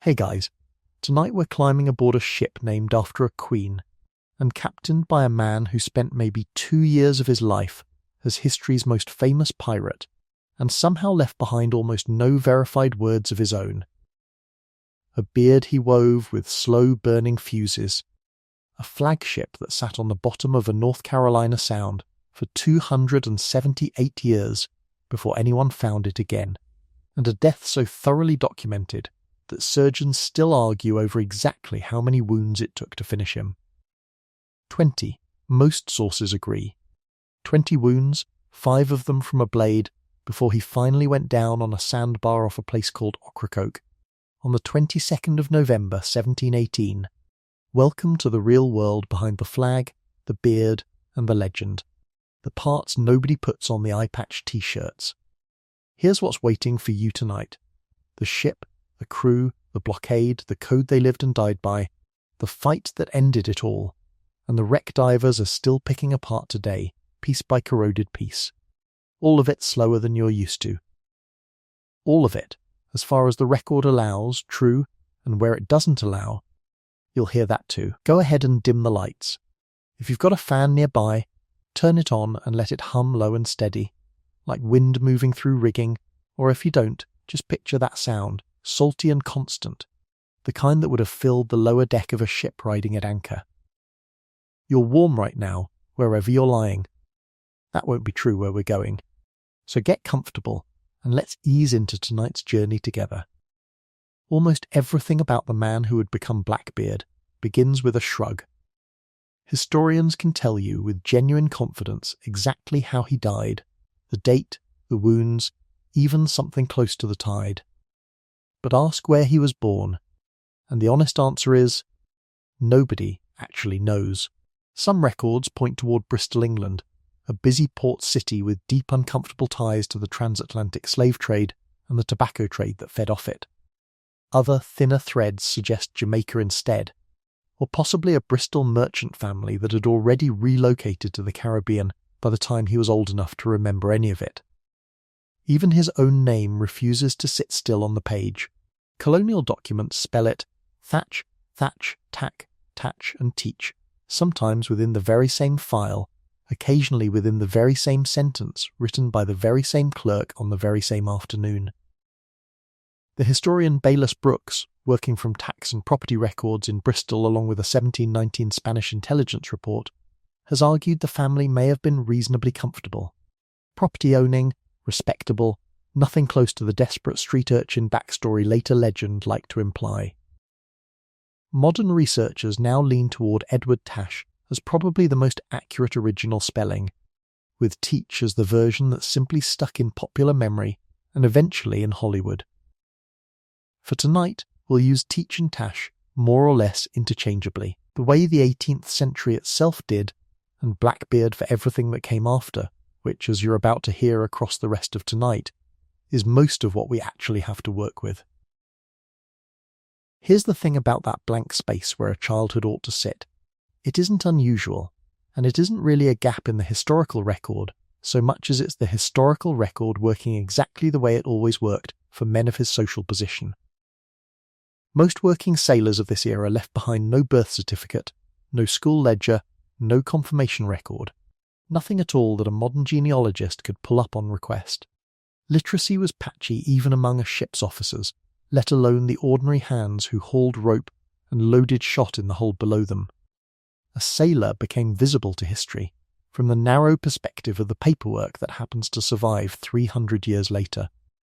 Hey guys, tonight we're climbing aboard a ship named after a queen, and captained by a man who spent maybe 2 years of his life as history's most famous pirate, and somehow left behind almost no verified words of his own. A beard he wove with slow-burning fuses, a flagship that sat on the bottom of a North Carolina Sound for 278 years before anyone found it again, and a death so thoroughly documented that surgeons still argue over exactly how many wounds it took to finish him. 20, most sources agree. 20 wounds, 5 of them from a blade, before he finally went down on a sandbar off a place called Ocracoke on the 22nd of November 1718. Welcome to the real world behind the flag, the beard, and the legend. The parts nobody puts on the eye patch t-shirts. Here's what's waiting for you tonight. The ship, the crew, the blockade, the code they lived and died by, the fight that ended it all, and the wreck divers are still picking apart today, piece by corroded piece. All of it slower than you're used to. All of it, as far as the record allows, true, and where it doesn't allow, you'll hear that too. Go ahead and dim the lights. If you've got a fan nearby, turn it on and let it hum low and steady, like wind moving through rigging, or if you don't, just picture that sound, salty and constant, the kind that would have filled the lower deck of a ship riding at anchor. You're warm right now, wherever you're lying. That won't be true where we're going. So get comfortable, and let's ease into tonight's journey together. Almost everything about the man who would become Blackbeard begins with a shrug. Historians can tell you with genuine confidence exactly how he died, the date, the wounds, even something close to the tide. But ask where he was born, and the honest answer is, nobody actually knows. Some records point toward Bristol, England, a busy port city with deep uncomfortable ties to the transatlantic slave trade and the tobacco trade that fed off it. Other thinner threads suggest Jamaica instead, or possibly a Bristol merchant family that had already relocated to the Caribbean by the time he was old enough to remember any of it. Even his own name refuses to sit still on the page. Colonial documents spell it thatch, thatch, tack, tatch, and teach, sometimes within the very same file, occasionally within the very same sentence written by the very same clerk on the very same afternoon. The historian Bayless Brooks, working from tax and property records in Bristol along with a 1719 Spanish intelligence report, has argued the family may have been reasonably comfortable. Property owning, respectable, nothing close to the desperate street urchin backstory later legend like to imply. Modern researchers now lean toward Edward Tash as probably the most accurate original spelling, with Teach as the version that simply stuck in popular memory and eventually in Hollywood. For tonight, we'll use Teach and Tash more or less interchangeably, the way the 18th century itself did, and Blackbeard for everything that came after, which, as you're about to hear across the rest of tonight, is most of what we actually have to work with. Here's the thing about that blank space where a childhood ought to sit. It isn't unusual, and it isn't really a gap in the historical record so much as it's the historical record working exactly the way it always worked for men of his social position. Most working sailors of this era left behind no birth certificate, no school ledger, no confirmation record, nothing at all that a modern genealogist could pull up on request. Literacy was patchy even among a ship's officers, let alone the ordinary hands who hauled rope and loaded shot in the hold below them. A sailor became visible to history from the narrow perspective of the paperwork that happens to survive 300 years later.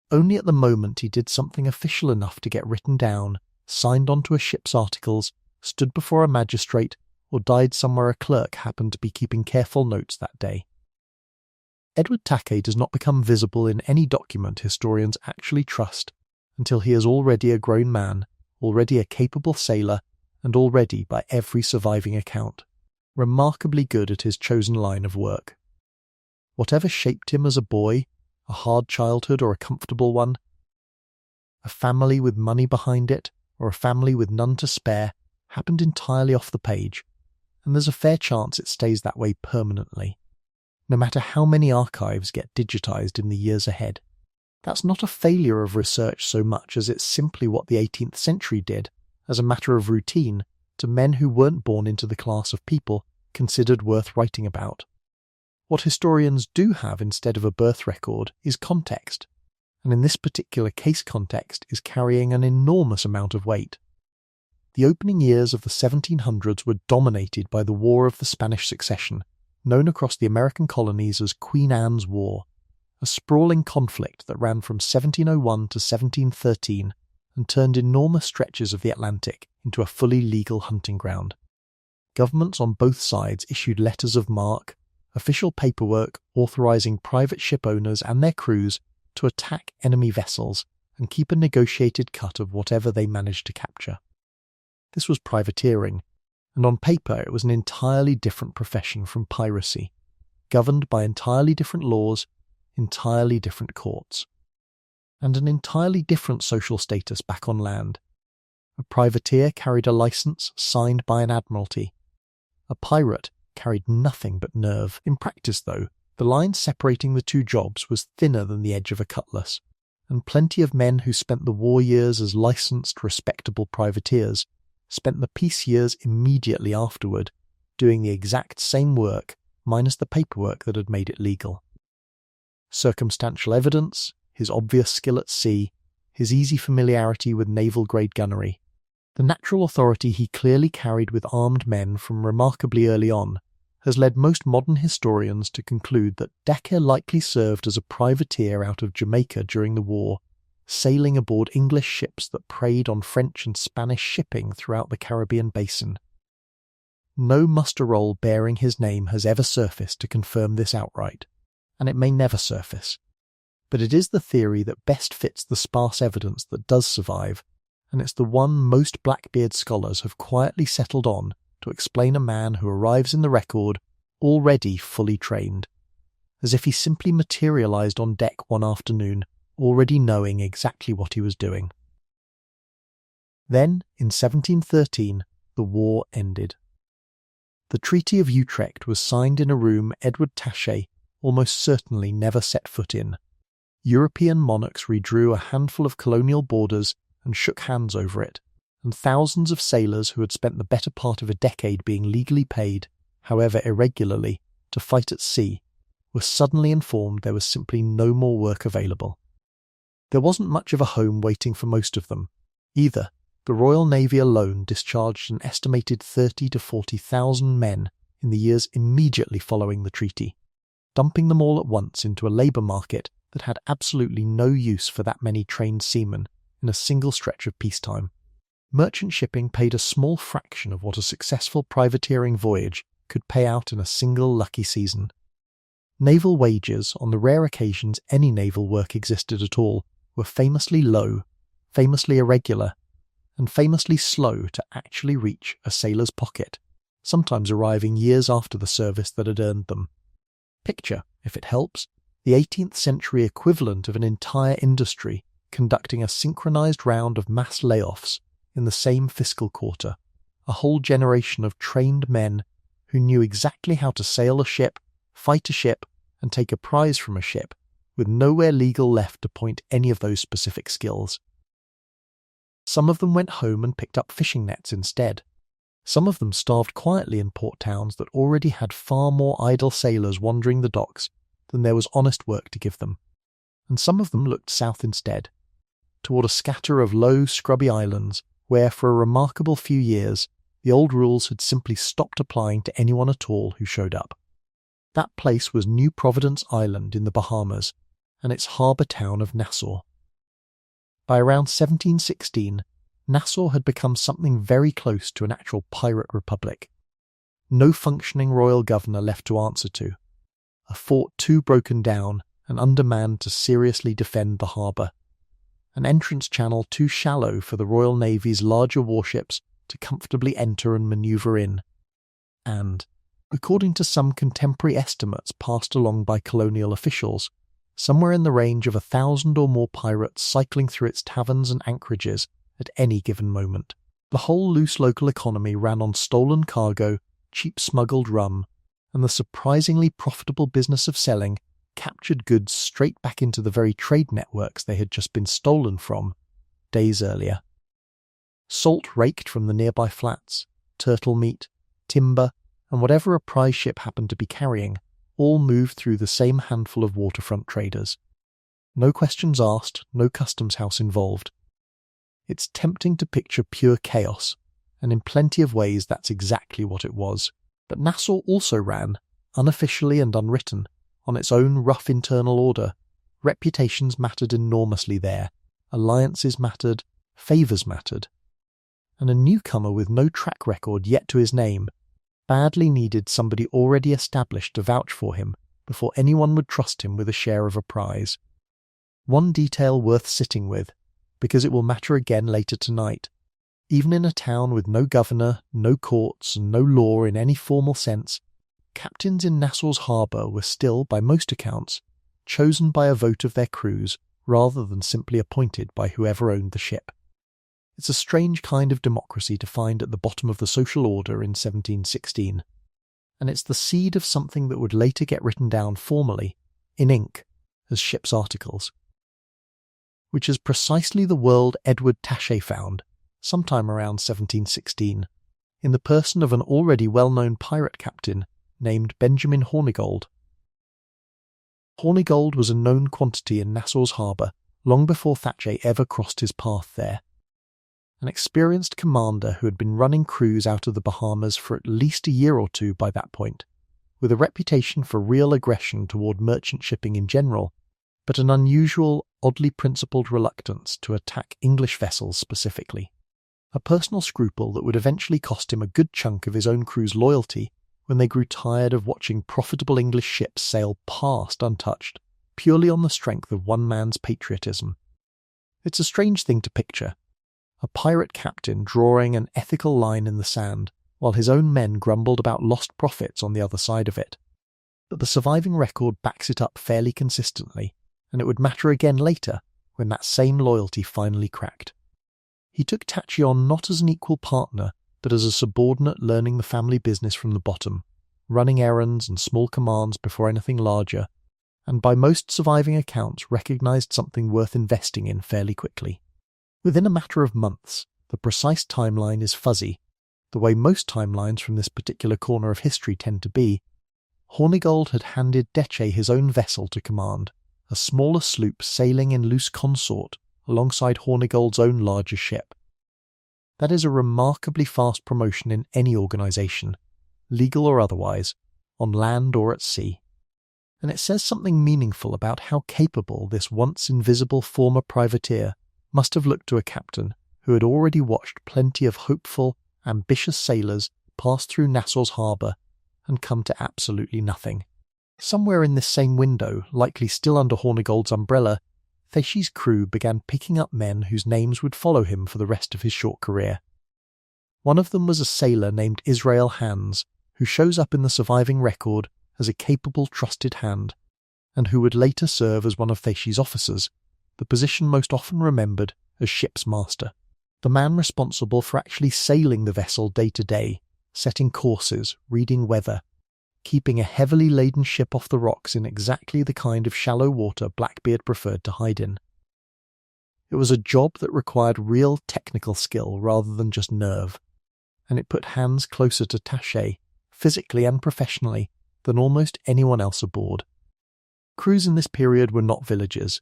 Only at the moment he did something official enough to get written down, signed onto a ship's articles, stood before a magistrate, or died somewhere a clerk happened to be keeping careful notes that day. Edward Tackay does not become visible in any document historians actually trust until he is already a grown man, already a capable sailor, and already, by every surviving account, remarkably good at his chosen line of work. Whatever shaped him as a boy, a hard childhood or a comfortable one, a family with money behind it, or a family with none to spare, happened entirely off the page, and there's a fair chance it stays that way permanently, no matter how many archives get digitized in the years ahead. That's not a failure of research so much as it's simply what the 18th century did, as a matter of routine, to men who weren't born into the class of people considered worth writing about. What historians do have instead of a birth record is context, and in this particular case context is carrying an enormous amount of weight. The opening years of the 1700s were dominated by the War of the Spanish Succession, known across the American colonies as Queen Anne's War, a sprawling conflict that ran from 1701 to 1713 and turned enormous stretches of the Atlantic into a fully legal hunting ground. Governments on both sides issued letters of marque, official paperwork authorizing private ship owners and their crews to attack enemy vessels and keep a negotiated cut of whatever they managed to capture. This was privateering, and on paper it was an entirely different profession from piracy, governed by entirely different laws, entirely different courts, and an entirely different social status back on land. A privateer carried a license signed by an admiralty. A pirate carried nothing but nerve. In practice, though, the line separating the two jobs was thinner than the edge of a cutlass, and plenty of men who spent the war years as licensed, respectable privateers spent the peace years immediately afterward, doing the exact same work, minus the paperwork that had made it legal. Circumstantial evidence, his obvious skill at sea, his easy familiarity with naval-grade gunnery, the natural authority he clearly carried with armed men from remarkably early on, has led most modern historians to conclude that Dacre likely served as a privateer out of Jamaica during the war, sailing aboard English ships that preyed on French and Spanish shipping throughout the Caribbean basin. No muster roll bearing his name has ever surfaced to confirm this outright, and it may never surface, but it is the theory that best fits the sparse evidence that does survive, and it's the one most Blackbeard scholars have quietly settled on to explain a man who arrives in the record already fully trained, as if he simply materialized on deck one afternoon, already knowing exactly what he was doing. Then, in 1713, the war ended. The Treaty of Utrecht was signed in a room Edward Taché almost certainly never set foot in. European monarchs redrew a handful of colonial borders and shook hands over it, and thousands of sailors who had spent the better part of a decade being legally paid, however irregularly, to fight at sea, were suddenly informed there was simply no more work available. There wasn't much of a home waiting for most of them, either. The Royal Navy alone discharged an estimated 30,000 to 40,000 men in the years immediately following the treaty, dumping them all at once into a labour market that had absolutely no use for that many trained seamen in a single stretch of peacetime. Merchant shipping paid a small fraction of what a successful privateering voyage could pay out in a single lucky season. Naval wages, on the rare occasions any naval work existed at all, were famously low, famously irregular, and famously slow to actually reach a sailor's pocket, sometimes arriving years after the service that had earned them. Picture, if it helps, the 18th century equivalent of an entire industry conducting a synchronized round of mass layoffs in the same fiscal quarter, a whole generation of trained men who knew exactly how to sail a ship, fight a ship, and take a prize from a ship, with nowhere legal left to point any of those specific skills. Some of them went home and picked up fishing nets instead. Some of them starved quietly in port towns that already had far more idle sailors wandering the docks than there was honest work to give them. And some of them looked south instead, toward a scatter of low, scrubby islands where, for a remarkable few years, the old rules had simply stopped applying to anyone at all who showed up. That place was New Providence Island in the Bahamas, and its harbour town of Nassau. By around 1716, Nassau had become something very close to an actual pirate republic. No functioning royal governor left to answer to, a fort too broken down and undermanned to seriously defend the harbour, an entrance channel too shallow for the Royal Navy's larger warships to comfortably enter and manoeuvre in, and, according to some contemporary estimates passed along by colonial officials, somewhere in the range of 1,000 or more pirates cycling through its taverns and anchorages at any given moment. The whole loose local economy ran on stolen cargo, cheap smuggled rum, and the surprisingly profitable business of selling captured goods straight back into the very trade networks they had just been stolen from days earlier. Salt raked from the nearby flats, turtle meat, timber, and whatever a prize ship happened to be carrying, all moved through the same handful of waterfront traders. No questions asked, no customs house involved. It's tempting to picture pure chaos, and in plenty of ways that's exactly what it was. But Nassau also ran, unofficially and unwritten, on its own rough internal order. Reputations mattered enormously there, alliances mattered, favours mattered. And a newcomer with no track record yet to his name badly needed somebody already established to vouch for him before anyone would trust him with a share of a prize. One detail worth sitting with, because it will matter again later tonight. Even in a town with no governor, no courts, and no law in any formal sense, captains in Nassau's harbour were still, by most accounts, chosen by a vote of their crews rather than simply appointed by whoever owned the ship. It's a strange kind of democracy to find at the bottom of the social order in 1716, and it's the seed of something that would later get written down formally, in ink, as ship's articles. Which is precisely the world Edward Taché found, sometime around 1716, in the person of an already well-known pirate captain named Benjamin Hornigold. Hornigold was a known quantity in Nassau's harbour long before Taché ever crossed his path there. An experienced commander who had been running crews out of the Bahamas for at least a year or two by that point, with a reputation for real aggression toward merchant shipping in general, but an unusual, oddly principled reluctance to attack English vessels specifically. A personal scruple that would eventually cost him a good chunk of his own crew's loyalty when they grew tired of watching profitable English ships sail past untouched, purely on the strength of one man's patriotism. It's a strange thing to picture. A pirate captain drawing an ethical line in the sand, while his own men grumbled about lost profits on the other side of it. But the surviving record backs it up fairly consistently, and it would matter again later when that same loyalty finally cracked. He took Taché on not as an equal partner, but as a subordinate learning the family business from the bottom, running errands and small commands before anything larger, and by most surviving accounts recognised something worth investing in fairly quickly. Within a matter of months, the precise timeline is fuzzy, the way most timelines from this particular corner of history tend to be. Hornigold had handed Taché his own vessel to command, a smaller sloop sailing in loose consort alongside Hornigold's own larger ship. That is a remarkably fast promotion in any organisation, legal or otherwise, on land or at sea. And it says something meaningful about how capable this once invisible former privateer must have looked to a captain who had already watched plenty of hopeful, ambitious sailors pass through Nassau's harbour and come to absolutely nothing. Somewhere in this same window, likely still under Hornigold's umbrella, Taché's crew began picking up men whose names would follow him for the rest of his short career. One of them was a sailor named Israel Hands, who shows up in the surviving record as a capable, trusted hand, and who would later serve as one of Taché's officers, the position most often remembered as ship's master, the man responsible for actually sailing the vessel day to day, setting courses, reading weather, keeping a heavily laden ship off the rocks in exactly the kind of shallow water Blackbeard preferred to hide in. It was a job that required real technical skill rather than just nerve, and it put Hands closer to Taché, physically and professionally, than almost anyone else aboard. Crews in this period were not villagers.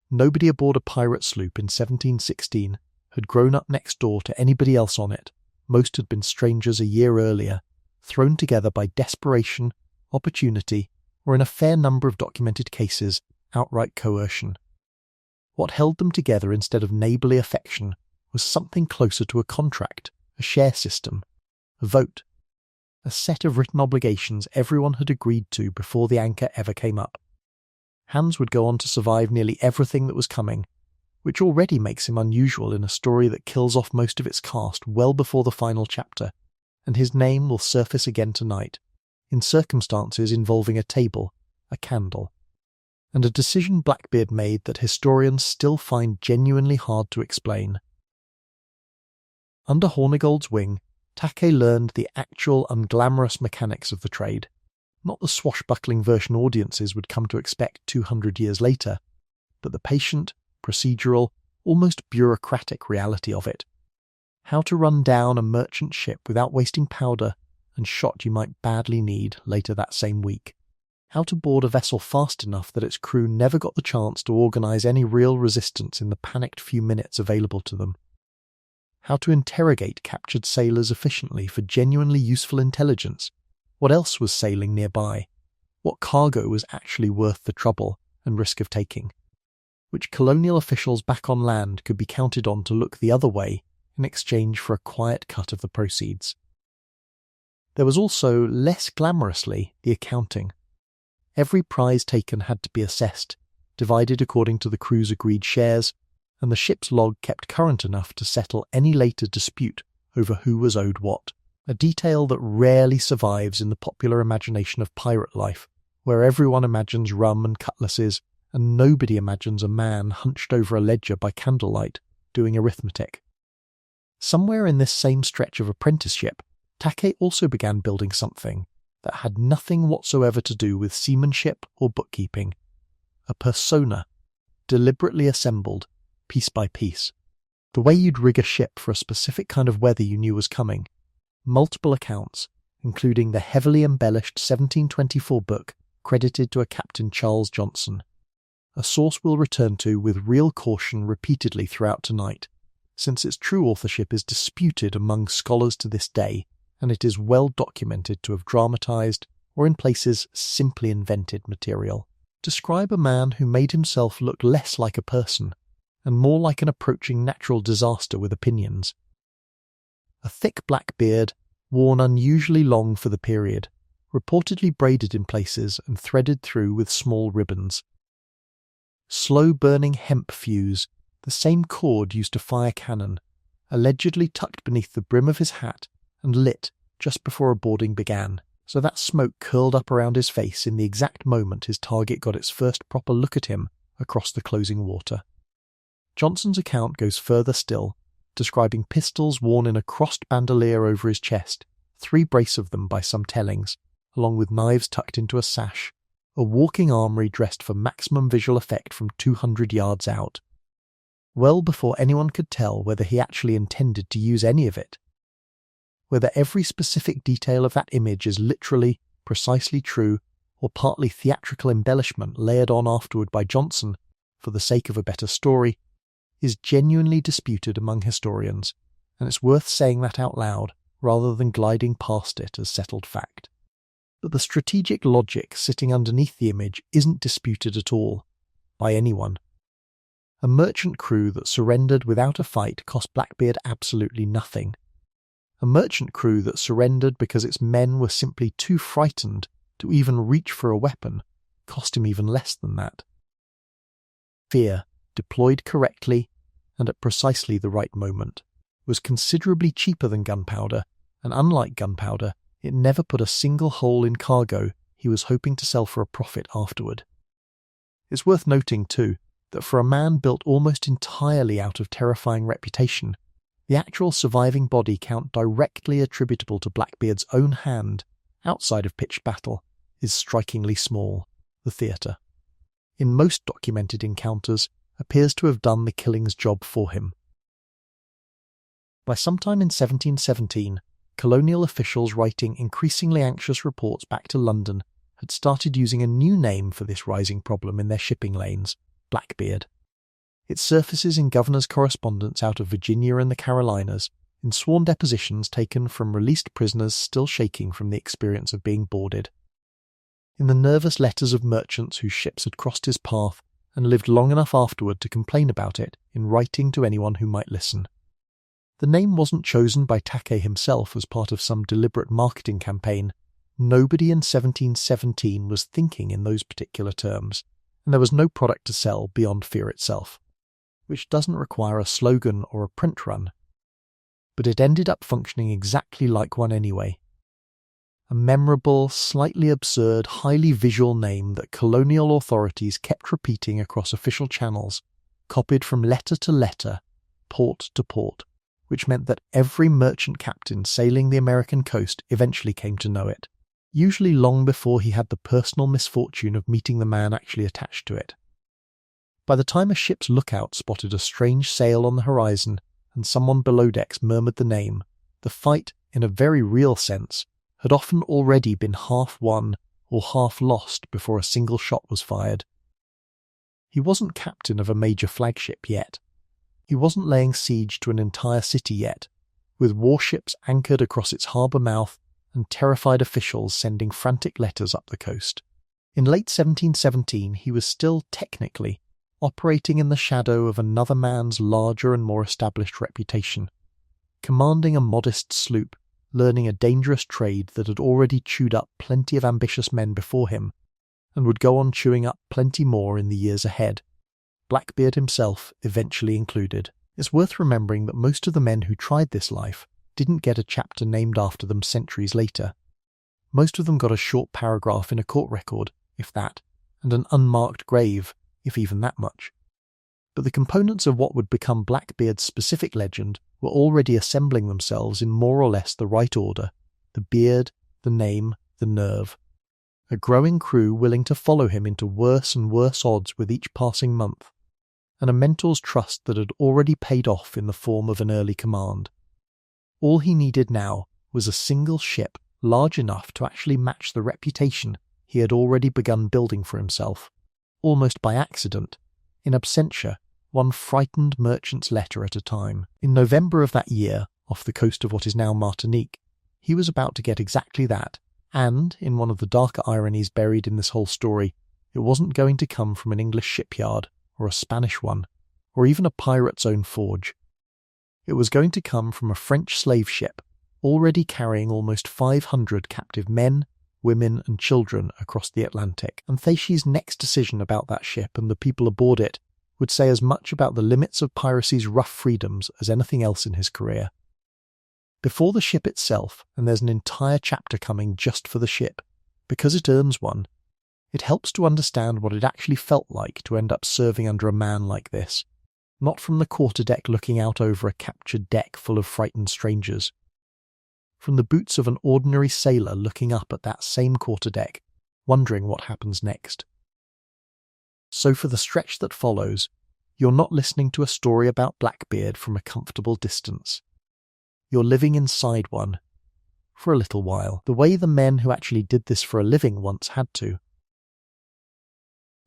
Nobody aboard a pirate sloop in 1716 had grown up next door to anybody else on it. Most had been strangers a year earlier, thrown together by desperation, opportunity, or in a fair number of documented cases, outright coercion. What held them together instead of neighbourly affection was something closer to a contract, a share system, a vote, a set of written obligations everyone had agreed to before the anchor ever came up. Hands would go on to survive nearly everything that was coming, which already makes him unusual in a story that kills off most of its cast well before the final chapter, and his name will surface again tonight, in circumstances involving a table, a candle, and a decision Blackbeard made that historians still find genuinely hard to explain. Under Hornigold's wing, Taché learned the actual unglamorous mechanics of the trade, Not the swashbuckling version audiences would come to expect 200 years later, but the patient, procedural, almost bureaucratic reality of it. How to run down a merchant ship without wasting powder and shot you might badly need later that same week. How to board a vessel fast enough that its crew never got the chance to organise any real resistance in the panicked few minutes available to them. How to interrogate captured sailors efficiently for genuinely useful intelligence. What else was sailing nearby? What cargo was actually worth the trouble and risk of taking? Which colonial officials back on land could be counted on to look the other way in exchange for a quiet cut of the proceeds? There was also, less glamorously, the accounting. Every prize taken had to be assessed, divided according to the crew's agreed shares, and the ship's log kept current enough to settle any later dispute over who was owed what, a detail that rarely survives in the popular imagination of pirate life, where everyone imagines rum and cutlasses, and nobody imagines a man hunched over a ledger by candlelight, doing arithmetic. Somewhere in this same stretch of apprenticeship, Take also began building something that had nothing whatsoever to do with seamanship or bookkeeping. A persona, deliberately assembled, piece by piece. The way you'd rig a ship for a specific kind of weather you knew was coming. Multiple accounts, including the heavily embellished 1724 book credited to a Captain Charles Johnson. A source we'll return to with real caution repeatedly throughout tonight, since its true authorship is disputed among scholars to this day, and it is well documented to have dramatised, or in places simply invented material. Describe a man who made himself look less like a person, and more like an approaching natural disaster with opinions. A thick black beard, worn unusually long for the period, reportedly braided in places and threaded through with small ribbons. Slow-burning hemp fuse, the same cord used to fire cannon, allegedly tucked beneath the brim of his hat and lit just before a boarding began, so that smoke curled up around his face in the exact moment his target got its first proper look at him across the closing water. Johnson's account goes further still, describing pistols worn in a crossed bandolier over his chest, 3 brace of them by some tellings, along with knives tucked into a sash, a walking armoury dressed for maximum visual effect from 200 yards out. Well before anyone could tell whether he actually intended to use any of it. Whether every specific detail of that image is literally, precisely true, or partly theatrical embellishment layered on afterward by Johnson, for the sake of a better story, is genuinely disputed among historians, and it's worth saying that out loud rather than gliding past it as settled fact. But the strategic logic sitting underneath the image isn't disputed at all, by anyone. A merchant crew that surrendered without a fight cost Blackbeard absolutely nothing. A merchant crew that surrendered because its men were simply too frightened to even reach for a weapon cost him even less than that. Fear, deployed correctly and at precisely the right moment, was considerably cheaper than gunpowder, and unlike gunpowder, it never put a single hole in cargo he was hoping to sell for a profit afterward. It's worth noting, too, that for a man built almost entirely out of terrifying reputation, the actual surviving body count directly attributable to Blackbeard's own hand, outside of pitched battle, is strikingly small, the theatre. In most documented encounters, appears to have done the killing's job for him. By sometime in 1717, colonial officials writing increasingly anxious reports back to London had started using a new name for this rising problem in their shipping lanes, Blackbeard. It surfaces in governors' correspondence out of Virginia and the Carolinas, in sworn depositions taken from released prisoners still shaking from the experience of being boarded. In the nervous letters of merchants whose ships had crossed his path and lived long enough afterward to complain about it in writing to anyone who might listen. The name wasn't chosen by Take himself as part of some deliberate marketing campaign. Nobody in 1717 was thinking in those particular terms, and there was no product to sell beyond fear itself, which doesn't require a slogan or a print run. But it ended up functioning exactly like one anyway. A memorable, slightly absurd, highly visual name that colonial authorities kept repeating across official channels, copied from letter to letter, port to port, which meant that every merchant captain sailing the American coast eventually came to know it. usually long before he had the personal misfortune of meeting the man actually attached to it. By the time a ship's lookout spotted a strange sail on the horizon and someone below decks murmured the name, the fight, in a very real sense, had often already been half won or half lost before a single shot was fired. He wasn't captain of a major flagship yet. He wasn't laying siege to an entire city yet, with warships anchored across its harbour mouth and terrified officials sending frantic letters up the coast. In late 1717 he was still, technically, operating in the shadow of another man's larger and more established reputation, commanding a modest sloop, learning a dangerous trade that had already chewed up plenty of ambitious men before him, and would go on chewing up plenty more in the years ahead, Blackbeard himself eventually included. It's worth remembering that most of the men who tried this life didn't get a chapter named after them centuries later. Most of them got a short paragraph in a court record, if that, and an unmarked grave, if even that much. But the components of what would become Blackbeard's specific legend were already assembling themselves in more or less the right order: the beard, the name, the nerve. A growing crew willing to follow him into worse and worse odds with each passing month, and a mentor's trust that had already paid off in the form of an early command. All he needed now was a single ship large enough to actually match the reputation he had already begun building for himself, almost by accident, in absentia, one frightened merchant's letter at a time. In November of that year, off the coast of what is now Martinique, he was about to get exactly that, and, in one of the darker ironies buried in this whole story, it wasn't going to come from an English shipyard, or a Spanish one, or even a pirate's own forge. It was going to come from a French slave ship, already carrying almost 500 captive men, women and children across the Atlantic, and Thacier's next decision about that ship and the people aboard it would say as much about the limits of piracy's rough freedoms as anything else in his career. Before the ship itself, and there's an entire chapter coming just for the ship, because it earns one, it helps to understand what it actually felt like to end up serving under a man like this, not from the quarterdeck looking out over a captured deck full of frightened strangers. From the boots of an ordinary sailor looking up at that same quarterdeck, wondering what happens next. So for the stretch that follows, you're not listening to a story about Blackbeard from a comfortable distance. You're living inside one, for a little while, the way the men who actually did this for a living once had to.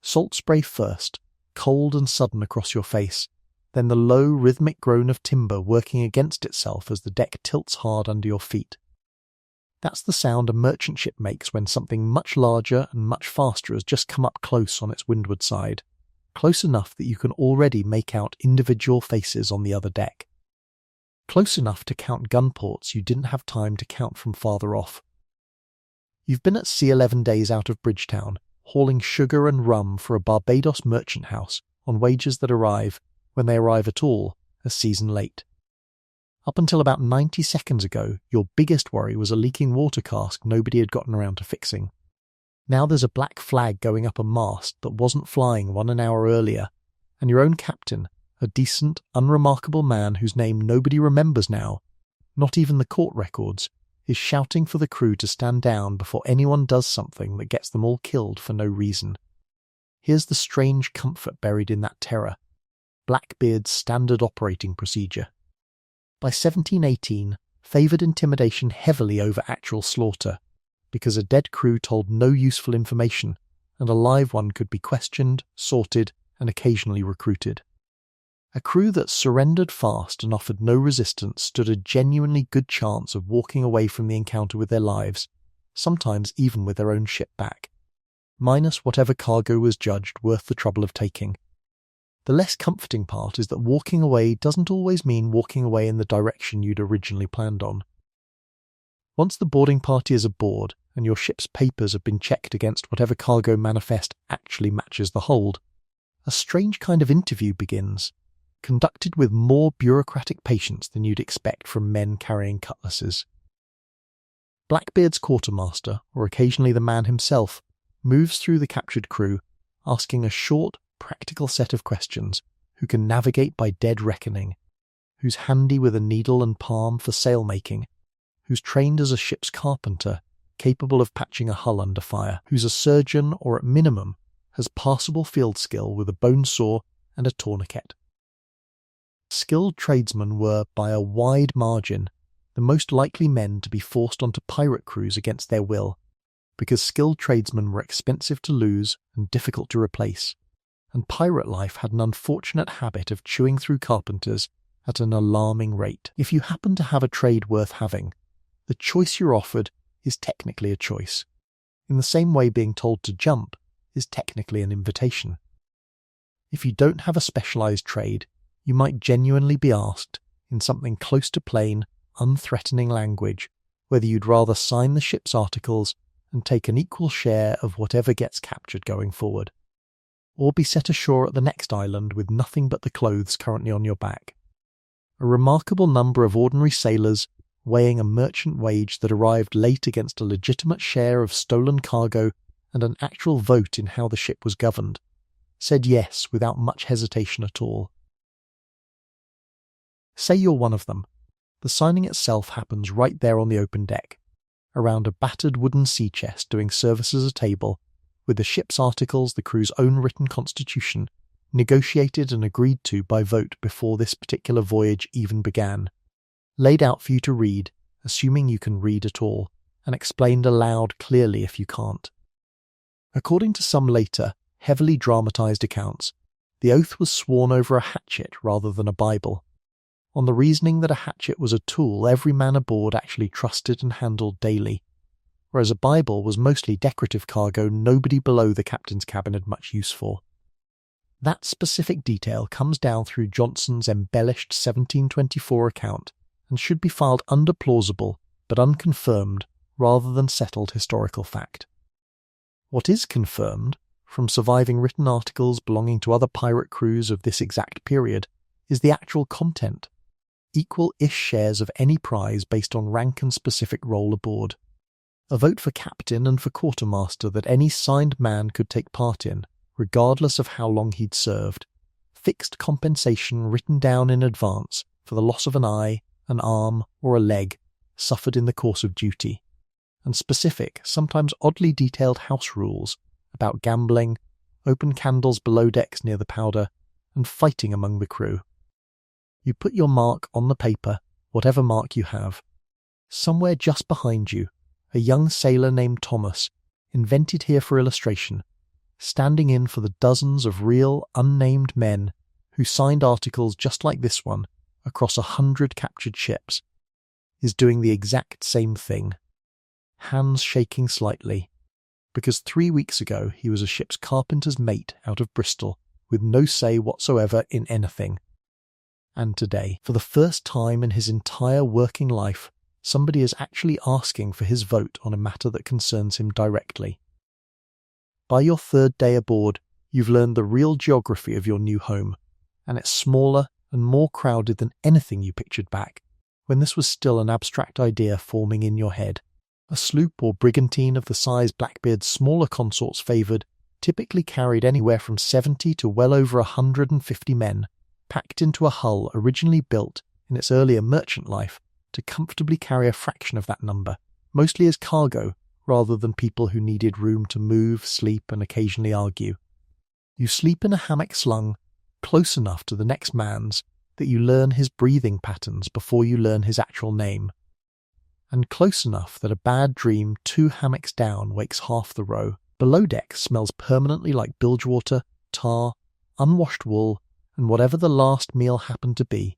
Salt spray first, cold and sudden across your face, then the low rhythmic groan of timber working against itself as the deck tilts hard under your feet. That's the sound a merchant ship makes when something much larger and much faster has just come up close on its windward side, close enough that you can already make out individual faces on the other deck. Close enough to count gun ports you didn't have time to count from farther off. You've been at sea 11 days out of Bridgetown, hauling sugar and rum for a Barbados merchant house on wages that arrive, when they arrive at all, a season late. Up until about 90 seconds ago, your biggest worry was a leaking water cask nobody had gotten around to fixing. Now there's a black flag going up a mast that wasn't flying an hour earlier, and your own captain, a decent, unremarkable man whose name nobody remembers now, not even the court records, is shouting for the crew to stand down before anyone does something that gets them all killed for no reason. Here's the strange comfort buried in that terror: Blackbeard's standard operating procedure. By 1718, favoured intimidation heavily over actual slaughter, because a dead crew told no useful information, and a live one could be questioned, sorted, and occasionally recruited. A crew that surrendered fast and offered no resistance stood a genuinely good chance of walking away from the encounter with their lives, sometimes even with their own ship back, minus whatever cargo was judged worth the trouble of taking. The less comforting part is that walking away doesn't always mean walking away in the direction you'd originally planned on. Once the boarding party is aboard and your ship's papers have been checked against whatever cargo manifest actually matches the hold, a strange kind of interview begins, conducted with more bureaucratic patience than you'd expect from men carrying cutlasses. Blackbeard's quartermaster, or occasionally the man himself, moves through the captured crew, asking a short, practical set of questions, who can navigate by dead reckoning, who's handy with a needle and palm for sail-making, who's trained as a ship's carpenter, capable of patching a hull under fire, who's a surgeon or at minimum has passable field skill with a bone saw and a tourniquet. Skilled tradesmen were, by a wide margin, the most likely men to be forced onto pirate crews against their will, because skilled tradesmen were expensive to lose and difficult to replace, and pirate life had an unfortunate habit of chewing through carpenters at an alarming rate. If you happen to have a trade worth having, the choice you're offered is technically a choice, in the same way being told to jump is technically an invitation. If you don't have a specialised trade, you might genuinely be asked, in something close to plain, unthreatening language, whether you'd rather sign the ship's articles and take an equal share of whatever gets captured going forward, or be set ashore at the next island with nothing but the clothes currently on your back. A remarkable number of ordinary sailors, weighing a merchant wage that arrived late against a legitimate share of stolen cargo and an actual vote in how the ship was governed, said yes without much hesitation at all. Say you're one of them. The signing itself happens right there on the open deck, around a battered wooden sea chest doing service as a table, with the ship's articles, the crew's own written constitution, negotiated and agreed to by vote before this particular voyage even began, laid out for you to read, assuming you can read at all, and explained aloud clearly if you can't. According to some later, heavily dramatised accounts, the oath was sworn over a hatchet rather than a Bible, on the reasoning that a hatchet was a tool every man aboard actually trusted and handled daily, whereas a Bible was mostly decorative cargo nobody below the captain's cabin had much use for. That specific detail comes down through Johnson's embellished 1724 account and should be filed under plausible but unconfirmed rather than settled historical fact. What is confirmed, from surviving written articles belonging to other pirate crews of this exact period, is the actual content. Equal-ish shares of any prize based on rank and specific role aboard. A vote for captain and for quartermaster that any signed man could take part in, regardless of how long he'd served. Fixed compensation written down in advance for the loss of an eye, an arm, or a leg suffered in the course of duty. And specific, sometimes oddly detailed house rules about gambling, open candles below decks near the powder, and fighting among the crew. You put your mark on the paper, whatever mark you have. Somewhere just behind you, a young sailor named Thomas, invented here for illustration, standing in for the dozens of real, unnamed men who signed articles just like this one across 100 captured ships, is doing the exact same thing. Hands shaking slightly, because 3 weeks ago he was a ship's carpenter's mate out of Bristol with no say whatsoever in anything. And today, for the first time in his entire working life, somebody is actually asking for his vote on a matter that concerns him directly. By your third day aboard, you've learned the real geography of your new home, and it's smaller and more crowded than anything you pictured back, when this was still an abstract idea forming in your head. A sloop or brigantine of the size Blackbeard's smaller consorts favoured typically carried anywhere from 70 to well over 150 men, packed into a hull originally built, in its earlier merchant life, to comfortably carry a fraction of that number, mostly as cargo, rather than people who needed room to move, sleep, and occasionally argue. You sleep in a hammock slung close enough to the next man's that you learn his breathing patterns before you learn his actual name, and close enough that a bad dream 2 hammocks down wakes half the row. Below deck smells permanently like bilgewater, tar, unwashed wool, and whatever the last meal happened to be,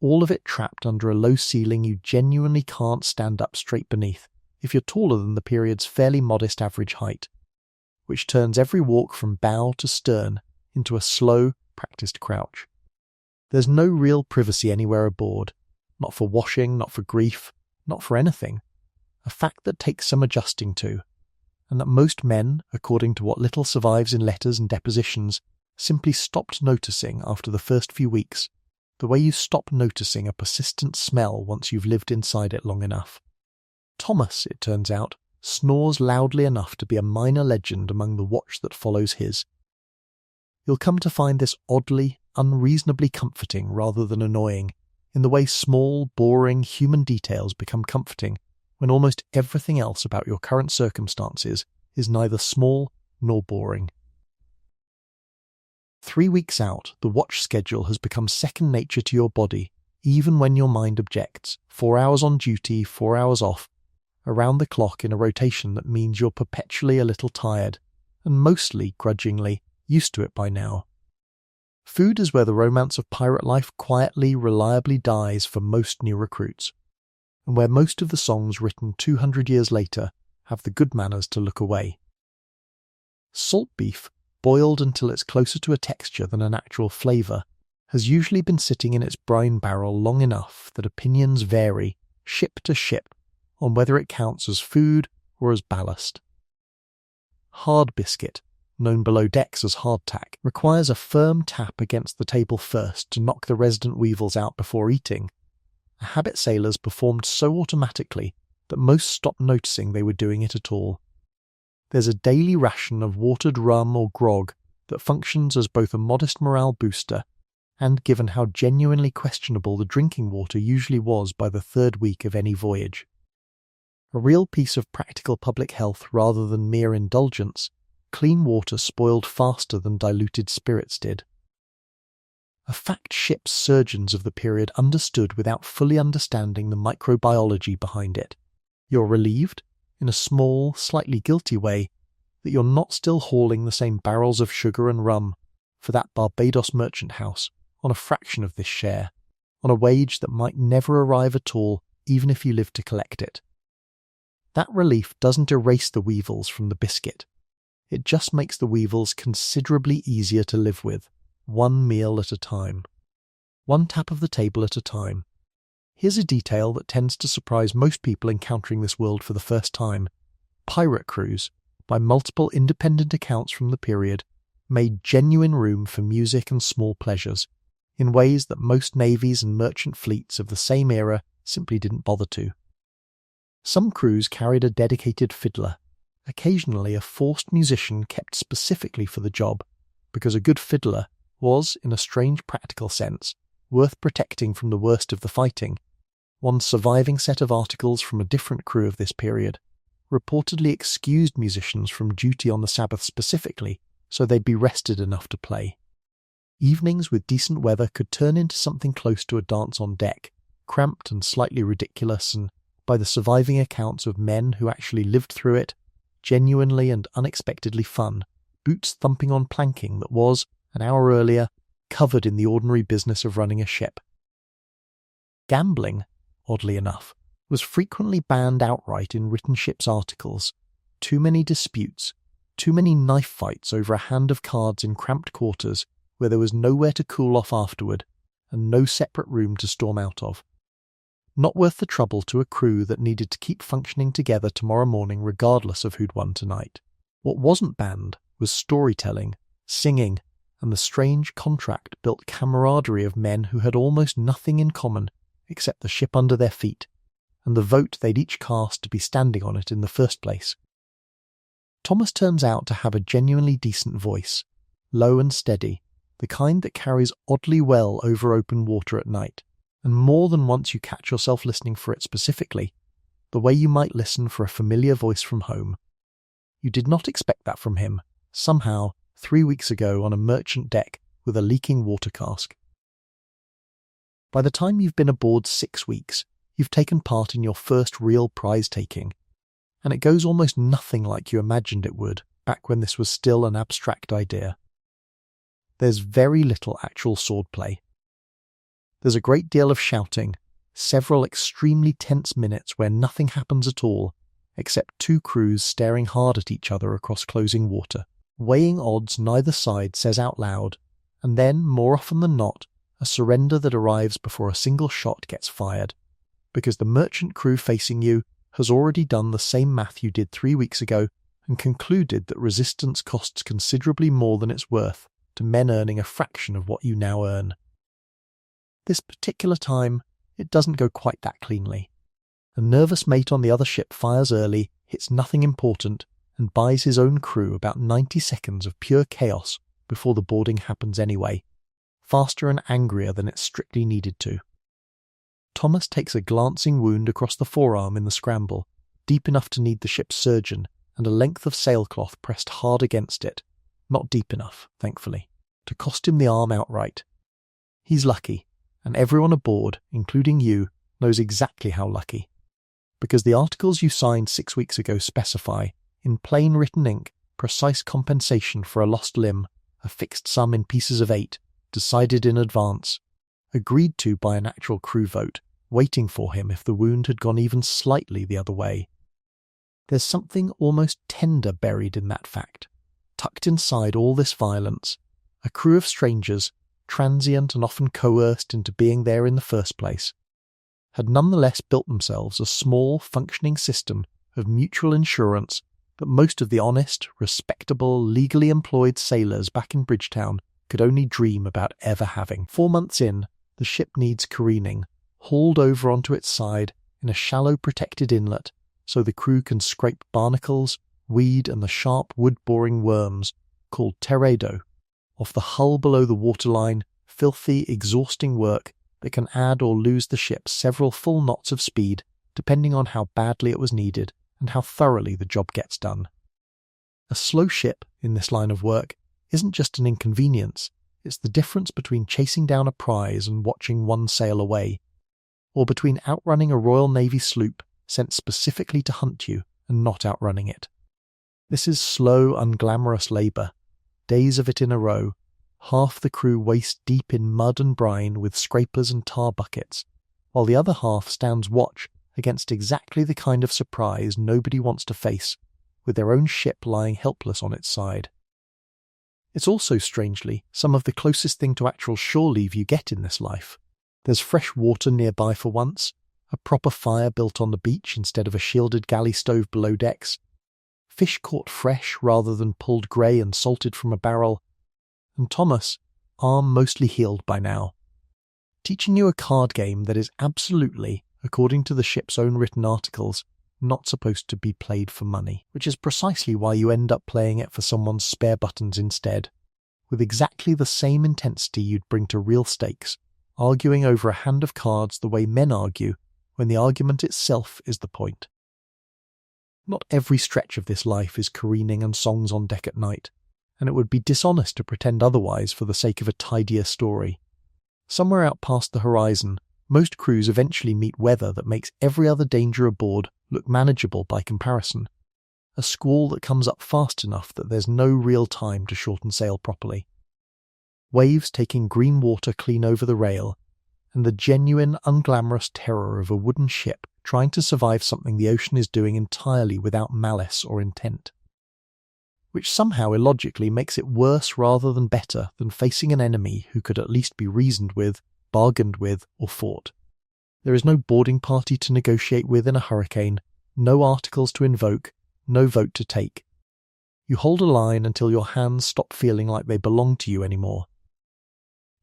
all of it trapped under a low ceiling you genuinely can't stand up straight beneath if you're taller than the period's fairly modest average height, which turns every walk from bow to stern into a slow, practiced crouch. There's no real privacy anywhere aboard, not for washing, not for grief, not for anything, a fact that takes some adjusting to, and that most men, according to what little survives in letters and depositions, simply stopped noticing after the first few weeks, the way you stop noticing a persistent smell once you've lived inside it long enough. Thomas, it turns out, snores loudly enough to be a minor legend among the watch that follows his. You'll come to find this oddly, unreasonably comforting rather than annoying, in the way small, boring human details become comforting when almost everything else about your current circumstances is neither small nor boring. 3 weeks out, the watch schedule has become second nature to your body, even when your mind objects. 4 hours on duty, 4 hours off, around the clock in a rotation that means you're perpetually a little tired, and mostly, grudgingly, used to it by now. Food is where the romance of pirate life quietly, reliably dies for most new recruits, and where most of the songs written 200 years later have the good manners to look away. Salt beef, boiled until it's closer to a texture than an actual flavour, has usually been sitting in its brine barrel long enough that opinions vary, ship to ship, on whether it counts as food or as ballast. Hard biscuit, known below decks as hardtack, requires a firm tap against the table first to knock the resident weevils out before eating, a habit sailors performed so automatically that most stopped noticing they were doing it at all. There's a daily ration of watered rum or grog that functions as both a modest morale booster and, given how genuinely questionable the drinking water usually was by the 3rd week of any voyage, a real piece of practical public health rather than mere indulgence. Clean water spoiled faster than diluted spirits did. A fact ship's surgeons of the period understood without fully understanding the microbiology behind it. You're relieved, in a small, slightly guilty way, that you're not still hauling the same barrels of sugar and rum for that Barbados merchant house on a fraction of this share, on a wage that might never arrive at all even if you lived to collect it. That relief doesn't erase the weevils from the biscuit. It just makes the weevils considerably easier to live with, one meal at a time. One tap of the table at a time. Here's a detail that tends to surprise most people encountering this world for the first time. Pirate crews, by multiple independent accounts from the period, made genuine room for music and small pleasures, in ways that most navies and merchant fleets of the same era simply didn't bother to. Some crews carried a dedicated fiddler, occasionally a forced musician kept specifically for the job, because a good fiddler was, in a strange practical sense, worth protecting from the worst of the fighting. One surviving set of articles from a different crew of this period reportedly excused musicians from duty on the Sabbath specifically so they'd be rested enough to play. Evenings with decent weather could turn into something close to a dance on deck, cramped and slightly ridiculous, and, by the surviving accounts of men who actually lived through it, genuinely and unexpectedly fun, boots thumping on planking that was, an hour earlier, covered in the ordinary business of running a ship. Gambling, oddly enough, was frequently banned outright in written ship's articles. Too many disputes, too many knife fights over a hand of cards in cramped quarters where there was nowhere to cool off afterward and no separate room to storm out of. Not worth the trouble to a crew that needed to keep functioning together tomorrow morning regardless of who'd won tonight. What wasn't banned was storytelling, singing, and the strange contract-built camaraderie of men who had almost nothing in common except the ship under their feet, and the vote they'd each cast to be standing on it in the first place. Thomas turns out to have a genuinely decent voice, low and steady, the kind that carries oddly well over open water at night, and more than once you catch yourself listening for it specifically, the way you might listen for a familiar voice from home. You did not expect that from him, somehow, 3 weeks ago on a merchant deck with a leaking water cask. By the time you've been aboard 6 weeks, you've taken part in your first real prize-taking, and it goes almost nothing like you imagined it would back when this was still an abstract idea. There's very little actual swordplay. There's a great deal of shouting, several extremely tense minutes where nothing happens at all, except 2 crews staring hard at each other across closing water, weighing odds neither side says out loud, and then, more often than not, a surrender that arrives before a single shot gets fired, because the merchant crew facing you has already done the same math you did 3 weeks ago and concluded that resistance costs considerably more than it's worth to men earning a fraction of what you now earn. This particular time, it doesn't go quite that cleanly. A nervous mate on the other ship fires early, hits nothing important, and buys his own crew about 90 seconds of pure chaos before the boarding happens anyway, faster and angrier than it strictly needed to. Thomas takes a glancing wound across the forearm in the scramble, deep enough to need the ship's surgeon, and a length of sailcloth pressed hard against it, not deep enough, thankfully, to cost him the arm outright. He's lucky, and everyone aboard, including you, knows exactly how lucky. Because the articles you signed 6 weeks ago specify, in plain written ink, precise compensation for a lost limb, a fixed sum in pieces of 8, decided in advance, agreed to by an actual crew vote, waiting for him if the wound had gone even slightly the other way. There's something almost tender buried in that fact. Tucked inside all this violence, a crew of strangers, transient and often coerced into being there in the first place, had nonetheless built themselves a small, functioning system of mutual insurance that most of the honest, respectable, legally employed sailors back in Bridgetown could only dream about ever having. 4 months in, the ship needs careening, hauled over onto its side in a shallow protected inlet so the crew can scrape barnacles, weed and the sharp wood-boring worms, called teredo, off the hull below the waterline, filthy, exhausting work that can add or lose the ship several full knots of speed depending on how badly it was needed and how thoroughly the job gets done. A slow ship in this line of work isn't just an inconvenience, it's the difference between chasing down a prize and watching one sail away, or between outrunning a Royal Navy sloop sent specifically to hunt you and not outrunning it. This is slow, unglamorous labour, days of it in a row, half the crew waist deep in mud and brine with scrapers and tar buckets, while the other half stands watch against exactly the kind of surprise nobody wants to face, with their own ship lying helpless on its side. It's also, strangely, some of the closest thing to actual shore leave you get in this life. There's fresh water nearby for once, a proper fire built on the beach instead of a shielded galley stove below decks, fish caught fresh rather than pulled grey and salted from a barrel, and Thomas, arm mostly healed by now, teaching you a card game that is absolutely, according to the ship's own written articles, not supposed to be played for money, which is precisely why you end up playing it for someone's spare buttons instead, with exactly the same intensity you'd bring to real stakes, arguing over a hand of cards the way men argue when the argument itself is the point. Not every stretch of this life is careening and songs on deck at night, and it would be dishonest to pretend otherwise for the sake of a tidier story. Somewhere out past the horizon, most crews eventually meet weather that makes every other danger aboard look manageable by comparison. A squall that comes up fast enough that there's no real time to shorten sail properly. Waves taking green water clean over the rail, and the genuine, unglamorous terror of a wooden ship trying to survive something the ocean is doing entirely without malice or intent. Which somehow illogically makes it worse rather than better than facing an enemy who could at least be reasoned with, bargained with, or fought. There is no boarding party to negotiate with in a hurricane, no articles to invoke, no vote to take. You hold a line until your hands stop feeling like they belong to you anymore.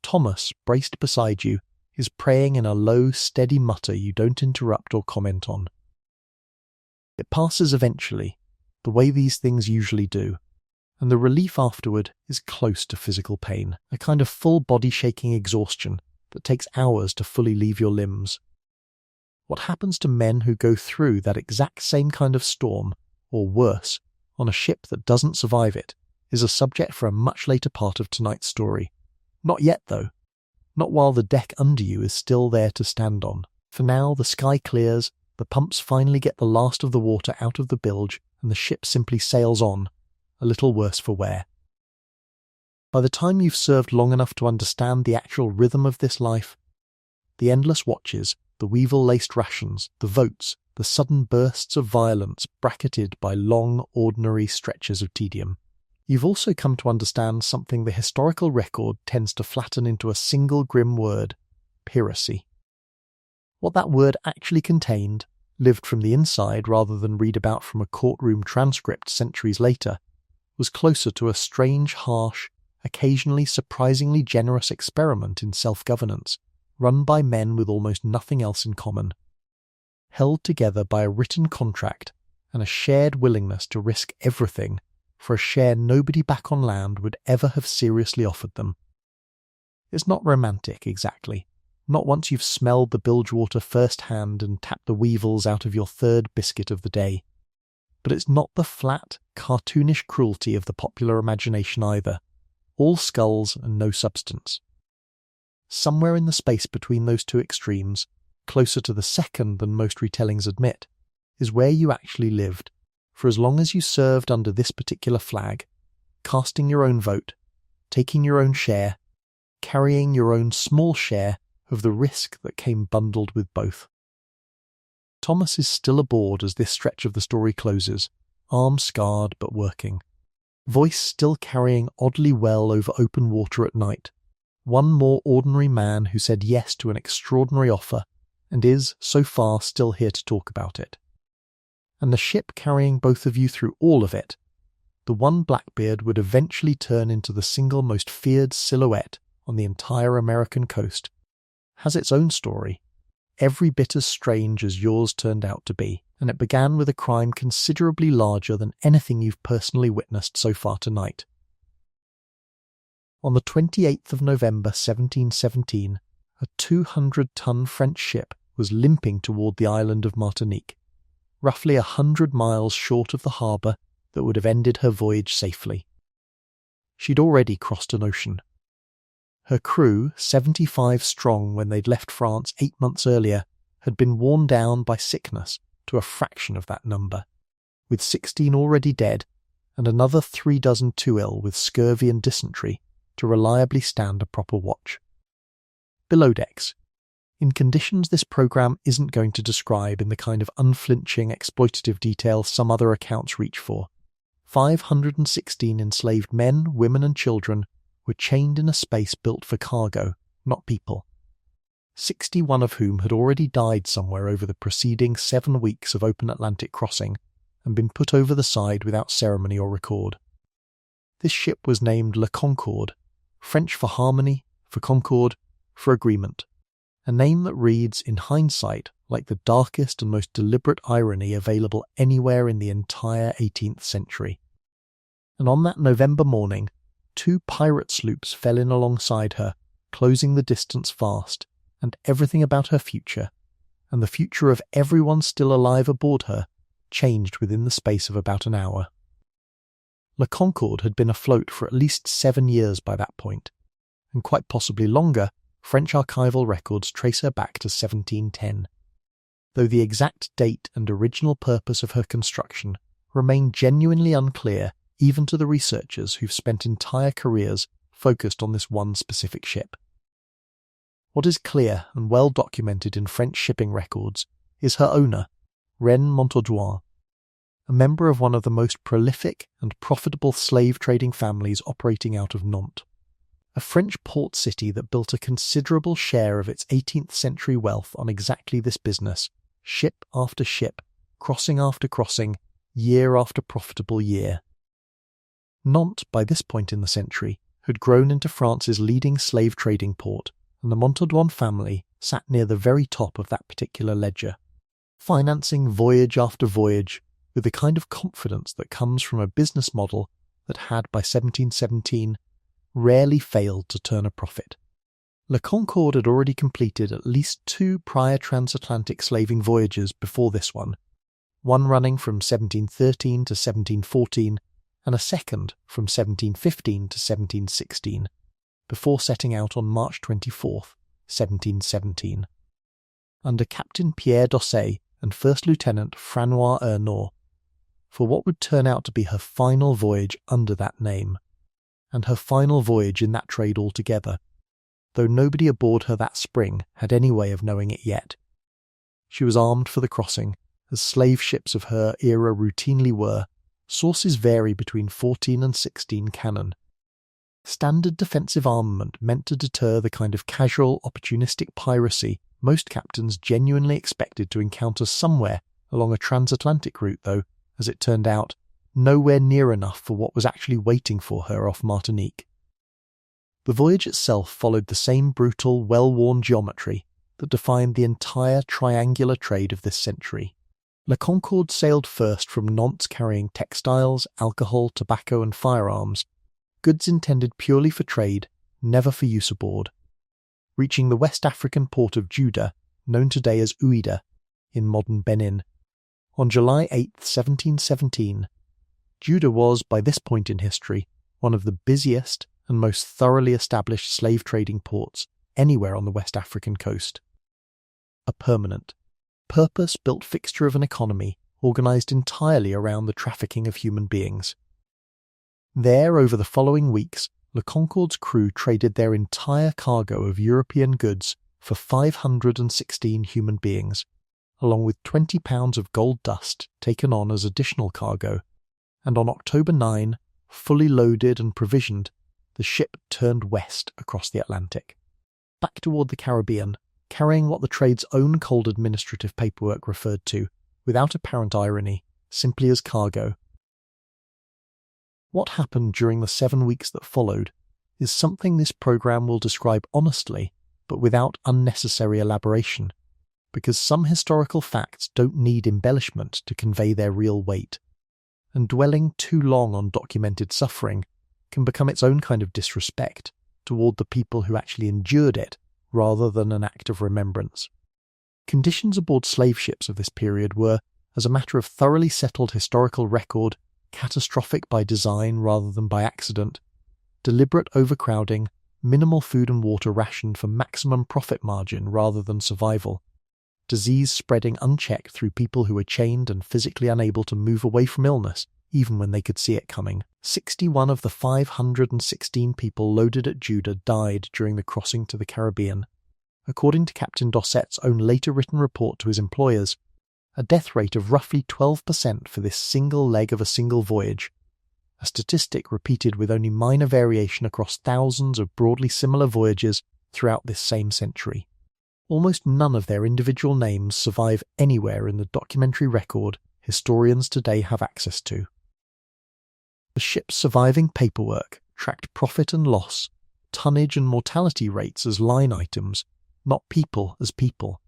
Thomas, braced beside you, is praying in a low, steady mutter you don't interrupt or comment on. It passes eventually, the way these things usually do, and the relief afterward is close to physical pain, a kind of full body shaking exhaustion that takes hours to fully leave your limbs. What happens to men who go through that exact same kind of storm, or worse, on a ship that doesn't survive it, is a subject for a much later part of tonight's story. Not yet, though. Not while the deck under you is still there to stand on. For now, the sky clears, the pumps finally get the last of the water out of the bilge, and the ship simply sails on, a little worse for wear. By the time you've served long enough to understand the actual rhythm of this life, the endless watches, the weevil-laced rations, the votes, the sudden bursts of violence bracketed by long, ordinary stretches of tedium, you've also come to understand something the historical record tends to flatten into a single grim word: piracy. What that word actually contained, lived from the inside rather than read about from a courtroom transcript centuries later, was closer to a strange, harsh, occasionally surprisingly generous experiment in self-governance, run by men with almost nothing else in common, held together by a written contract and a shared willingness to risk everything for a share nobody back on land would ever have seriously offered them. It's not romantic, exactly, Not once you've smelled the bilge water firsthand and tapped the weevils out of your third biscuit of the day. But it's not the flat, cartoonish cruelty of the popular imagination either. All skulls and no substance. Somewhere in the space between those two extremes, closer to the second than most retellings admit, is where you actually lived, for as long as you served under this particular flag, casting your own vote, taking your own share, carrying your own small share of the risk that came bundled with both. Thomas is still aboard as this stretch of the story closes, arm scarred but working, voice still carrying oddly well over open water at night, one more ordinary man who said yes to an extraordinary offer and is, so far, still here to talk about it. And the ship carrying both of you through all of it, the one Blackbeard would eventually turn into the single most feared silhouette on the entire American coast, has its own story, every bit as strange as yours turned out to be, and it began with a crime considerably larger than anything you've personally witnessed so far tonight. On the 28th of November 1717, a 200-ton French ship was limping toward the island of Martinique, roughly 100 miles short of the harbour that would have ended her voyage safely. She'd already crossed an ocean. Her crew, 75 strong when they'd left France 8 months earlier, had been worn down by sickness to a fraction of that number, with 16 already dead and another 36 too ill with scurvy and dysentery to reliably stand a proper watch. Below decks, in conditions this programme isn't going to describe in the kind of unflinching exploitative detail some other accounts reach for, 516 enslaved men, women and children were chained in a space built for cargo, not people, 61 of whom had already died somewhere over the preceding 7 weeks of open Atlantic crossing and been put over the side without ceremony or record. This ship was named La Concorde, French for harmony, for concord, for agreement, a name that reads, in hindsight, like the darkest and most deliberate irony available anywhere in the entire 18th century. And on that November morning, 2 pirate sloops fell in alongside her, closing the distance fast, and everything about her future, and the future of everyone still alive aboard her, changed within the space of about an hour. La Concorde had been afloat for at least 7 years by that point, and quite possibly longer. French archival records trace her back to 1710, though the exact date and original purpose of her construction remain genuinely unclear even to the researchers who've spent entire careers focused on this one specific ship. What is clear and well documented in French shipping records is her owner, Reine Montaudoin, a member of one of the most prolific and profitable slave-trading families operating out of Nantes, a French port city that built a considerable share of its 18th century wealth on exactly this business, ship after ship, crossing after crossing, year after profitable year. Nantes, by this point in the century, had grown into France's leading slave trading port, and the Montaudoin family sat near the very top of that particular ledger, financing voyage after voyage with the kind of confidence that comes from a business model that had, by 1717, rarely failed to turn a profit. La Concorde had already completed at least 2 prior transatlantic slaving voyages before this one running from 1713 to 1714, and a second from 1715 to 1716, before setting out on March 24th, 1717. Under Captain Pierre Dosset and First Lieutenant Franois Ernaud, for what would turn out to be her final voyage under that name, and her final voyage in that trade altogether, though nobody aboard her that spring had any way of knowing it yet. She was armed for the crossing, as slave ships of her era routinely were. Sources vary between 14 and 16 cannon. Standard defensive armament meant to deter the kind of casual, opportunistic piracy most captains genuinely expected to encounter somewhere along a transatlantic route, though, as it turned out, nowhere near enough for what was actually waiting for her off Martinique. The voyage itself followed the same brutal, well-worn geometry that defined the entire triangular trade of this century. La Concorde sailed first from Nantes carrying textiles, alcohol, tobacco and firearms, goods intended purely for trade, never for use aboard. reaching the West African port of Juda, known today as Ouidah, in modern Benin, on July 8, 1717. Juda was, by this point in history, one of the busiest and most thoroughly established slave trading ports anywhere on the West African coast. A permanent, purpose-built fixture of an economy organised entirely around the trafficking of human beings. There, over the following weeks, Le Concorde's crew traded their entire cargo of European goods for 516 human beings, along with 20 pounds of gold dust taken on as additional cargo, and on October 9, fully loaded and provisioned, the ship turned west across the Atlantic, back toward the Caribbean, carrying what the trade's own cold administrative paperwork referred to, without apparent irony, simply as cargo. What happened during the 7 weeks that followed is something this program will describe honestly, but without unnecessary elaboration, because some historical facts don't need embellishment to convey their real weight, and dwelling too long on documented suffering can become its own kind of disrespect toward the people who actually endured it, rather than an act of remembrance. Conditions aboard slave ships of this period were, as a matter of thoroughly settled historical record, catastrophic by design rather than by accident, deliberate overcrowding, minimal food and water rationed for maximum profit margin rather than survival, disease spreading unchecked through people who were chained and physically unable to move away from illness, even when they could see it coming. 61 of the 516 people loaded at Juda died during the crossing to the Caribbean. According to Captain Dosset's own later written report to his employers, a death rate of roughly 12% for this single leg of a single voyage, a statistic repeated with only minor variation across thousands of broadly similar voyages throughout this same century. Almost none of their individual names survive anywhere in the documentary record historians today have access to. The ship's surviving paperwork tracked profit and loss, tonnage and mortality rates as line items, not people as people.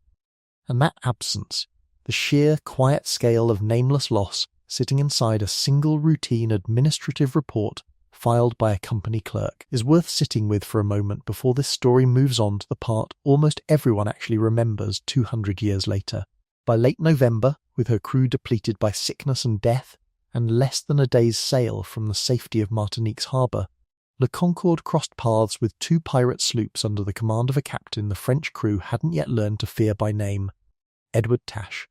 And that absence, the sheer quiet scale of nameless loss sitting inside a single routine administrative report filed by a company clerk, is worth sitting with for a moment before this story moves on to the part almost everyone actually remembers 200 years later. By late November, with her crew depleted by sickness and death, and less than a day's sail from the safety of Martinique's harbour, Le Concorde crossed paths with 2 pirate sloops under the command of a captain the French crew hadn't yet learned to fear by name, Edward Tache.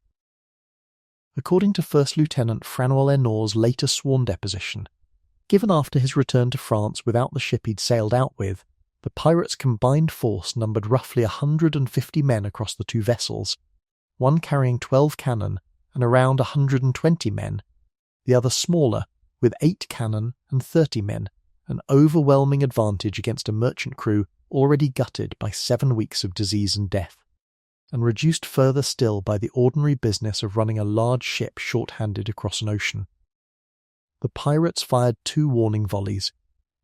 According to First Lieutenant Franois Ernaud's later sworn deposition, given after his return to France without the ship he'd sailed out with, the pirates' combined force numbered roughly 150 men across the 2 vessels, one carrying 12 cannon and around 120 men, the other smaller, with 8 cannon and 30 men, an overwhelming advantage against a merchant crew already gutted by 7 weeks of disease and death, and reduced further still by the ordinary business of running a large ship short-handed across an ocean. The pirates fired 2 warning volleys.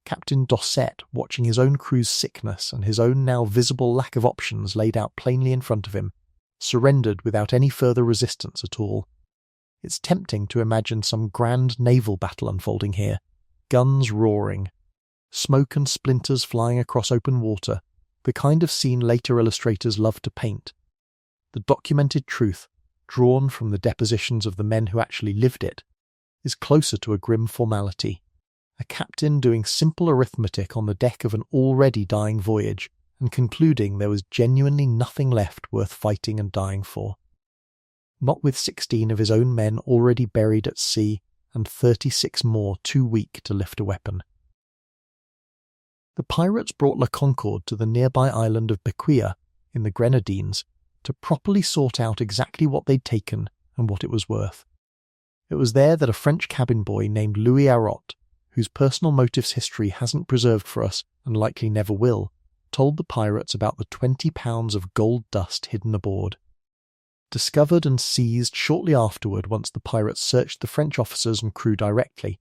Captain Dosset, watching his own crew's sickness and his own now visible lack of options laid out plainly in front of him, surrendered without any further resistance at all. It's tempting to imagine some grand naval battle unfolding here, guns roaring, smoke and splinters flying across open water, the kind of scene later illustrators love to paint. The documented truth, drawn from the depositions of the men who actually lived it, is closer to a grim formality. A captain doing simple arithmetic on the deck of an already dying voyage and concluding there was genuinely nothing left worth fighting and dying for. Not with 16 of his own men already buried at sea and 36 more too weak to lift a weapon. The pirates brought Le Concorde to the nearby island of Bequia in the Grenadines to properly sort out exactly what they'd taken and what it was worth. It was there that a French cabin boy named Louis Arrot, whose personal motives history hasn't preserved for us and likely never will, told the pirates about the 20 pounds of gold dust hidden aboard. Discovered and seized shortly afterward once the pirates searched the French officers and crew directly,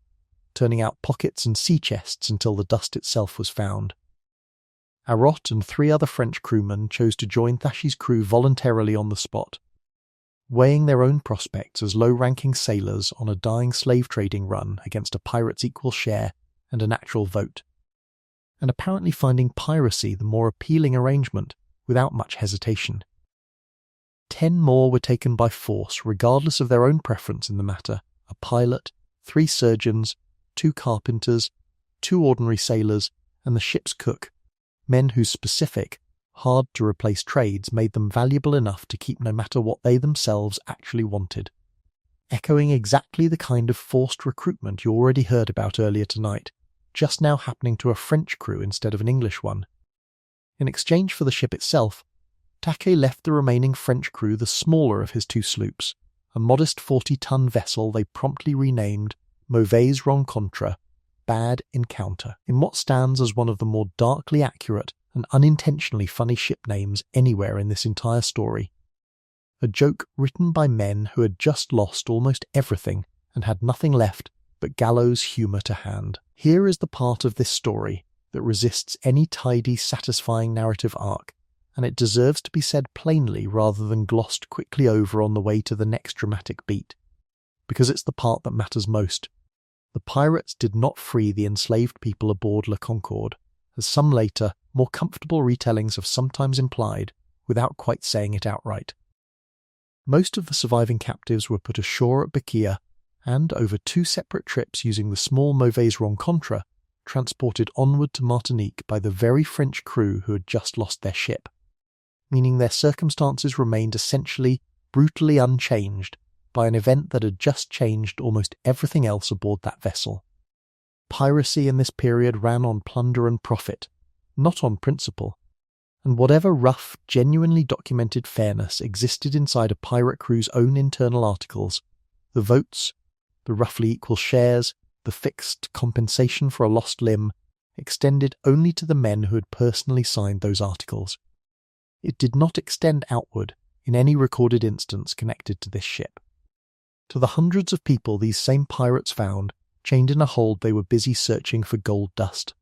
turning out pockets and sea chests until the dust itself was found. Arrot and 3 other French crewmen chose to join Tache's crew voluntarily on the spot, weighing their own prospects as low-ranking sailors on a dying slave-trading run against a pirate's equal share and a natural vote, and apparently finding piracy the more appealing arrangement without much hesitation. 10 more were taken by force regardless of their own preference in the matter: a pilot, 3 surgeons, 2 carpenters, 2 ordinary sailors, and the ship's cook, men whose specific, hard-to-replace trades made them valuable enough to keep no matter what they themselves actually wanted, echoing exactly the kind of forced recruitment you already heard about earlier tonight, just now happening to a French crew instead of an English one. In exchange for the ship itself, Take left the remaining French crew the smaller of his 2 sloops, a modest 40-ton vessel they promptly renamed Mauvaise Rencontre, Bad Encounter, in what stands as one of the more darkly accurate and unintentionally funny ship names anywhere in this entire story. A joke written by men who had just lost almost everything and had nothing left but gallows humour to hand. Here is the part of this story that resists any tidy, satisfying narrative arc, and it deserves to be said plainly rather than glossed quickly over on the way to the next dramatic beat, because it's the part that matters most. The pirates did not free the enslaved people aboard La Concorde, as some later, more comfortable retellings have sometimes implied, without quite saying it outright. Most of the surviving captives were put ashore at Bequia and, over 2 separate trips using the small Mauvaise Rencontre, transported onward to Martinique by the very French crew who had just lost their ship, meaning their circumstances remained essentially brutally unchanged by an event that had just changed almost everything else aboard that vessel. Piracy in this period ran on plunder and profit, not on principle, and whatever rough, genuinely documented fairness existed inside a pirate crew's own internal articles, the votes, the roughly equal shares, the fixed compensation for a lost limb, extended only to the men who had personally signed those articles. It did not extend outward in any recorded instance connected to this ship. To the hundreds of people these same pirates found, chained in a hold they were busy searching for gold dust.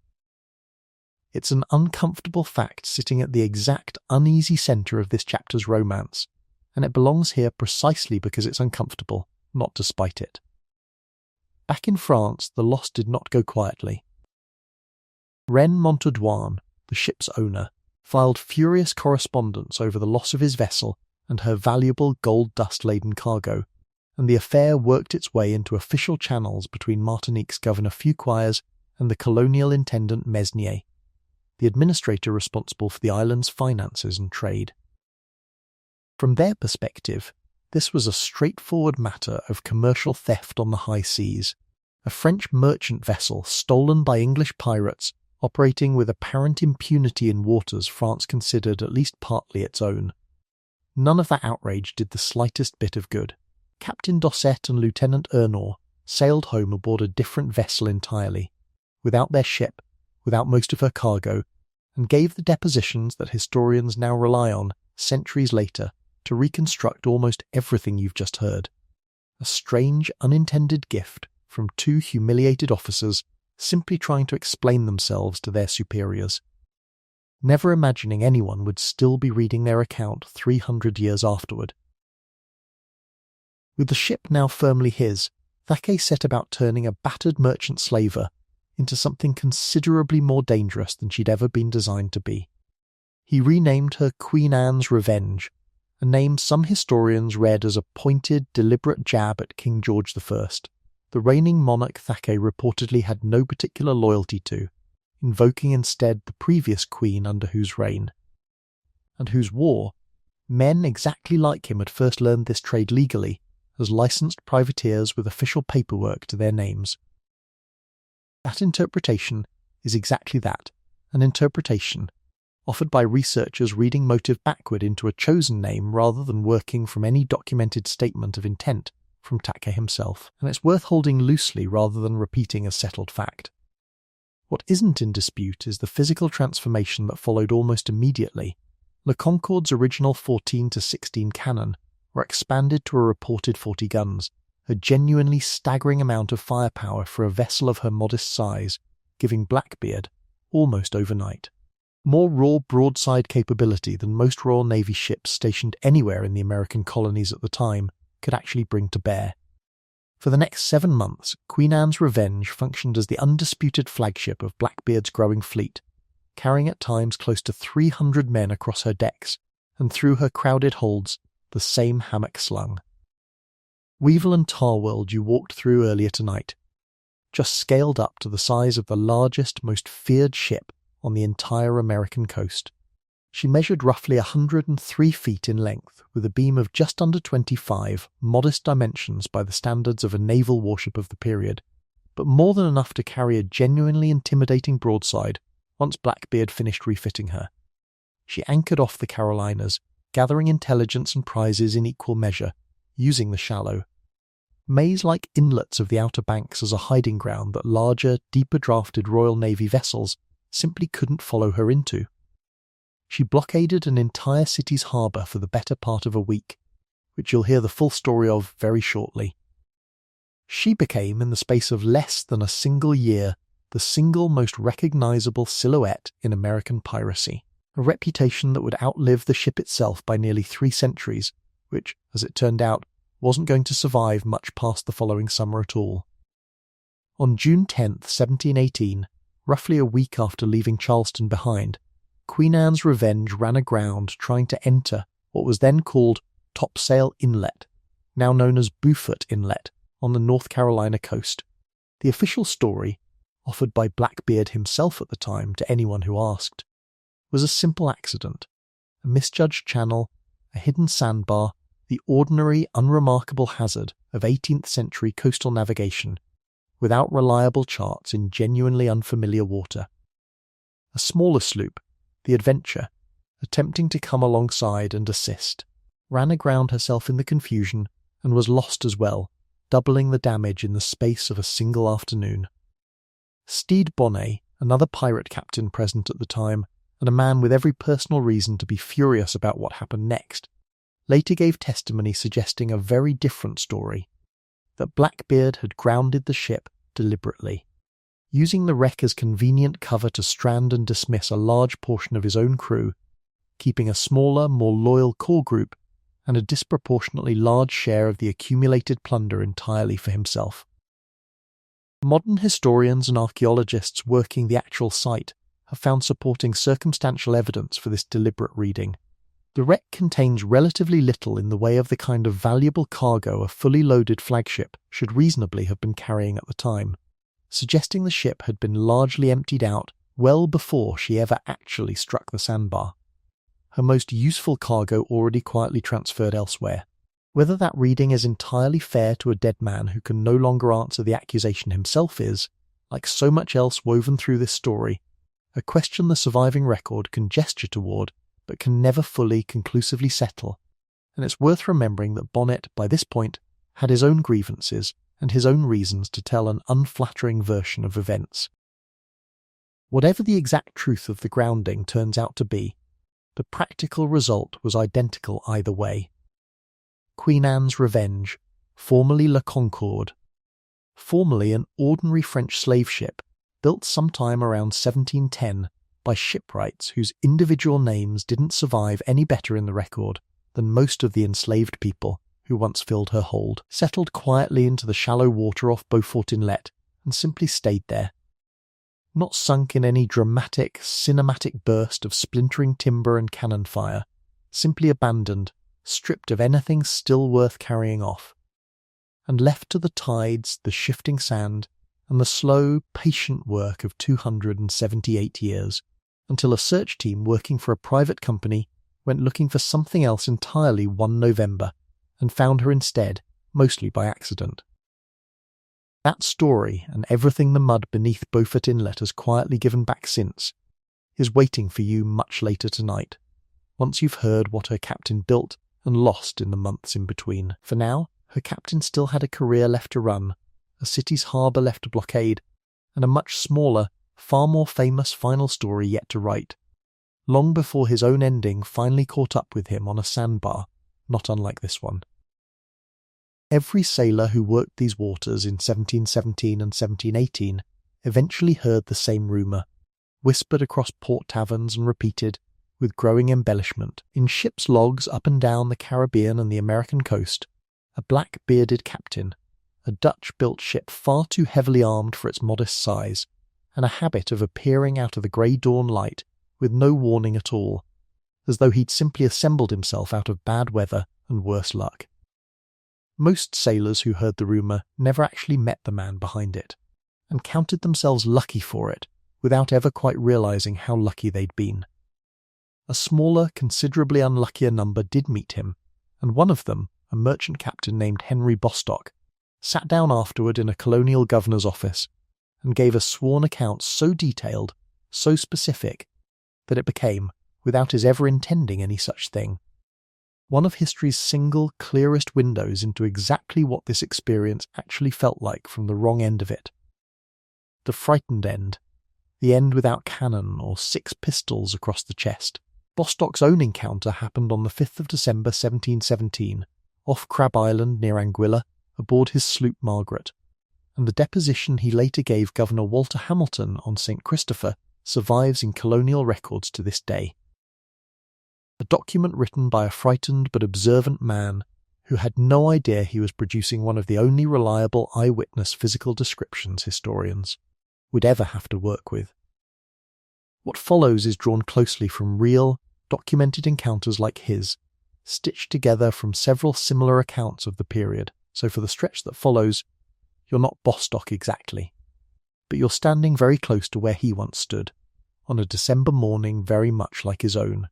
It's an uncomfortable fact sitting at the exact uneasy centre of this chapter's romance, and it belongs here precisely because it's uncomfortable, not despite it. Back in France, the loss did not go quietly. Ren Montaudoin, the ship's owner, filed furious correspondence over the loss of his vessel and her valuable gold dust-laden cargo, and the affair worked its way into official channels between Martinique's Governor Fouquier and the colonial intendant Mesnier, the administrator responsible for the island's finances and trade. From their perspective, this was a straightforward matter of commercial theft on the high seas, a French merchant vessel stolen by English pirates operating with apparent impunity in waters France considered at least partly its own. None of that outrage did the slightest bit of good. Captain Dosset and Lieutenant Ernor sailed home aboard a different vessel entirely, without their ship, without most of her cargo, and gave the depositions that historians now rely on, centuries later, to reconstruct almost everything you've just heard. A strange, unintended gift from 2 humiliated officers simply trying to explain themselves to their superiors, never imagining anyone would still be reading their account 300 years afterward. With the ship now firmly his, Thackeray set about turning a battered merchant slaver into something considerably more dangerous than she'd ever been designed to be. He renamed her Queen Anne's Revenge, a name some historians read as a pointed, deliberate jab at King George I, the reigning monarch Thackeray reportedly had no particular loyalty to, invoking instead the previous queen under whose reign, and whose war, men exactly like him had first learned this trade legally, as licensed privateers with official paperwork to their names. That interpretation is exactly that, an interpretation, offered by researchers reading motive backward into a chosen name rather than working from any documented statement of intent from Thackeray himself, and it's worth holding loosely rather than repeating a settled fact. What isn't in dispute is the physical transformation that followed almost immediately. Le Concorde's original 14 to 16 cannon were expanded to a reported 40 guns, a genuinely staggering amount of firepower for a vessel of her modest size, giving Blackbeard, almost overnight, more raw broadside capability than most Royal Navy ships stationed anywhere in the American colonies at the time could actually bring to bear. For the next 7 months, Queen Anne's Revenge functioned as the undisputed flagship of Blackbeard's growing fleet, carrying at times close to 300 men across her decks, and through her crowded holds, the same hammock slung. Weevil and Tarworld you walked through earlier tonight, just scaled up to the size of the largest, most feared ship on the entire American coast. She measured roughly 103 feet in length, with a beam of just under 25, modest dimensions by the standards of a naval warship of the period, but more than enough to carry a genuinely intimidating broadside once Blackbeard finished refitting her. She anchored off the Carolinas, gathering intelligence and prizes in equal measure, using the shallow, maze-like inlets of the Outer Banks as a hiding ground that larger, deeper-drafted Royal Navy vessels simply couldn't follow her into. She blockaded an entire city's harbour for the better part of a week, which you'll hear the full story of very shortly. She became, in the space of less than a single year, the single most recognisable silhouette in American piracy, a reputation that would outlive the ship itself by nearly 3 centuries, which, as it turned out, wasn't going to survive much past the following summer at all. On June 10th, 1718, roughly a week after leaving Charleston behind, Queen Anne's Revenge ran aground trying to enter what was then called Topsail Inlet, now known as Beaufort Inlet, on the North Carolina coast. The official story, offered by Blackbeard himself at the time to anyone who asked, was a simple accident, a misjudged channel, a hidden sandbar, the ordinary, unremarkable hazard of 18th century coastal navigation, without reliable charts in genuinely unfamiliar water. A smaller sloop, the Adventure, attempting to come alongside and assist, ran aground herself in the confusion and was lost as well, doubling the damage in the space of a single afternoon. Stede Bonnet, another pirate captain present at the time, and a man with every personal reason to be furious about what happened next, later gave testimony suggesting a very different story, that Blackbeard had grounded the ship deliberately, using the wreck as convenient cover to strand and dismiss a large portion of his own crew, keeping a smaller, more loyal core group and a disproportionately large share of the accumulated plunder entirely for himself. Modern historians and archaeologists working the actual site have found supporting circumstantial evidence for this deliberate reading. The wreck contains relatively little in the way of the kind of valuable cargo a fully loaded flagship should reasonably have been carrying at the time, suggesting the ship had been largely emptied out well before she ever actually struck the sandbar. Her most useful cargo already quietly transferred elsewhere. Whether that reading is entirely fair to a dead man who can no longer answer the accusation himself is, like so much else woven through this story, a question the surviving record can gesture toward but can never fully conclusively settle, and it's worth remembering that Bonnet, by this point, had his own grievances and his own reasons to tell an unflattering version of events. Whatever the exact truth of the grounding turns out to be, the practical result was identical either way. Queen Anne's Revenge, formerly La Concorde, formerly an ordinary French slave ship, built sometime around 1710 by shipwrights whose individual names didn't survive any better in the record than most of the enslaved people who once filled her hold, settled quietly into the shallow water off Beaufort Inlet and simply stayed there. Not sunk in any dramatic, cinematic burst of splintering timber and cannon fire, simply abandoned, stripped of anything still worth carrying off, and left to the tides, the shifting sand, and the slow, patient work of 278 years, until a search team working for a private company went looking for something else entirely one November, and found her instead, mostly by accident. That story, and everything the mud beneath Beaufort Inlet has quietly given back since, is waiting for you much later tonight, once you've heard what her captain built and lost in the months in between. For now, her captain still had a career left to run, a city's harbour left to blockade, and a much smaller, far more famous final story yet to write, long before his own ending finally caught up with him on a sandbar, not unlike this one. Every sailor who worked these waters in 1717 and 1718 eventually heard the same rumour, whispered across port taverns and repeated, with growing embellishment, in ship's logs up and down the Caribbean and the American coast, a black-bearded captain, a Dutch-built ship far too heavily armed for its modest size, and a habit of appearing out of the grey dawn light with no warning at all, as though he'd simply assembled himself out of bad weather and worse luck. Most sailors who heard the rumour never actually met the man behind it, and counted themselves lucky for it, without ever quite realising how lucky they'd been. A smaller, considerably unluckier number did meet him, and one of them, a merchant captain named Henry Bostock, sat down afterward in a colonial governor's office and gave a sworn account so detailed, so specific, that it became, without his ever intending any such thing, one of history's single clearest windows into exactly what this experience actually felt like from the wrong end of it. The frightened end, the end without cannon or 6 pistols across the chest. Bostock's own encounter happened on the 5th of December 1717, off Crab Island near Anguilla, aboard his sloop Margaret, and the deposition he later gave Governor Walter Hamilton on St. Christopher survives in colonial records to this day. A document written by a frightened but observant man who had no idea he was producing one of the only reliable eyewitness physical descriptions historians would ever have to work with. What follows is drawn closely from real, documented encounters like his, stitched together from several similar accounts of the period, so for the stretch that follows, you're not Bostock exactly, but you're standing very close to where he once stood, on a December morning very much like his own.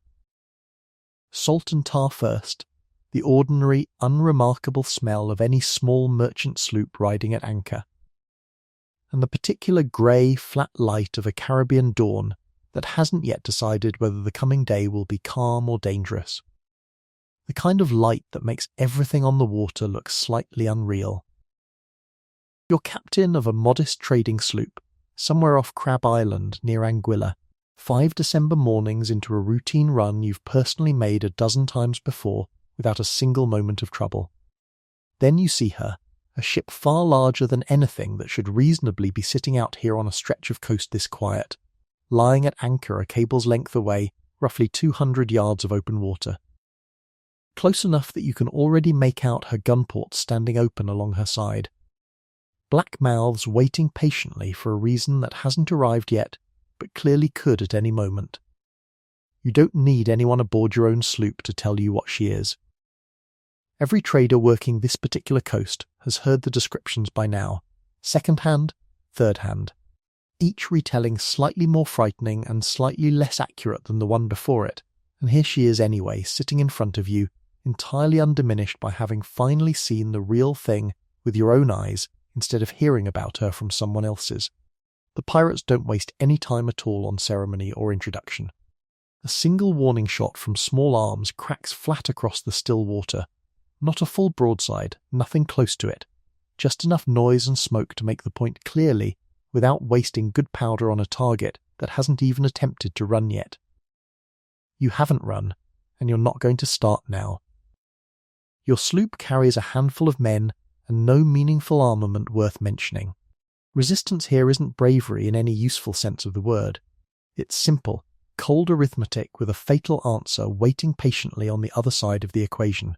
Salt and tar first, the ordinary, unremarkable smell of any small merchant sloop riding at anchor, and the particular grey, flat light of a Caribbean dawn that hasn't yet decided whether the coming day will be calm or dangerous. The kind of light that makes everything on the water look slightly unreal. You're captain of a modest trading sloop, somewhere off Crab Island near Anguilla, 5 December mornings into a routine run you've personally made a dozen times before without a single moment of trouble. Then you see her, a ship far larger than anything that should reasonably be sitting out here on a stretch of coast this quiet, lying at anchor a cable's length away, roughly 200 yards of open water. Close enough that you can already make out her gunports standing open along her side. Black mouths waiting patiently for a reason that hasn't arrived yet, but clearly could at any moment. You don't need anyone aboard your own sloop to tell you what she is. Every trader working this particular coast has heard the descriptions by now, second-hand, third-hand, each retelling slightly more frightening and slightly less accurate than the one before it, and here she is anyway, sitting in front of you, entirely undiminished by having finally seen the real thing with your own eyes instead of hearing about her from someone else's. The pirates don't waste any time at all on ceremony or introduction. A single warning shot from small arms cracks flat across the still water. Not a full broadside, nothing close to it, just enough noise and smoke to make the point clearly without wasting good powder on a target that hasn't even attempted to run yet. You haven't run, and you're not going to start now. Your sloop carries a handful of men and no meaningful armament worth mentioning. Resistance here isn't bravery in any useful sense of the word. It's simple, cold arithmetic with a fatal answer waiting patiently on the other side of the equation.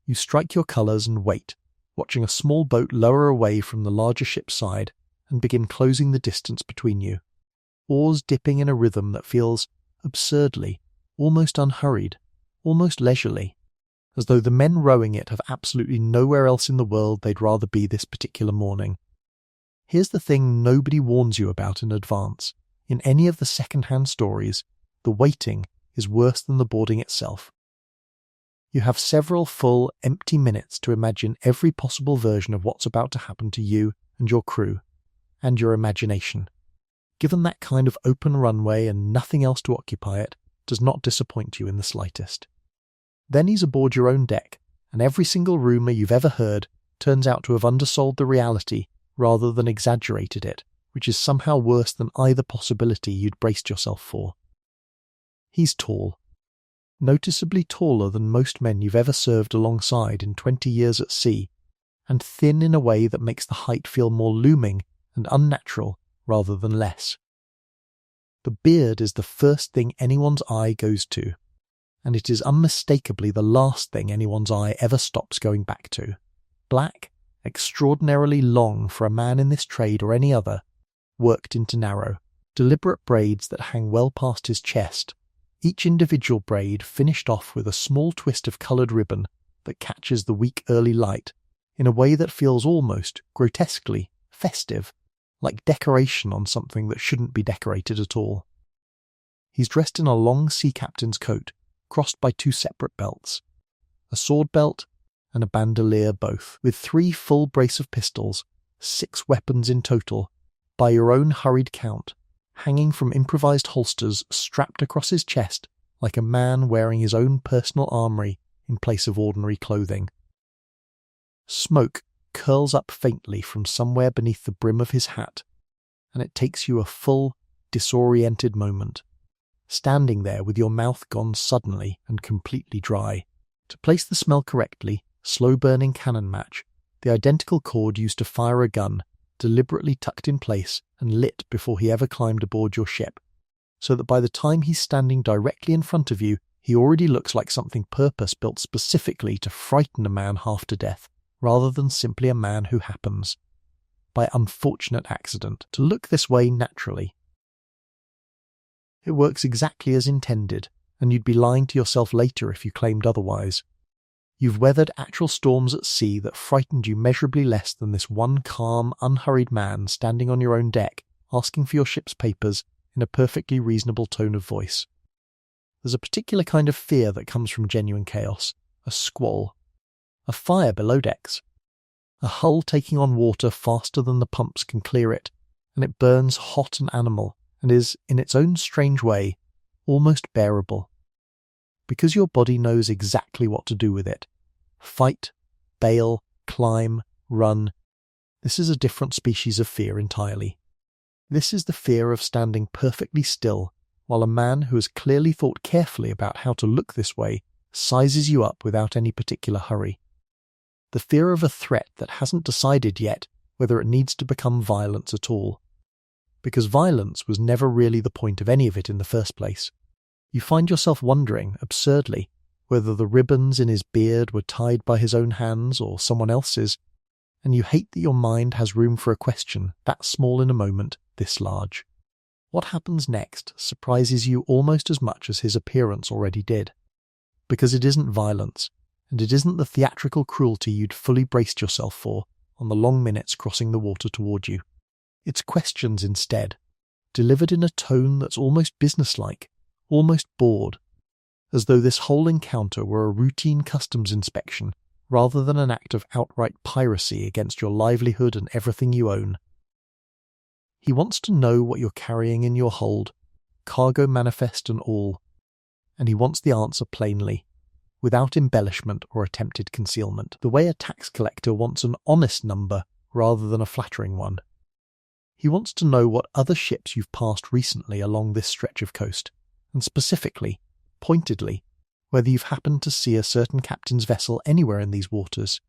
You strike your colours and wait, watching a small boat lower away from the larger ship's side and begin closing the distance between you, oars dipping in a rhythm that feels absurdly, almost unhurried, almost leisurely, as though the men rowing it have absolutely nowhere else in the world they'd rather be this particular morning. Here's the thing nobody warns you about in advance. In any of the second-hand stories, the waiting is worse than the boarding itself. You have several full, empty minutes to imagine every possible version of what's about to happen to you and your crew, and your imagination. Given that kind of open runway and nothing else to occupy it, does not disappoint you in the slightest. Then he's aboard your own deck, and every single rumour you've ever heard turns out to have undersold the reality rather than exaggerated it, which is somehow worse than either possibility you'd braced yourself for. He's tall. Noticeably taller than most men you've ever served alongside in 20 years at sea, and thin in a way that makes the height feel more looming and unnatural rather than less. The beard is the first thing anyone's eye goes to, and it is unmistakably the last thing anyone's eye ever stops going back to. Black, extraordinarily long for a man in this trade or any other, worked into narrow, deliberate braids that hang well past his chest, each individual braid finished off with a small twist of coloured ribbon that catches the weak early light in a way that feels almost grotesquely festive, like decoration on something that shouldn't be decorated at all. He's dressed in a long sea captain's coat, crossed by 2 separate belts, a sword belt and a bandolier both, with 3 full brace of pistols, 6 weapons in total, by your own hurried count, hanging from improvised holsters strapped across his chest like a man wearing his own personal armoury in place of ordinary clothing. Smoke curls up faintly from somewhere beneath the brim of his hat, and it takes you a full, disoriented moment, standing there with your mouth gone suddenly and completely dry. To place the smell correctly, slow-burning cannon match, the identical cord used to fire a gun, deliberately tucked in place and lit before he ever climbed aboard your ship, so that by the time he's standing directly in front of you, he already looks like something purpose-built specifically to frighten a man half to death, rather than simply a man who happens, by unfortunate accident, to look this way naturally. It works exactly as intended, and you'd be lying to yourself later if you claimed otherwise. You've weathered actual storms at sea that frightened you measurably less than this one calm, unhurried man standing on your own deck, asking for your ship's papers in a perfectly reasonable tone of voice. There's a particular kind of fear that comes from genuine chaos, a squall, a fire below decks, a hull taking on water faster than the pumps can clear it, and it burns hot and animal, and is, in its own strange way, almost bearable. Because your body knows exactly what to do with it. Fight, bail, climb, run. This is a different species of fear entirely. This is the fear of standing perfectly still, while a man who has clearly thought carefully about how to look this way sizes you up without any particular hurry. The fear of a threat that hasn't decided yet whether it needs to become violence at all. Because violence was never really the point of any of it in the first place. You find yourself wondering, absurdly, whether the ribbons in his beard were tied by his own hands or someone else's, and you hate that your mind has room for a question that small in a moment, this large. What happens next surprises you almost as much as his appearance already did. Because it isn't violence, and it isn't the theatrical cruelty you'd fully braced yourself for on the long minutes crossing the water toward you. It's questions instead, delivered in a tone that's almost businesslike, almost bored, as though this whole encounter were a routine customs inspection rather than an act of outright piracy against your livelihood and everything you own. He wants to know what you're carrying in your hold, cargo manifest and all, and he wants the answer plainly, without embellishment or attempted concealment, the way a tax collector wants an honest number rather than a flattering one. He wants to know what other ships you've passed recently along this stretch of coast, and specifically, pointedly, whether you've happened to see a certain captain's vessel anywhere in these waters,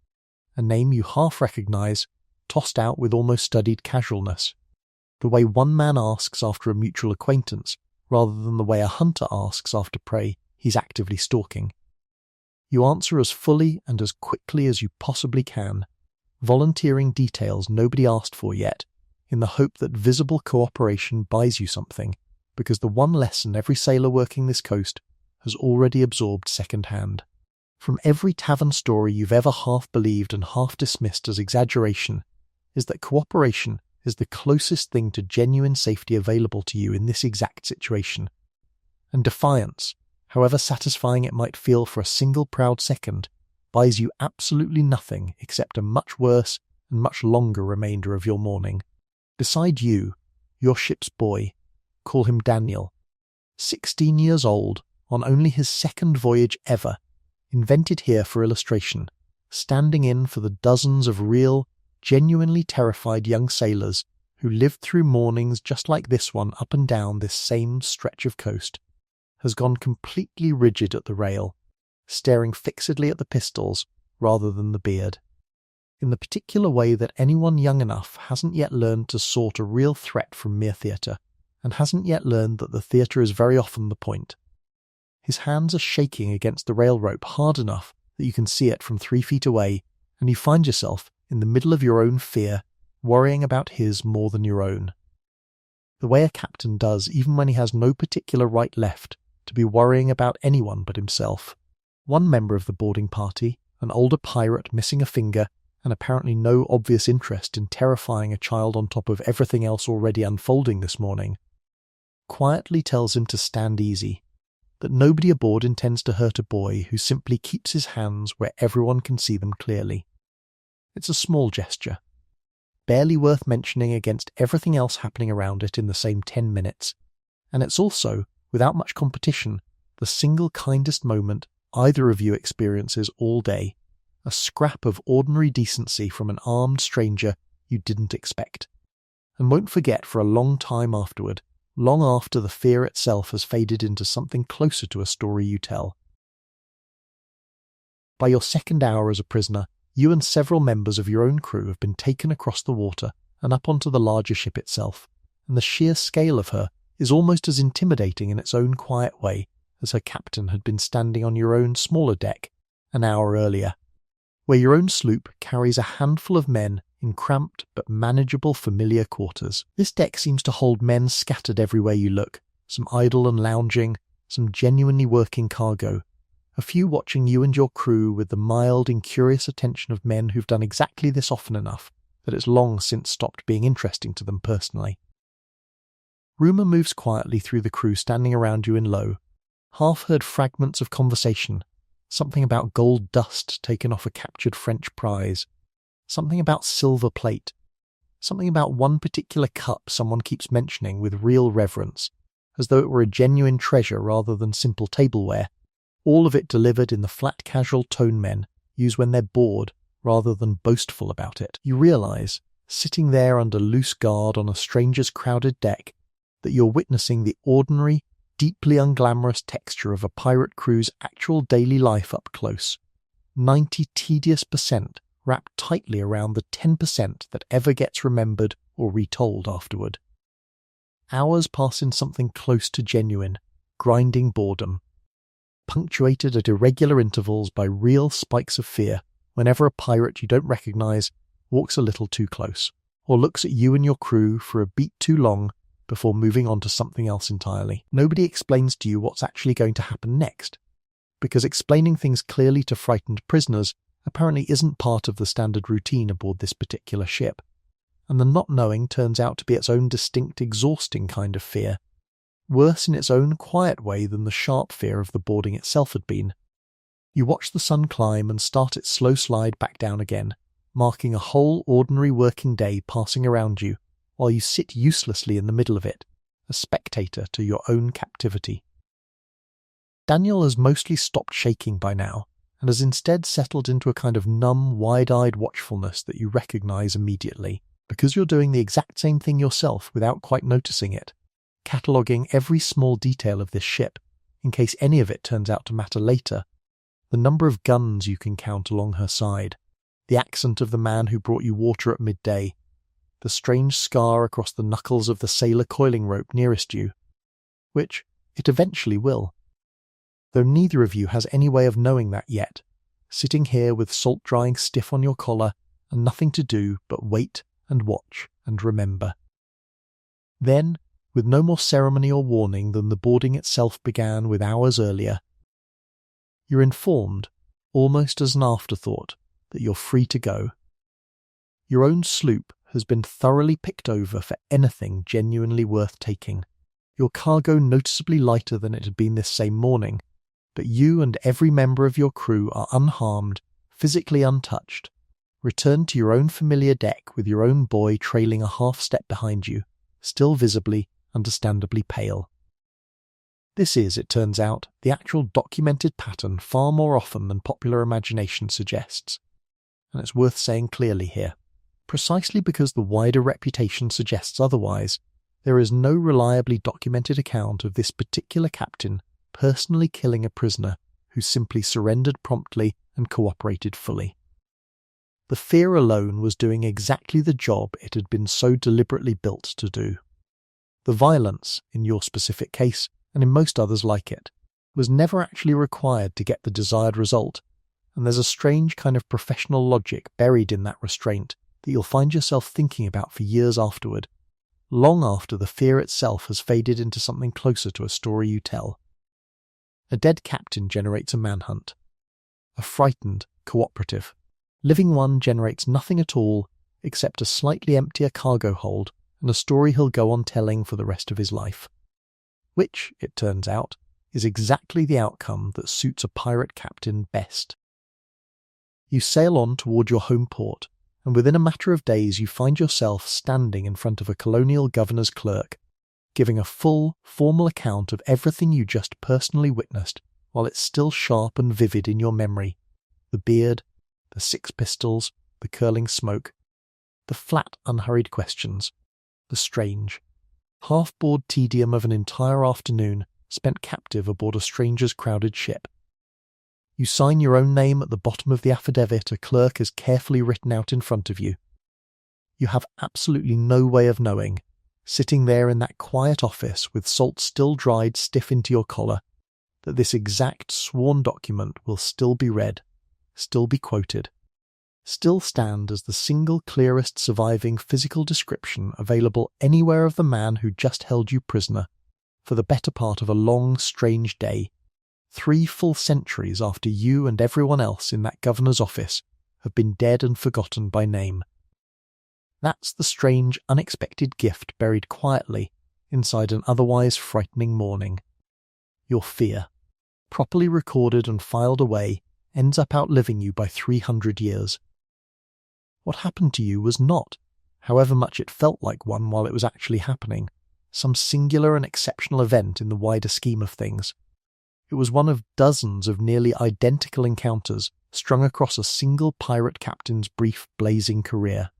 a name you half recognise, tossed out with almost studied casualness, the way one man asks after a mutual acquaintance, rather than the way a hunter asks after prey he's actively stalking. You answer as fully and as quickly as you possibly can, volunteering details nobody asked for yet, in the hope that visible cooperation buys you something, because the one lesson every sailor working this coast has already absorbed second-hand. From every tavern story you've ever half believed and half dismissed as exaggeration, is that cooperation is the closest thing to genuine safety available to you in this exact situation. And defiance, however satisfying it might feel for a single proud second, buys you absolutely nothing except a much worse and much longer remainder of your morning. Beside you, your ship's boy, call him Daniel, 16 years old, on only his second voyage ever, invented here for illustration, standing in for the dozens of real, genuinely terrified young sailors who lived through mornings just like this one up and down this same stretch of coast, has gone completely rigid at the rail, staring fixedly at the pistols rather than the beard, in the particular way that anyone young enough hasn't yet learned to sort a real threat from mere theatre, and hasn't yet learned that the theatre is very often the point. His hands are shaking against the rail rope hard enough that you can see it from 3 feet away, and you find yourself, in the middle of your own fear, worrying about his more than your own. the way a captain does even when he has no particular right left to be worrying about anyone but himself. One member of the boarding party, an older pirate missing a finger and apparently no obvious interest in terrifying a child on top of everything else already unfolding this morning, quietly tells him to stand easy, that nobody aboard intends to hurt a boy who simply keeps his hands where everyone can see them clearly. It's a small gesture, barely worth mentioning against everything else happening around it in the same 10 minutes, and it's also, without much competition, the single kindest moment either of you experiences all day, a scrap of ordinary decency from an armed stranger you didn't expect, and won't forget for a long time afterward, long after the fear itself has faded into something closer to a story you tell. By your second hour as a prisoner, you and several members of your own crew have been taken across the water and up onto the larger ship itself, and the sheer scale of her is almost as intimidating in its own quiet way as her captain had been standing on your own smaller deck an hour earlier, where your own sloop carries a handful of men in cramped but manageable familiar quarters. This deck seems to hold men scattered everywhere you look, some idle and lounging, some genuinely working cargo, a few watching you and your crew with the mild, incurious attention of men who've done exactly this often enough that it's long since stopped being interesting to them personally. Rumour moves quietly through the crew standing around you in low, half-heard fragments of conversation, something about gold dust taken off a captured French prize, something about silver plate, something about one particular cup someone keeps mentioning with real reverence, as though it were a genuine treasure rather than simple tableware, all of it delivered in the flat casual tone men use when they're bored rather than boastful about it. You realise, sitting there under loose guard on a stranger's crowded deck, that you're witnessing the ordinary, deeply unglamorous texture of a pirate crew's actual daily life up close, 90 tedious % wrapped tightly around the 10% that ever gets remembered or retold afterward. Hours pass in something close to genuine, grinding boredom, punctuated at irregular intervals by real spikes of fear whenever a pirate you don't recognise walks a little too close, or looks at you and your crew for a beat too long before moving on to something else entirely. Nobody explains to you what's actually going to happen next, because explaining things clearly to frightened prisoners apparently isn't part of the standard routine aboard this particular ship, and the not knowing turns out to be its own distinct, exhausting kind of fear, worse in its own quiet way than the sharp fear of the boarding itself had been. You watch the sun climb and start its slow slide back down again, marking a whole ordinary working day passing around you, while you sit uselessly in the middle of it, a spectator to your own captivity. Daniel has mostly stopped shaking by now, and has instead settled into a kind of numb, wide-eyed watchfulness that you recognise immediately, because you're doing the exact same thing yourself without quite noticing it, cataloguing every small detail of this ship, in case any of it turns out to matter later, the number of guns you can count along her side, the accent of the man who brought you water at midday, the strange scar across the knuckles of the sailor coiling rope nearest you, which it eventually will, though neither of you has any way of knowing that yet, sitting here with salt drying stiff on your collar and nothing to do but wait and watch and remember. Then, with no more ceremony or warning than the boarding itself began with hours earlier, you're informed, almost as an afterthought, that you're free to go. Your own sloop has been thoroughly picked over for anything genuinely worth taking, your cargo noticeably lighter than it had been this same morning, but you and every member of your crew are unharmed, physically untouched, returned to your own familiar deck with your own boy trailing a half step behind you, still visibly, understandably pale. This is, it turns out, the actual documented pattern far more often than popular imagination suggests, and it's worth saying clearly here. Precisely because the wider reputation suggests otherwise, there is no reliably documented account of this particular captain personally killing a prisoner who simply surrendered promptly and cooperated fully. The fear alone was doing exactly the job it had been so deliberately built to do. The violence, in your specific case, and in most others like it, was never actually required to get the desired result, and there's a strange kind of professional logic buried in that restraint that you'll find yourself thinking about for years afterward, long after the fear itself has faded into something closer to a story you tell. A dead captain generates a manhunt. A frightened cooperative. Living one generates nothing at all except a slightly emptier cargo hold and a story he'll go on telling for the rest of his life. Which, it turns out, is exactly the outcome that suits a pirate captain best. You sail on toward your home port, and within a matter of days you find yourself standing in front of a colonial governor's clerk, giving a full, formal account of everything you just personally witnessed while it's still sharp and vivid in your memory. The beard, the 6 pistols, the curling smoke, the flat, unhurried questions, the strange, half-bored tedium of an entire afternoon spent captive aboard a stranger's crowded ship. You sign your own name at the bottom of the affidavit a clerk has carefully written out in front of you. You have absolutely no way of knowing, sitting there in that quiet office with salt still dried stiff into your collar, that this exact sworn document will still be read, still be quoted, still stand as the single clearest surviving physical description available anywhere of the man who just held you prisoner for the better part of a long, strange day, 3 full centuries after you and everyone else in that governor's office have been dead and forgotten by name. That's the strange, unexpected gift buried quietly inside an otherwise frightening morning. Your fear, properly recorded and filed away, ends up outliving you by 300 years. What happened to you was not, however much it felt like one while it was actually happening, some singular and exceptional event in the wider scheme of things. It was one of dozens of nearly identical encounters strung across a single pirate captain's brief, blazing career.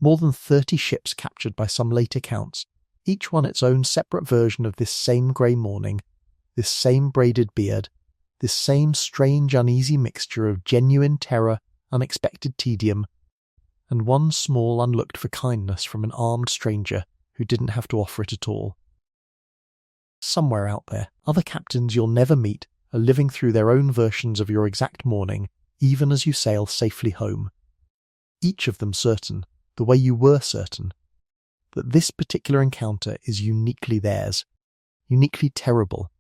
More than 30 ships captured by some late accounts, each one its own separate version of this same grey morning, this same braided beard, this same strange, uneasy mixture of genuine terror, unexpected tedium, and one small unlooked-for kindness from an armed stranger who didn't have to offer it at all. Somewhere out there, other captains you'll never meet are living through their own versions of your exact morning, even as you sail safely home. Each of them certain, the way you were certain, that this particular encounter is uniquely theirs, uniquely terrible,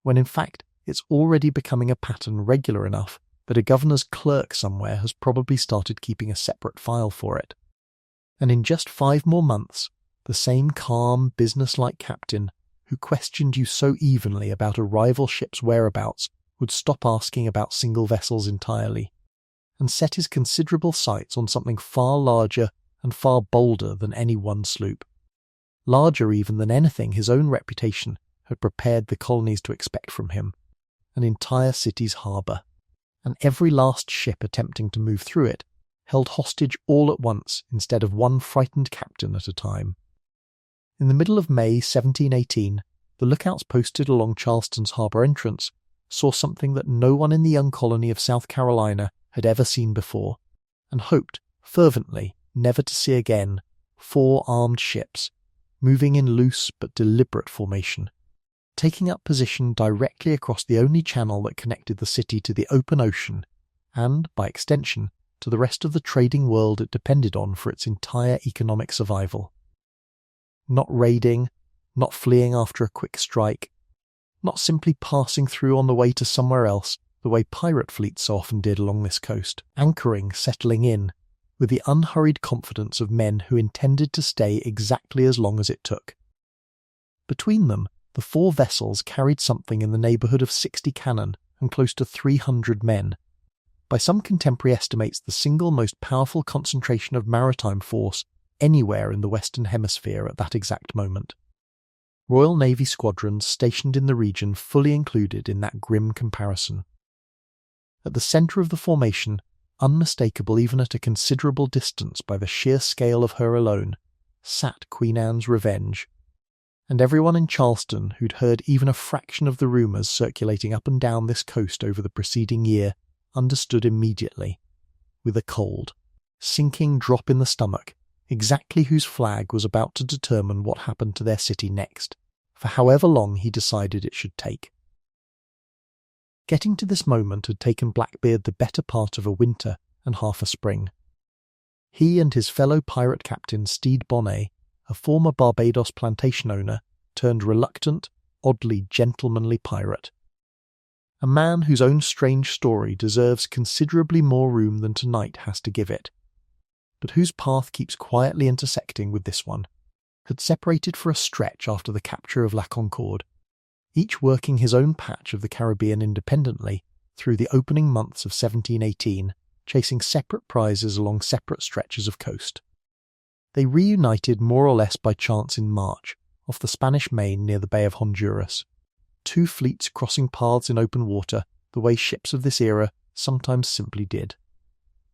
when in fact it's already becoming a pattern regular enough that a governor's clerk somewhere has probably started keeping a separate file for it. And in just 5 more months, the same calm, business-like captain who questioned you so evenly about a rival ship's whereabouts would stop asking about single vessels entirely, and set his considerable sights on something far larger and far bolder than any one sloop, larger even than anything his own reputation had prepared the colonies to expect from him, an entire city's harbour, and every last ship attempting to move through it held hostage all at once instead of one frightened captain at a time. In the middle of May 1718, the lookouts posted along Charleston's harbour entrance saw something that no one in the young colony of South Carolina had ever seen before, and hoped, fervently, never to see again, 4 armed ships, moving in loose but deliberate formation, taking up position directly across the only channel that connected the city to the open ocean, and, by extension, to the rest of the trading world it depended on for its entire economic survival. Not raiding, not fleeing after a quick strike, not simply passing through on the way to somewhere else, the way pirate fleets so often did along this coast, anchoring, settling in, with the unhurried confidence of men who intended to stay exactly as long as it took. Between them, the 4 vessels carried something in the neighbourhood of 60 cannon and close to 300 men. By some contemporary estimates, the single most powerful concentration of maritime force anywhere in the Western Hemisphere at that exact moment. Royal Navy squadrons stationed in the region fully included in that grim comparison. At the centre of the formation, unmistakable even at a considerable distance by the sheer scale of her alone, sat Queen Anne's Revenge, and everyone in Charleston who'd heard even a fraction of the rumours circulating up and down this coast over the preceding year understood immediately, with a cold, sinking drop in the stomach, exactly whose flag was about to determine what happened to their city next, for however long he decided it should take. Getting to this moment had taken Blackbeard the better part of a winter and half a spring. He and his fellow pirate captain Stede Bonnet, a former Barbados plantation owner turned reluctant, oddly gentlemanly pirate. A man whose own strange story deserves considerably more room than tonight has to give it, but whose path keeps quietly intersecting with this one, had separated for a stretch after the capture of La Concorde, each working his own patch of the Caribbean independently through the opening months of 1718, chasing separate prizes along separate stretches of coast. They reunited more or less by chance in March, off the Spanish Main near the Bay of Honduras, two fleets crossing paths in open water the way ships of this era sometimes simply did.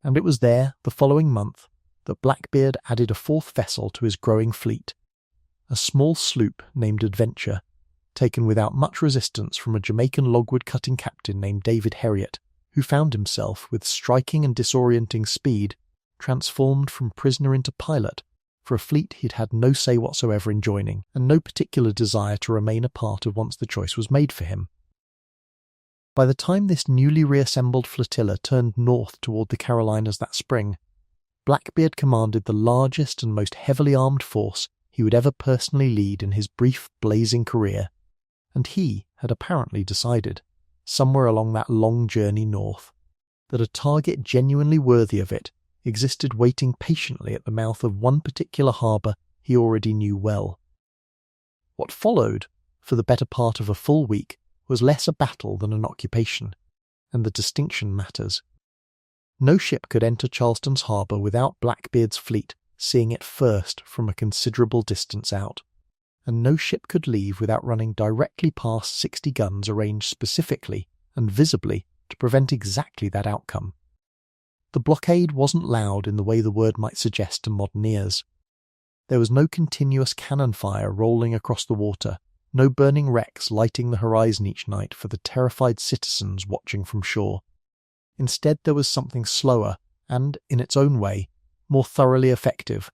And it was there, the following month, that Blackbeard added a fourth vessel to his growing fleet, a small sloop named Adventure, taken without much resistance from a Jamaican logwood-cutting captain named David Heriot, who found himself, with striking and disorienting speed, transformed from prisoner into pilot for a fleet he'd had no say whatsoever in joining, and no particular desire to remain a part of once the choice was made for him. By the time this newly reassembled flotilla turned north toward the Carolinas that spring, Blackbeard commanded the largest and most heavily armed force he would ever personally lead in his brief, blazing career, and he had apparently decided, somewhere along that long journey north, that a target genuinely worthy of it existed waiting patiently at the mouth of one particular harbour he already knew well. What followed, for the better part of a full week, was less a battle than an occupation, and the distinction matters. No ship could enter Charleston's harbour without Blackbeard's fleet seeing it first from a considerable distance out, and no ship could leave without running directly past 60 guns arranged specifically and visibly to prevent exactly that outcome. The blockade wasn't loud in the way the word might suggest to modern ears. There was no continuous cannon fire rolling across the water, no burning wrecks lighting the horizon each night for the terrified citizens watching from shore. Instead, there was something slower and, in its own way, more thoroughly effective,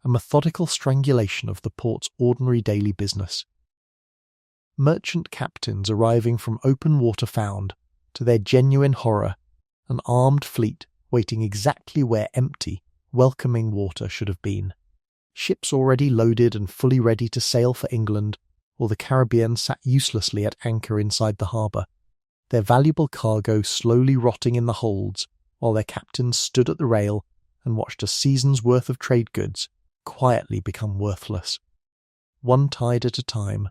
a methodical strangulation of the port's ordinary daily business. Merchant captains arriving from open water found, to their genuine horror, an armed fleet waiting exactly where empty, welcoming water should have been. Ships already loaded and fully ready to sail for England, or the Caribbean sat uselessly at anchor inside the harbour, their valuable cargo slowly rotting in the holds, while their captains stood at the rail and watched a season's worth of trade goods quietly become worthless. One tide at a time,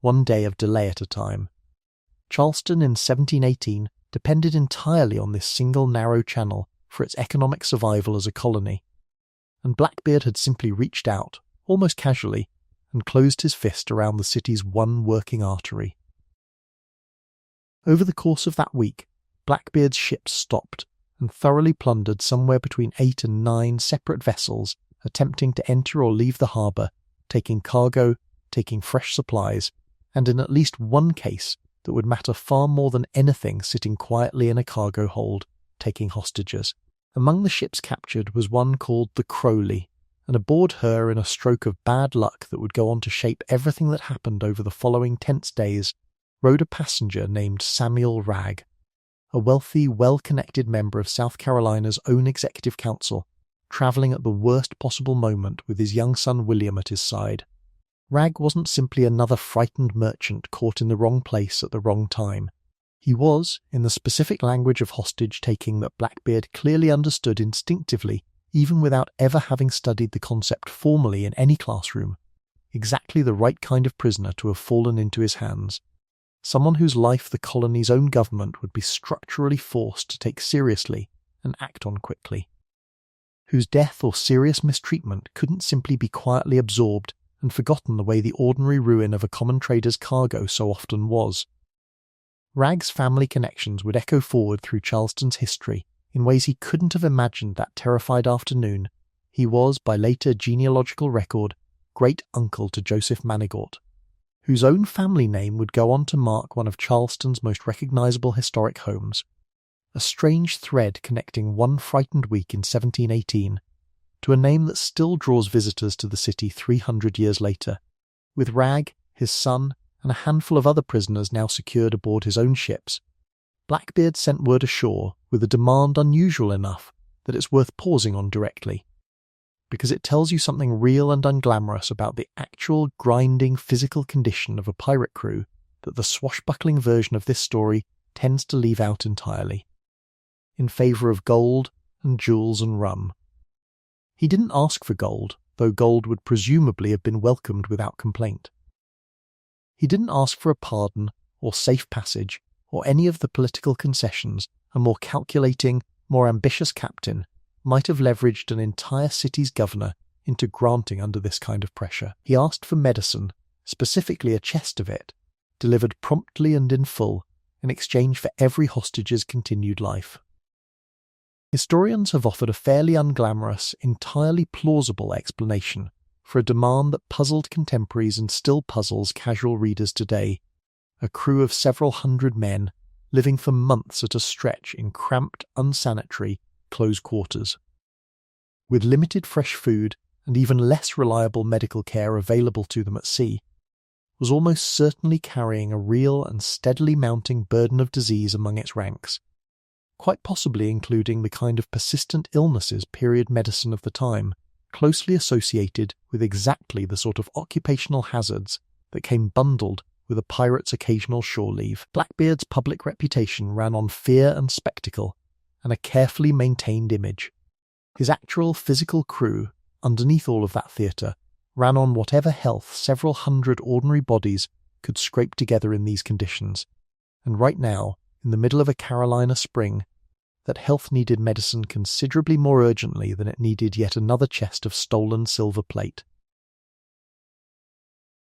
one day of delay at a time. Charleston in 1718 depended entirely on this single narrow channel for its economic survival as a colony, and Blackbeard had simply reached out, almost casually, and closed his fist around the city's one working artery. Over the course of that week, Blackbeard's ships stopped and thoroughly plundered somewhere between 8 and 9 separate vessels attempting to enter or leave the harbour, taking cargo, taking fresh supplies, and in at least one case that would matter far more than anything sitting quietly in a cargo hold, taking hostages. Among the ships captured was one called the Crowley, and aboard her, in a stroke of bad luck that would go on to shape everything that happened over the following tense days, rode a passenger named Samuel Wragg, a wealthy, well-connected member of South Carolina's own executive council, travelling at the worst possible moment with his young son William at his side. Wragg wasn't simply another frightened merchant caught in the wrong place at the wrong time. He was, in the specific language of hostage-taking that Blackbeard clearly understood instinctively, even without ever having studied the concept formally in any classroom, exactly the right kind of prisoner to have fallen into his hands. Someone whose life the colony's own government would be structurally forced to take seriously and act on quickly. Whose death or serious mistreatment couldn't simply be quietly absorbed and forgotten the way the ordinary ruin of a common trader's cargo so often was. Wragg's family connections would echo forward through Charleston's history in ways he couldn't have imagined that terrified afternoon. He was, by later genealogical record, great-uncle to Joseph Manigort, whose own family name would go on to mark one of Charleston's most recognisable historic homes, a strange thread connecting one frightened week in 1718 to a name that still draws visitors to the city 300 years later, with Wragg, his son, and a handful of other prisoners now secured aboard his own ships. Blackbeard sent word ashore with a demand unusual enough that it's worth pausing on directly. because it tells you something real and unglamorous about the actual grinding physical condition of a pirate crew that the swashbuckling version of this story tends to leave out entirely, in favour of gold and jewels and rum. He didn't ask for gold, though gold would presumably have been welcomed without complaint. He didn't ask for a pardon or safe passage or any of the political concessions a more calculating, more ambitious captain might have leveraged an entire city's governor into granting under this kind of pressure. He asked for medicine, specifically a chest of it, delivered promptly and in full, in exchange for every hostage's continued life. Historians have offered a fairly unglamorous, entirely plausible explanation for a demand that puzzled contemporaries and still puzzles casual readers today: a crew of several hundred men living for months at a stretch in cramped, unsanitary, close quarters. With limited fresh food and even less reliable medical care available to them at sea, was almost certainly carrying a real and steadily mounting burden of disease among its ranks, quite possibly including the kind of persistent illnesses period medicine of the time, closely associated with exactly the sort of occupational hazards that came bundled with a pirate's occasional shore leave. Blackbeard's public reputation ran on fear and spectacle, and a carefully maintained image. His actual physical crew, underneath all of that theatre, ran on whatever health several hundred ordinary bodies could scrape together in these conditions, and right now, in the middle of a Carolina spring, that health needed medicine considerably more urgently than it needed yet another chest of stolen silver plate.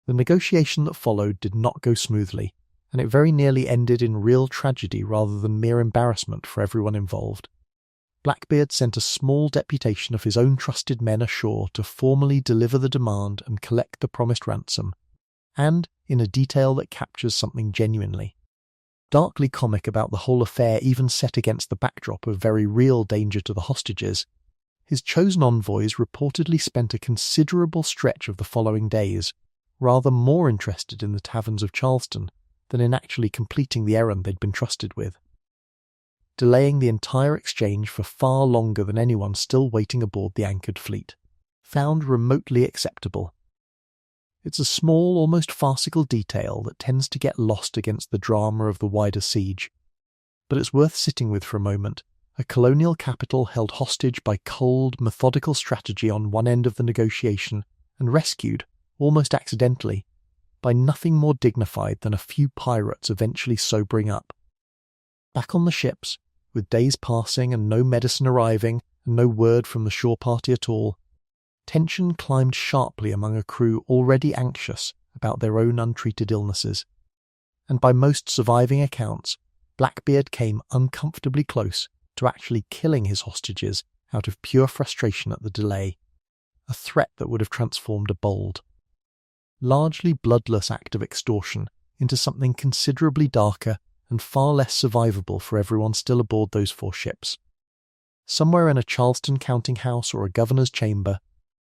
The negotiation that followed did not go smoothly, and it very nearly ended in real tragedy rather than mere embarrassment for everyone involved. Blackbeard sent a small deputation of his own trusted men ashore to formally deliver the demand and collect the promised ransom, and in a detail that captures something genuinely darkly comic about the whole affair, even set against the backdrop of very real danger to the hostages. His chosen envoys reportedly spent a considerable stretch of the following days rather more interested in the taverns of Charleston than in actually completing the errand they'd been trusted with, delaying the entire exchange for far longer than anyone still waiting aboard the anchored fleet found remotely acceptable. It's a small, almost farcical detail that tends to get lost against the drama of the wider siege, but it's worth sitting with for a moment. A colonial capital held hostage by cold, methodical strategy on one end of the negotiation, and rescued, almost accidentally, by nothing more dignified than a few pirates eventually sobering up. Back on the ships, with days passing and no medicine arriving and no word from the shore party at all, tension climbed sharply among a crew already anxious about their own untreated illnesses, and by most surviving accounts, Blackbeard came uncomfortably close to actually killing his hostages out of pure frustration at the delay, a threat that would have transformed a bold, largely bloodless act of extortion into something considerably darker and far less survivable for everyone still aboard those 4 ships. Somewhere in a Charleston counting house or a governor's chamber,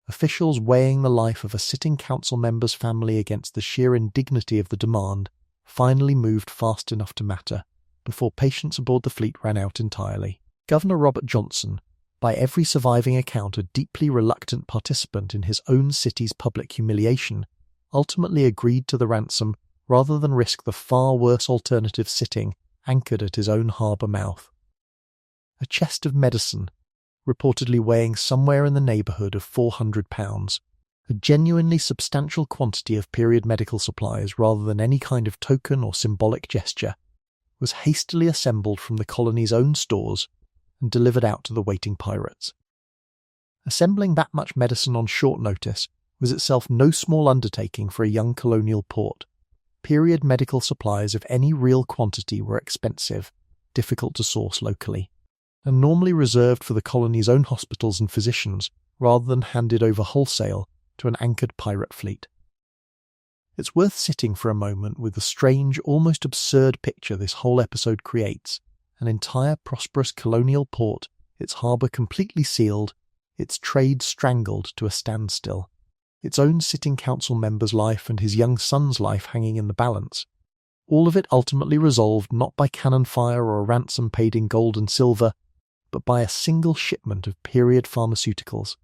officials weighing the life of a sitting council member's family against the sheer indignity of the demand finally moved fast enough to matter, before patience aboard the fleet ran out entirely. Governor Robert Johnson, by every surviving account a deeply reluctant participant in his own city's public humiliation, ultimately agreed to the ransom rather than risk the far worse alternative sitting anchored at his own harbour mouth. A chest of medicine, reportedly weighing somewhere in the neighbourhood of £400, a genuinely substantial quantity of period medical supplies rather than any kind of token or symbolic gesture, was hastily assembled from the colony's own stores and delivered out to the waiting pirates. Assembling that much medicine on short notice was itself no small undertaking for a young colonial port. Period medical supplies of any real quantity were expensive, difficult to source locally, and normally reserved for the colony's own hospitals and physicians rather than handed over wholesale to an anchored pirate fleet. It's worth sitting for a moment with the strange, almost absurd picture this whole episode creates: an entire prosperous colonial port, its harbour completely sealed, its trade strangled to a standstill, its own sitting council member's life and his young son's life hanging in the balance, all of it ultimately resolved not by cannon fire or a ransom paid in gold and silver, but by a single shipment of period pharmaceuticals,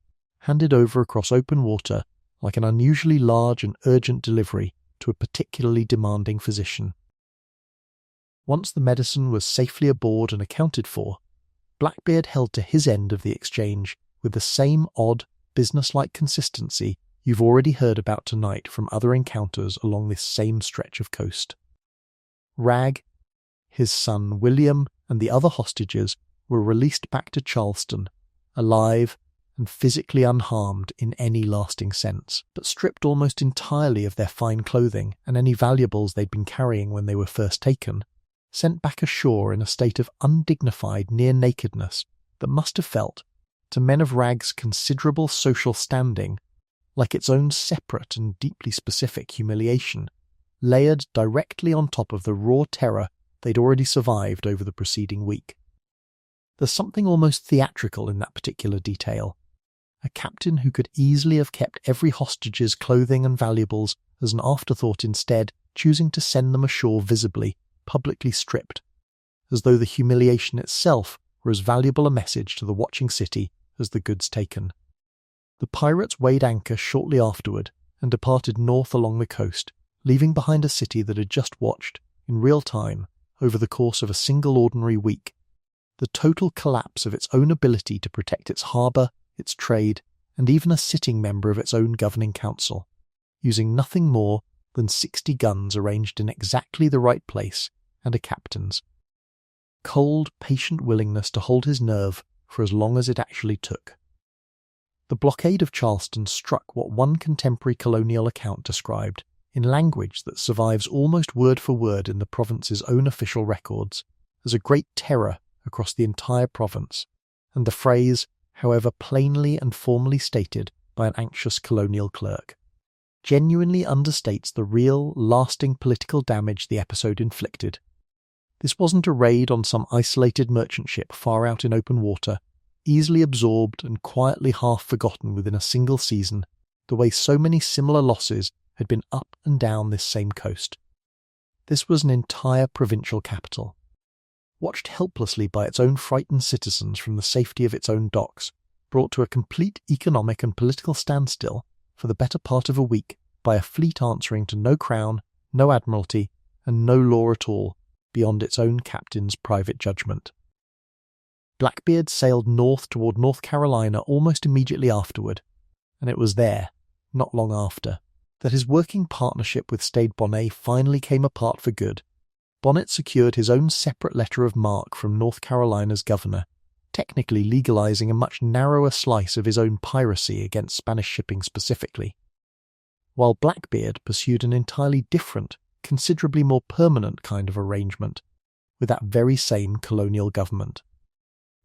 handed over across open water like an unusually large and urgent delivery to a particularly demanding physician. Once the medicine was safely aboard and accounted for, Blackbeard held to his end of the exchange with the same odd, businesslike consistency you've already heard about tonight from other encounters along this same stretch of coast. Rag, his son William, and the other hostages were released back to Charleston, alive and physically unharmed in any lasting sense, but stripped almost entirely of their fine clothing and any valuables they'd been carrying when they were first taken, sent back ashore in a state of undignified near-nakedness that must have felt, to men of Rag's considerable social standing, like its own separate and deeply specific humiliation, layered directly on top of the raw terror they'd already survived over the preceding week. There's something almost theatrical in that particular detail. A captain who could easily have kept every hostage's clothing and valuables as an afterthought instead choosing to send them ashore visibly, publicly stripped, as though the humiliation itself were as valuable a message to the watching city as the goods taken. The pirates weighed anchor shortly afterward and departed north along the coast, leaving behind a city that had just watched, in real time, over the course of a single ordinary week, the total collapse of its own ability to protect its harbour, its trade, and even a sitting member of its own governing council, using nothing more than 60 guns arranged in exactly the right place and a captain's. Cold, patient willingness to hold his nerve for as long as it actually took. The blockade of Charleston struck what one contemporary colonial account described, in language that survives almost word for word in the province's own official records, as a great terror across the entire province, and the phrase, however plainly and formally stated by an anxious colonial clerk, genuinely understates the real, lasting political damage the episode inflicted. This wasn't a raid on some isolated merchant ship far out in open water, easily absorbed and quietly half forgotten within a single season, the way so many similar losses had been up and down this same coast. This was an entire provincial capital, watched helplessly by its own frightened citizens from the safety of its own docks, brought to a complete economic and political standstill for the better part of a week by a fleet answering to no crown, no admiralty, and no law at all beyond its own captain's private judgment. Blackbeard sailed north toward North Carolina almost immediately afterward, and it was there, not long after, that his working partnership with Stede Bonnet finally came apart for good. Bonnet secured his own separate letter of marque from North Carolina's governor, technically legalizing a much narrower slice of his own piracy against Spanish shipping specifically, while Blackbeard pursued an entirely different, considerably more permanent kind of arrangement with that very same colonial government.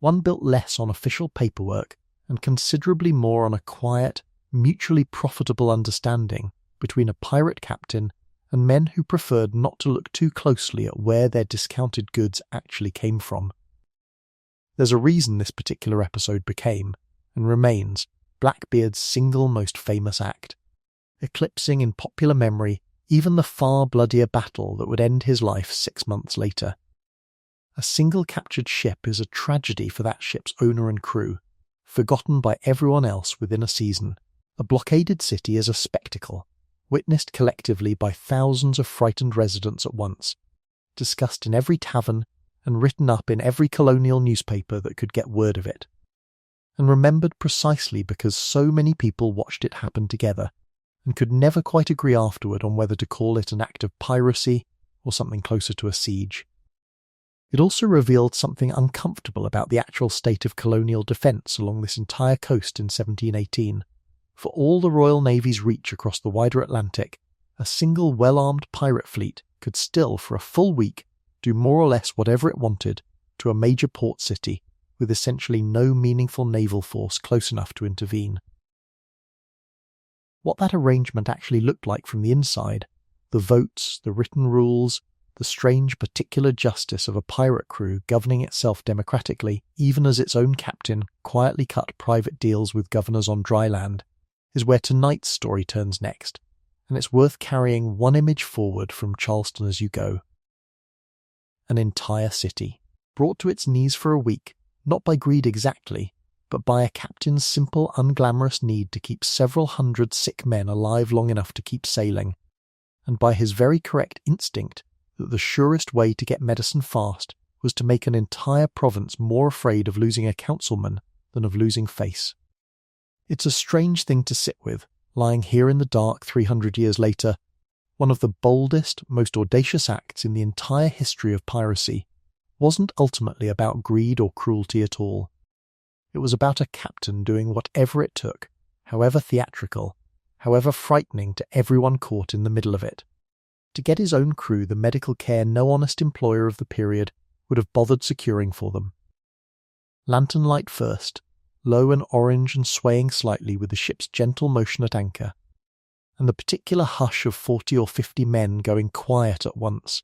One built less on official paperwork and considerably more on a quiet, mutually profitable understanding between a pirate captain and men who preferred not to look too closely at where their discounted goods actually came from. There's a reason this particular episode became, and remains, Blackbeard's single most famous act, eclipsing in popular memory even the far bloodier battle that would end his life 6 months later. A single captured ship is a tragedy for that ship's owner and crew, forgotten by everyone else within a season. A blockaded city is a spectacle, witnessed collectively by thousands of frightened residents at once, discussed in every tavern and written up in every colonial newspaper that could get word of it, and remembered precisely because so many people watched it happen together and could never quite agree afterward on whether to call it an act of piracy or something closer to a siege. It also revealed something uncomfortable about the actual state of colonial defence along this entire coast in 1718. For all the Royal Navy's reach across the wider Atlantic, a single well-armed pirate fleet could still, for a full week, do more or less whatever it wanted to a major port city with essentially no meaningful naval force close enough to intervene. What that arrangement actually looked like from the inside, the votes, the written rules, the strange particular justice of a pirate crew governing itself democratically, even as its own captain quietly cut private deals with governors on dry land, is where tonight's story turns next, and it's worth carrying one image forward from Charleston as you go. An entire city, brought to its knees for a week, not by greed exactly, but by a captain's simple, unglamorous need to keep several hundred sick men alive long enough to keep sailing, and by his very correct instinct that the surest way to get medicine fast was to make an entire province more afraid of losing a councilman than of losing face. It's a strange thing to sit with, lying here in the dark 300 years later. One of the boldest, most audacious acts in the entire history of piracy wasn't ultimately about greed or cruelty at all. It was about a captain doing whatever it took, however theatrical, however frightening to everyone caught in the middle of it, to get his own crew the medical care no honest employer of the period would have bothered securing for them. Lantern light first, low and orange and swaying slightly with the ship's gentle motion at anchor, and the particular hush of 40 or 50 men going quiet at once,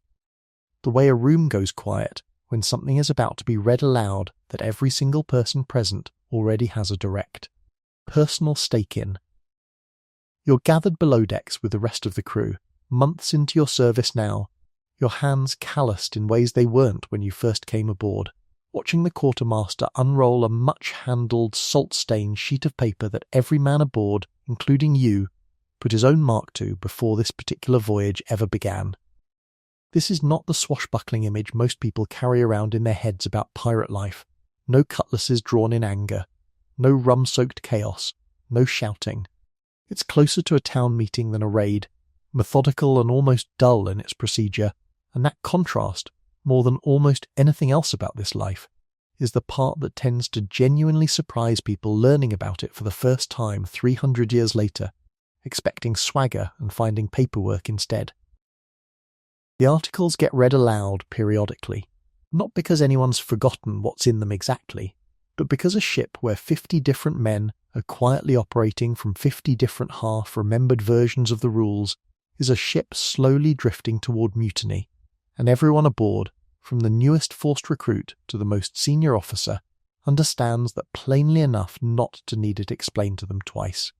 the way a room goes quiet when something is about to be read aloud that every single person present already has a direct, personal stake in. You're gathered below decks with the rest of the crew, months into your service now, your hands calloused in ways they weren't when you first came aboard, watching the quartermaster unroll a much-handled, salt-stained sheet of paper that every man aboard, including you, put his own mark to before this particular voyage ever began. This is not the swashbuckling image most people carry around in their heads about pirate life. No cutlasses drawn in anger, no rum-soaked chaos, no shouting. It's closer to a town meeting than a raid, methodical and almost dull in its procedure, and that contrast, more than almost anything else about this life, is the part that tends to genuinely surprise people learning about it for the first time 300 years later, expecting swagger and finding paperwork instead. The articles get read aloud periodically, not because anyone's forgotten what's in them exactly, but because a ship where 50 different men are quietly operating from 50 different half-remembered versions of the rules is a ship slowly drifting toward mutiny, and everyone aboard, from the newest forced recruit to the most senior officer, understands that plainly enough not to need it explained to them twice.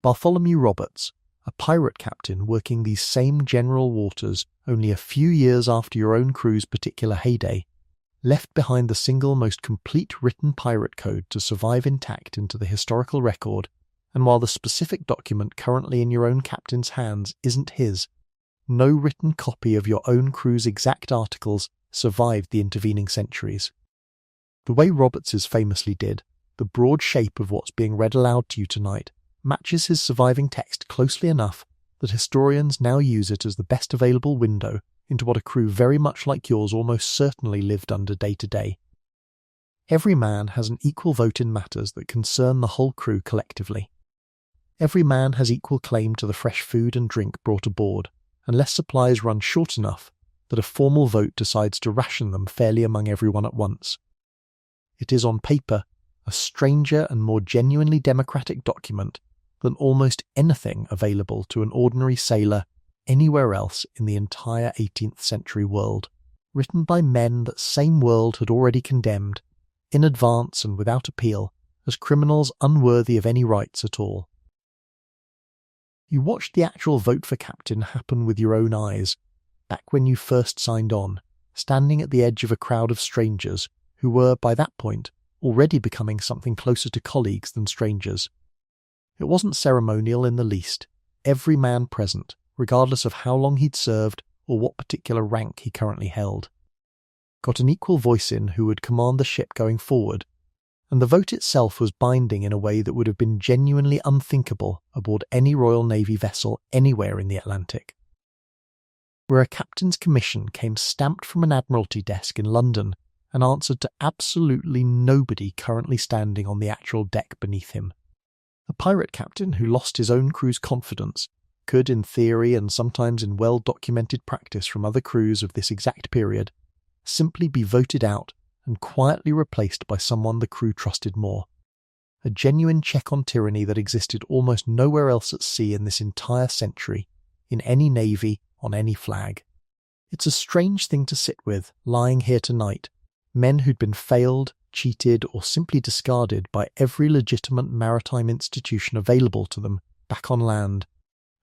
Bartholomew Roberts, a pirate captain working these same general waters only a few years after your own crew's particular heyday, left behind the single most complete written pirate code to survive intact into the historical record, and while the specific document currently in your own captain's hands isn't his, no written copy of your own crew's exact articles survived the intervening centuries. The way Roberts's famously did, the broad shape of what's being read aloud to you tonight matches his surviving text closely enough that historians now use it as the best available window into what a crew very much like yours almost certainly lived under day to day. Every man has an equal vote in matters that concern the whole crew collectively. Every man has equal claim to the fresh food and drink brought aboard, unless supplies run short enough that a formal vote decides to ration them fairly among everyone at once. It is on paper a stranger and more genuinely democratic document than almost anything available to an ordinary sailor anywhere else in the entire 18th century world, written by men that same world had already condemned, in advance and without appeal, as criminals unworthy of any rights at all. You watched the actual vote for captain happen with your own eyes, back when you first signed on, standing at the edge of a crowd of strangers who were, by that point, already becoming something closer to colleagues than strangers. It wasn't ceremonial in the least. Every man present, regardless of how long he'd served or what particular rank he currently held, got an equal voice in who would command the ship going forward, and the vote itself was binding in a way that would have been genuinely unthinkable aboard any Royal Navy vessel anywhere in the Atlantic. Where a captain's commission came stamped from an Admiralty desk in London and answered to absolutely nobody currently standing on the actual deck beneath him. A pirate captain who lost his own crew's confidence could, in theory and sometimes in well-documented practice from other crews of this exact period, simply be voted out and quietly replaced by someone the crew trusted more. A genuine check on tyranny that existed almost nowhere else at sea in this entire century, in any navy, on any flag. It's a strange thing to sit with, lying here tonight, men who'd been failed, cheated, or simply discarded by every legitimate maritime institution available to them back on land,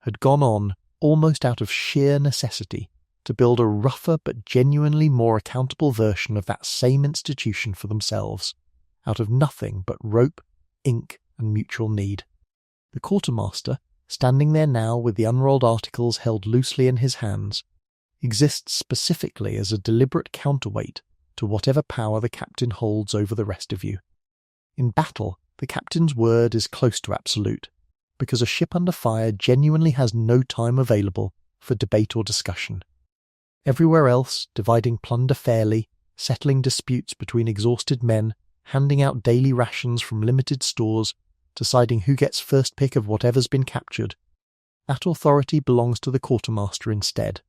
had gone on, almost out of sheer necessity, to build a rougher but genuinely more accountable version of that same institution for themselves, out of nothing but rope, ink, and mutual need. The quartermaster, standing there now with the unrolled articles held loosely in his hands, exists specifically as a deliberate counterweight to whatever power the captain holds over the rest of you. In battle, the captain's word is close to absolute, because a ship under fire genuinely has no time available for debate or discussion. Everywhere else, dividing plunder fairly, settling disputes between exhausted men, handing out daily rations from limited stores, deciding who gets first pick of whatever's been captured, that authority belongs to the quartermaster instead,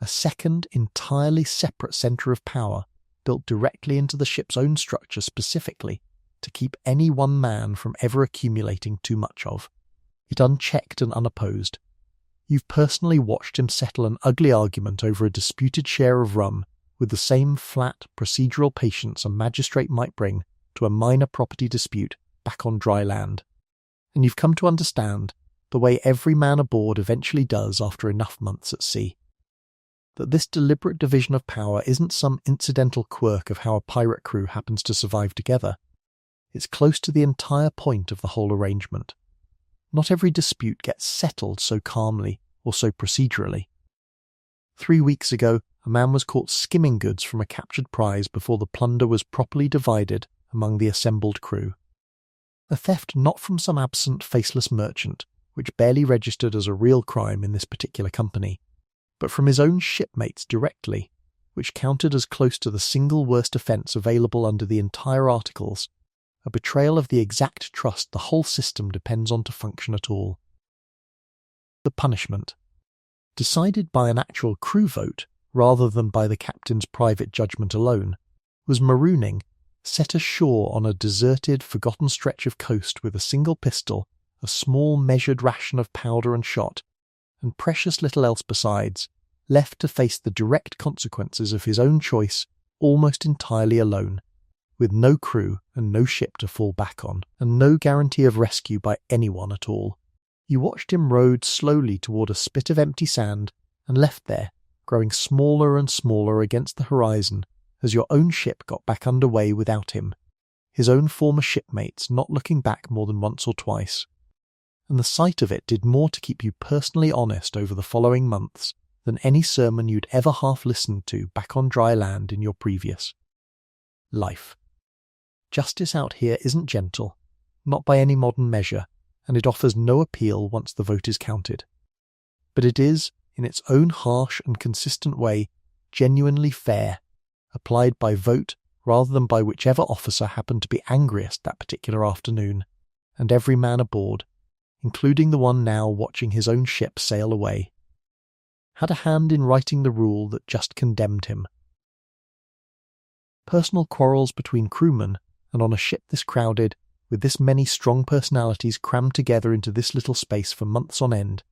a second, entirely separate centre of power built directly into the ship's own structure specifically to keep any one man from ever accumulating too much of it, unchecked and unopposed. You've personally watched him settle an ugly argument over a disputed share of rum with the same flat, procedural patience a magistrate might bring to a minor property dispute back on dry land. And you've come to understand the way every man aboard eventually does after enough months at sea. That this deliberate division of power isn't some incidental quirk of how a pirate crew happens to survive together. It's close to the entire point of the whole arrangement. Not every dispute gets settled so calmly or so procedurally. 3 weeks ago, a man was caught skimming goods from a captured prize before the plunder was properly divided among the assembled crew. A theft not from some absent, faceless merchant, which barely registered as a real crime in this particular company, but from his own shipmates directly, which counted as close to the single worst offence available under the entire articles, a betrayal of the exact trust the whole system depends on to function at all. The punishment, decided by an actual crew vote rather than by the captain's private judgment alone, was marooning, set ashore on a deserted, forgotten stretch of coast with a single pistol, a small measured ration of powder and shot, and precious little else besides, left to face the direct consequences of his own choice almost entirely alone, with no crew and no ship to fall back on, and no guarantee of rescue by anyone at all. You watched him rowed slowly toward a spit of empty sand and left there, growing smaller and smaller against the horizon as your own ship got back underway without him, his own former shipmates not looking back more than once or twice. And the sight of it did more to keep you personally honest over the following months than any sermon you'd ever half listened to back on dry land in your previous life. Justice out here isn't gentle, not by any modern measure, and it offers no appeal once the vote is counted. But it is, in its own harsh and consistent way, genuinely fair, applied by vote rather than by whichever officer happened to be angriest that particular afternoon, and every man aboard, including the one now watching his own ship sail away, had a hand in writing the rule that just condemned him. Personal quarrels between crewmen, and on a ship this crowded, with this many strong personalities crammed together into this little space for months on end,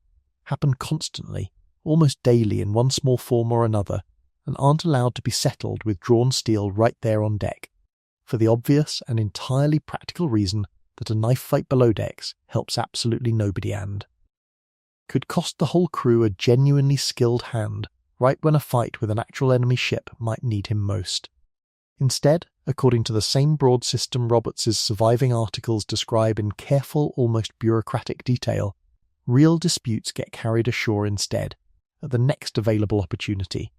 happen constantly, almost daily in one small form or another, and aren't allowed to be settled with drawn steel right there on deck, for the obvious and entirely practical reason that a knife fight below decks helps absolutely nobody and could cost the whole crew a genuinely skilled hand right when a fight with an actual enemy ship might need him most. Instead, according to the same broad system Roberts's surviving articles describe in careful, almost bureaucratic detail, real disputes get carried ashore instead, at the next available opportunity,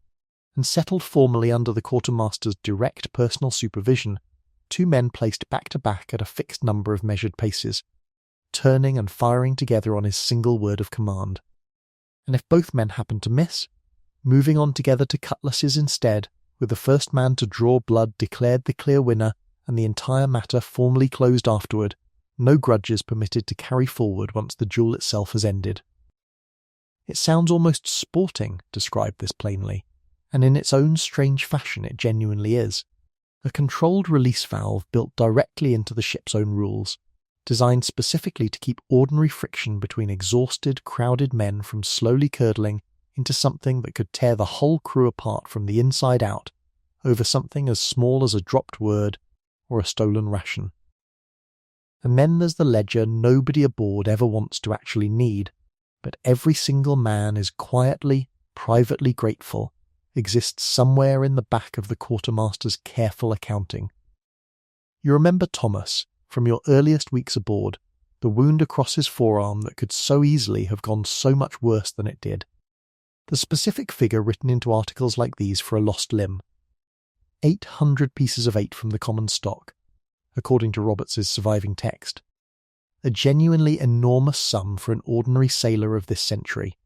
and settled formally under the quartermaster's direct personal supervision, 2 men placed back-to-back at a fixed number of measured paces, turning and firing together on his single word of command. And if both men happen to miss, moving on together to cutlasses instead, with the first man to draw blood declared the clear winner and the entire matter formally closed afterward, no grudges permitted to carry forward once the duel itself has ended. It sounds almost sporting, describe this plainly, and in its own strange fashion it genuinely is. A controlled release valve built directly into the ship's own rules, designed specifically to keep ordinary friction between exhausted, crowded men from slowly curdling into something that could tear the whole crew apart from the inside out over something as small as a dropped word or a stolen ration. And then there's the ledger nobody aboard ever wants to actually need, but every single man is quietly, privately grateful, exists somewhere in the back of the quartermaster's careful accounting. You remember Thomas from your earliest weeks aboard, the wound across his forearm that could so easily have gone so much worse than it did. The specific figure written into articles like these for a lost limb. 800 pieces of 8 from the common stock, according to Roberts's surviving text. A genuinely enormous sum for an ordinary sailor of this century.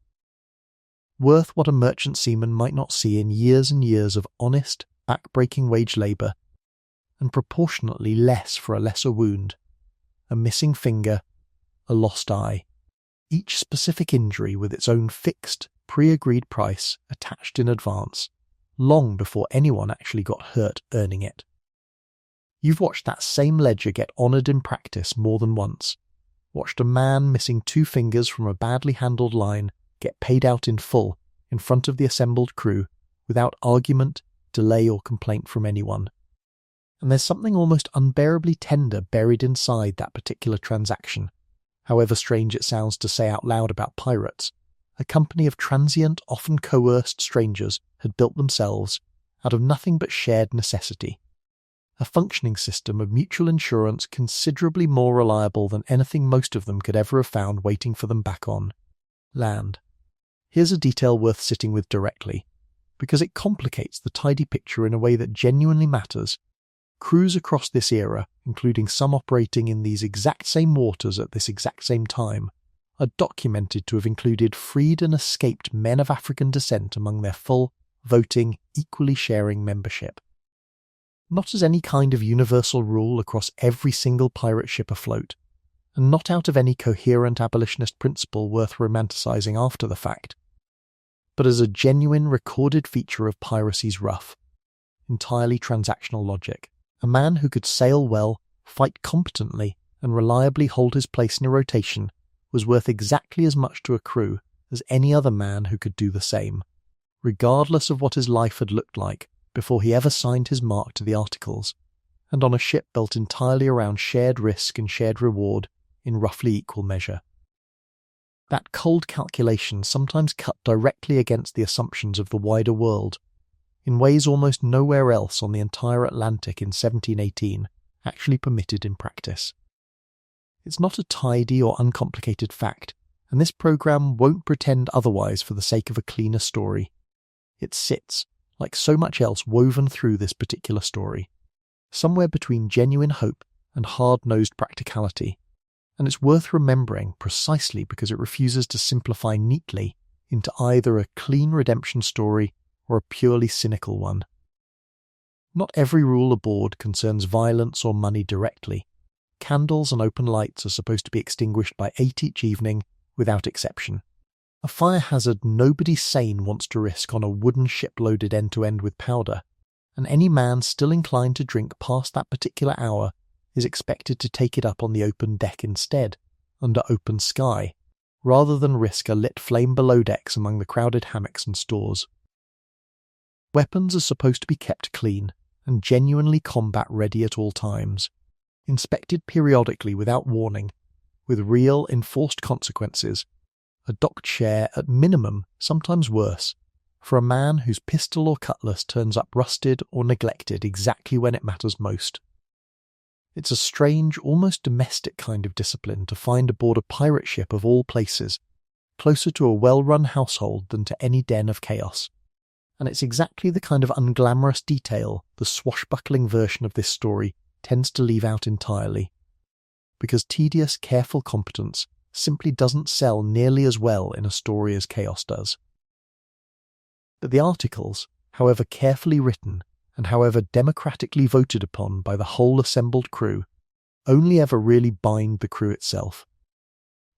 Worth what a merchant seaman might not see in years and years of honest, back-breaking wage labour, and proportionately less for a lesser wound, a missing finger, a lost eye, each specific injury with its own fixed, pre-agreed price attached in advance, long before anyone actually got hurt earning it. You've watched that same ledger get honoured in practice more than once, watched a man missing 2 fingers from a badly handled line get paid out in full in front of the assembled crew without argument, delay or complaint from anyone. And there's something almost unbearably tender buried inside that particular transaction, however strange it sounds to say out loud about pirates. A company of transient, often coerced strangers had built themselves, out of nothing but shared necessity, a functioning system of mutual insurance considerably more reliable than anything most of them could ever have found waiting for them back on land. Here's a detail worth sitting with directly, because it complicates the tidy picture in a way that genuinely matters. Crews across this era, including some operating in these exact same waters at this exact same time, are documented to have included freed and escaped men of African descent among their full, voting, equally sharing membership. Not as any kind of universal rule across every single pirate ship afloat, and not out of any coherent abolitionist principle worth romanticising after the fact, but as a genuine recorded feature of piracy's rough, entirely transactional logic. A man who could sail well, fight competently, and reliably hold his place in a rotation was worth exactly as much to a crew as any other man who could do the same, regardless of what his life had looked like before he ever signed his mark to the articles, and on a ship built entirely around shared risk and shared reward in roughly equal measure. That cold calculation sometimes cut directly against the assumptions of the wider world, in ways almost nowhere else on the entire Atlantic in 1718 actually permitted in practice. It's not a tidy or uncomplicated fact, and this programme won't pretend otherwise for the sake of a cleaner story. It sits, like so much else woven through this particular story, somewhere between genuine hope and hard-nosed practicality, and it's worth remembering precisely because it refuses to simplify neatly into either a clean redemption story or a purely cynical one. Not every rule aboard concerns violence or money directly. Candles and open lights are supposed to be extinguished by 8 each evening, without exception. A fire hazard nobody sane wants to risk on a wooden ship loaded end-to-end with powder, and any man still inclined to drink past that particular hour is expected to take it up on the open deck instead, under open sky, rather than risk a lit flame below decks among the crowded hammocks and stores. Weapons are supposed to be kept clean and genuinely combat-ready at all times, inspected periodically without warning, with real enforced consequences, a docked share at minimum, sometimes worse, for a man whose pistol or cutlass turns up rusted or neglected exactly when it matters most. It's a strange, almost domestic kind of discipline to find aboard a pirate ship of all places, closer to a well-run household than to any den of chaos. And it's exactly the kind of unglamorous detail the swashbuckling version of this story tends to leave out entirely, because tedious, careful competence simply doesn't sell nearly as well in a story as chaos does. But the articles, however carefully written and however democratically voted upon by the whole assembled crew, only ever really bind the crew itself.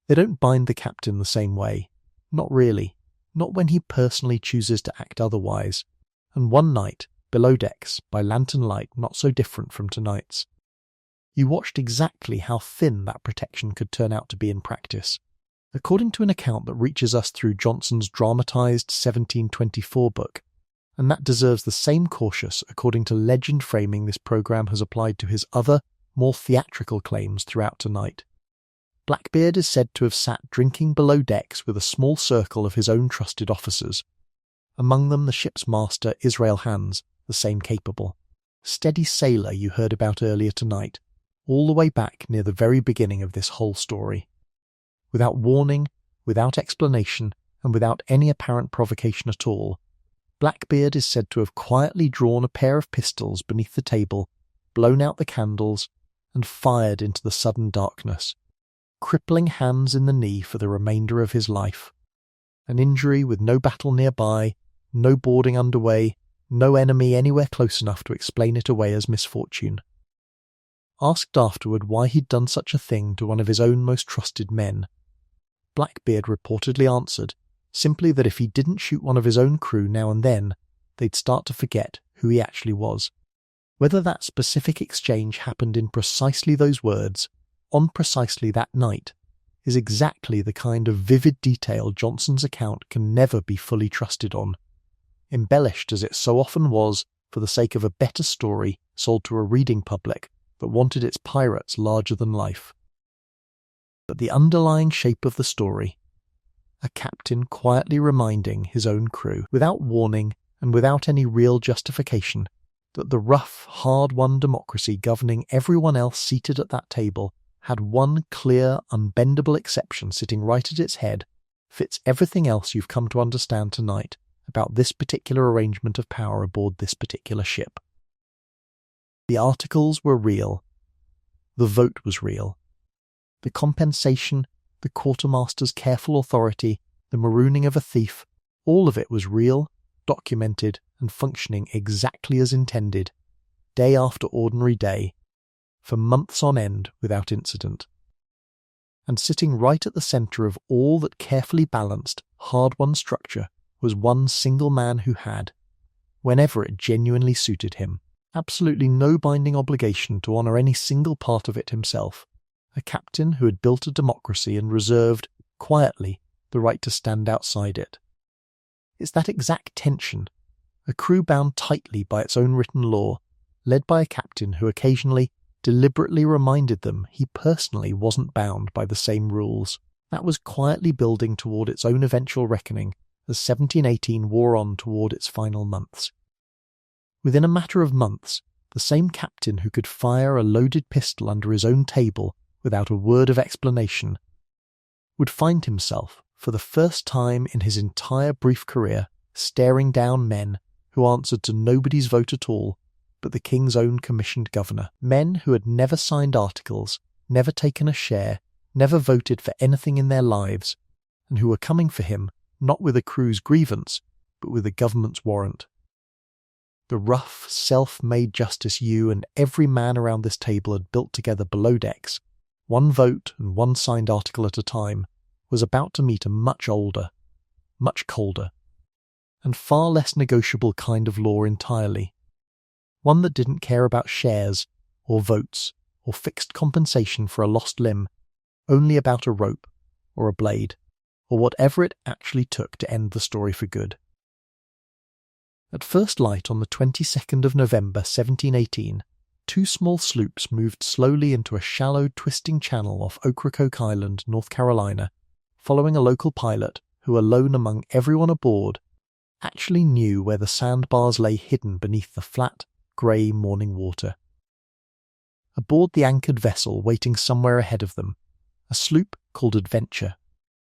They don't bind the captain the same way, not really. Not when he personally chooses to act otherwise, and one night, below decks, by lantern light not so different from tonight's. You watched exactly how thin that protection could turn out to be in practice. According to an account that reaches us through Johnson's dramatised 1724 book, and that deserves the same cautious according to legend framing this programme has applied to his other, more theatrical claims throughout tonight. Blackbeard is said to have sat drinking below decks with a small circle of his own trusted officers, among them the ship's master Israel Hands, the same capable, steady sailor you heard about earlier tonight, all the way back near the very beginning of this whole story. Without warning, without explanation, and without any apparent provocation at all, Blackbeard is said to have quietly drawn a pair of pistols beneath the table, blown out the candles, and fired into the sudden darkness, crippling hands in the knee for the remainder of his life. An injury with no battle nearby, no boarding underway, no enemy anywhere close enough to explain it away as misfortune. Asked afterward why he'd done such a thing to one of his own most trusted men, Blackbeard reportedly answered simply that if he didn't shoot one of his own crew now and then, they'd start to forget who he actually was. Whether that specific exchange happened in precisely those words, on precisely that night, is exactly the kind of vivid detail Johnson's account can never be fully trusted on, embellished as it so often was for the sake of a better story sold to a reading public that wanted its pirates larger than life. But the underlying shape of the story, a captain quietly reminding his own crew, without warning and without any real justification, that the rough, hard-won democracy governing everyone else seated at that table had one clear, unbendable exception sitting right at its head, fits everything else you've come to understand tonight about this particular arrangement of power aboard this particular ship. The articles were real. The vote was real. The compensation, the quartermaster's careful authority, the marooning of a thief, all of it was real, documented, and functioning exactly as intended, day after ordinary day, for months on end without incident. And sitting right at the centre of all that carefully balanced, hard-won structure was one single man who had, whenever it genuinely suited him, absolutely no binding obligation to honour any single part of it himself, a captain who had built a democracy and reserved, quietly, the right to stand outside it. It's that exact tension, a crew bound tightly by its own written law, led by a captain who occasionally, deliberately reminded them he personally wasn't bound by the same rules, that was quietly building toward its own eventual reckoning as 1718 wore on toward its final months. Within a matter of months, the same captain who could fire a loaded pistol under his own table without a word of explanation, would find himself, for the first time in his entire brief career, staring down men who answered to nobody's vote at all but the king's own commissioned governor, men who had never signed articles, never taken a share, never voted for anything in their lives, and who were coming for him not with a crew's grievance, but with the government's warrant. The rough, self-made justice you and every man around this table had built together below decks, one vote and one signed article at a time, was about to meet a much older, much colder, and far less negotiable kind of law entirely. One that didn't care about shares, or votes, or fixed compensation for a lost limb, only about a rope, or a blade, or whatever it actually took to end the story for good. At first light on the 22nd of November 1718, two small sloops moved slowly into a shallow, twisting channel off Ocracoke Island, North Carolina, following a local pilot who, alone among everyone aboard, actually knew where the sandbars lay hidden beneath the flat, grey morning water. Aboard the anchored vessel waiting somewhere ahead of them, a sloop called Adventure,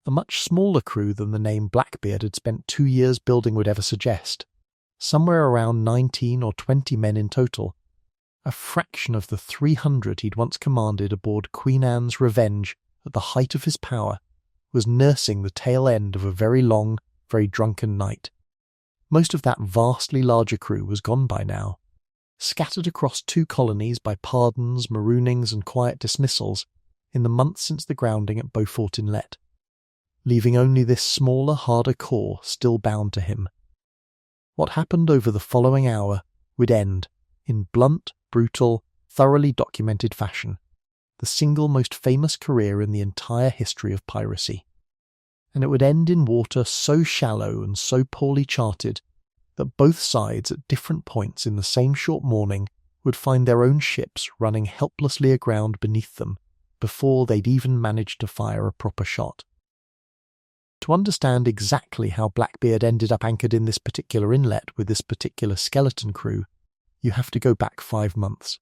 a much smaller crew than the name Blackbeard had spent 2 years building would ever suggest, somewhere around 19 or 20 men in total, a fraction of the 300 he'd once commanded aboard Queen Anne's Revenge at the height of his power, was nursing the tail end of a very long, very drunken night. Most of that vastly larger crew was gone by now, scattered across 2 colonies by pardons, maroonings and quiet dismissals in the months since the grounding at Beaufort Inlet, leaving only this smaller, harder core still bound to him. What happened over the following hour would end, in blunt, brutal, thoroughly documented fashion, the single most famous career in the entire history of piracy. And it would end in water so shallow and so poorly charted that both sides at different points in the same short morning would find their own ships running helplessly aground beneath them before they'd even managed to fire a proper shot. To understand exactly how Blackbeard ended up anchored in this particular inlet with this particular skeleton crew, you have to go back 5 months,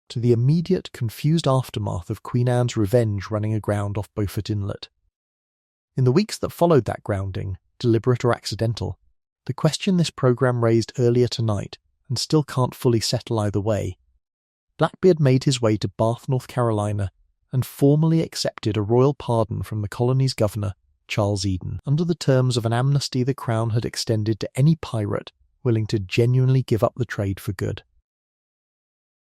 to the immediate, confused aftermath of Queen Anne's revenge running aground off Beaufort Inlet. In the weeks that followed that grounding, deliberate or accidental, the question this programme raised earlier tonight, and still can't fully settle either way, Blackbeard made his way to Bath, North Carolina, and formally accepted a royal pardon from the colony's governor, Charles Eden, under the terms of an amnesty the Crown had extended to any pirate willing to genuinely give up the trade for good.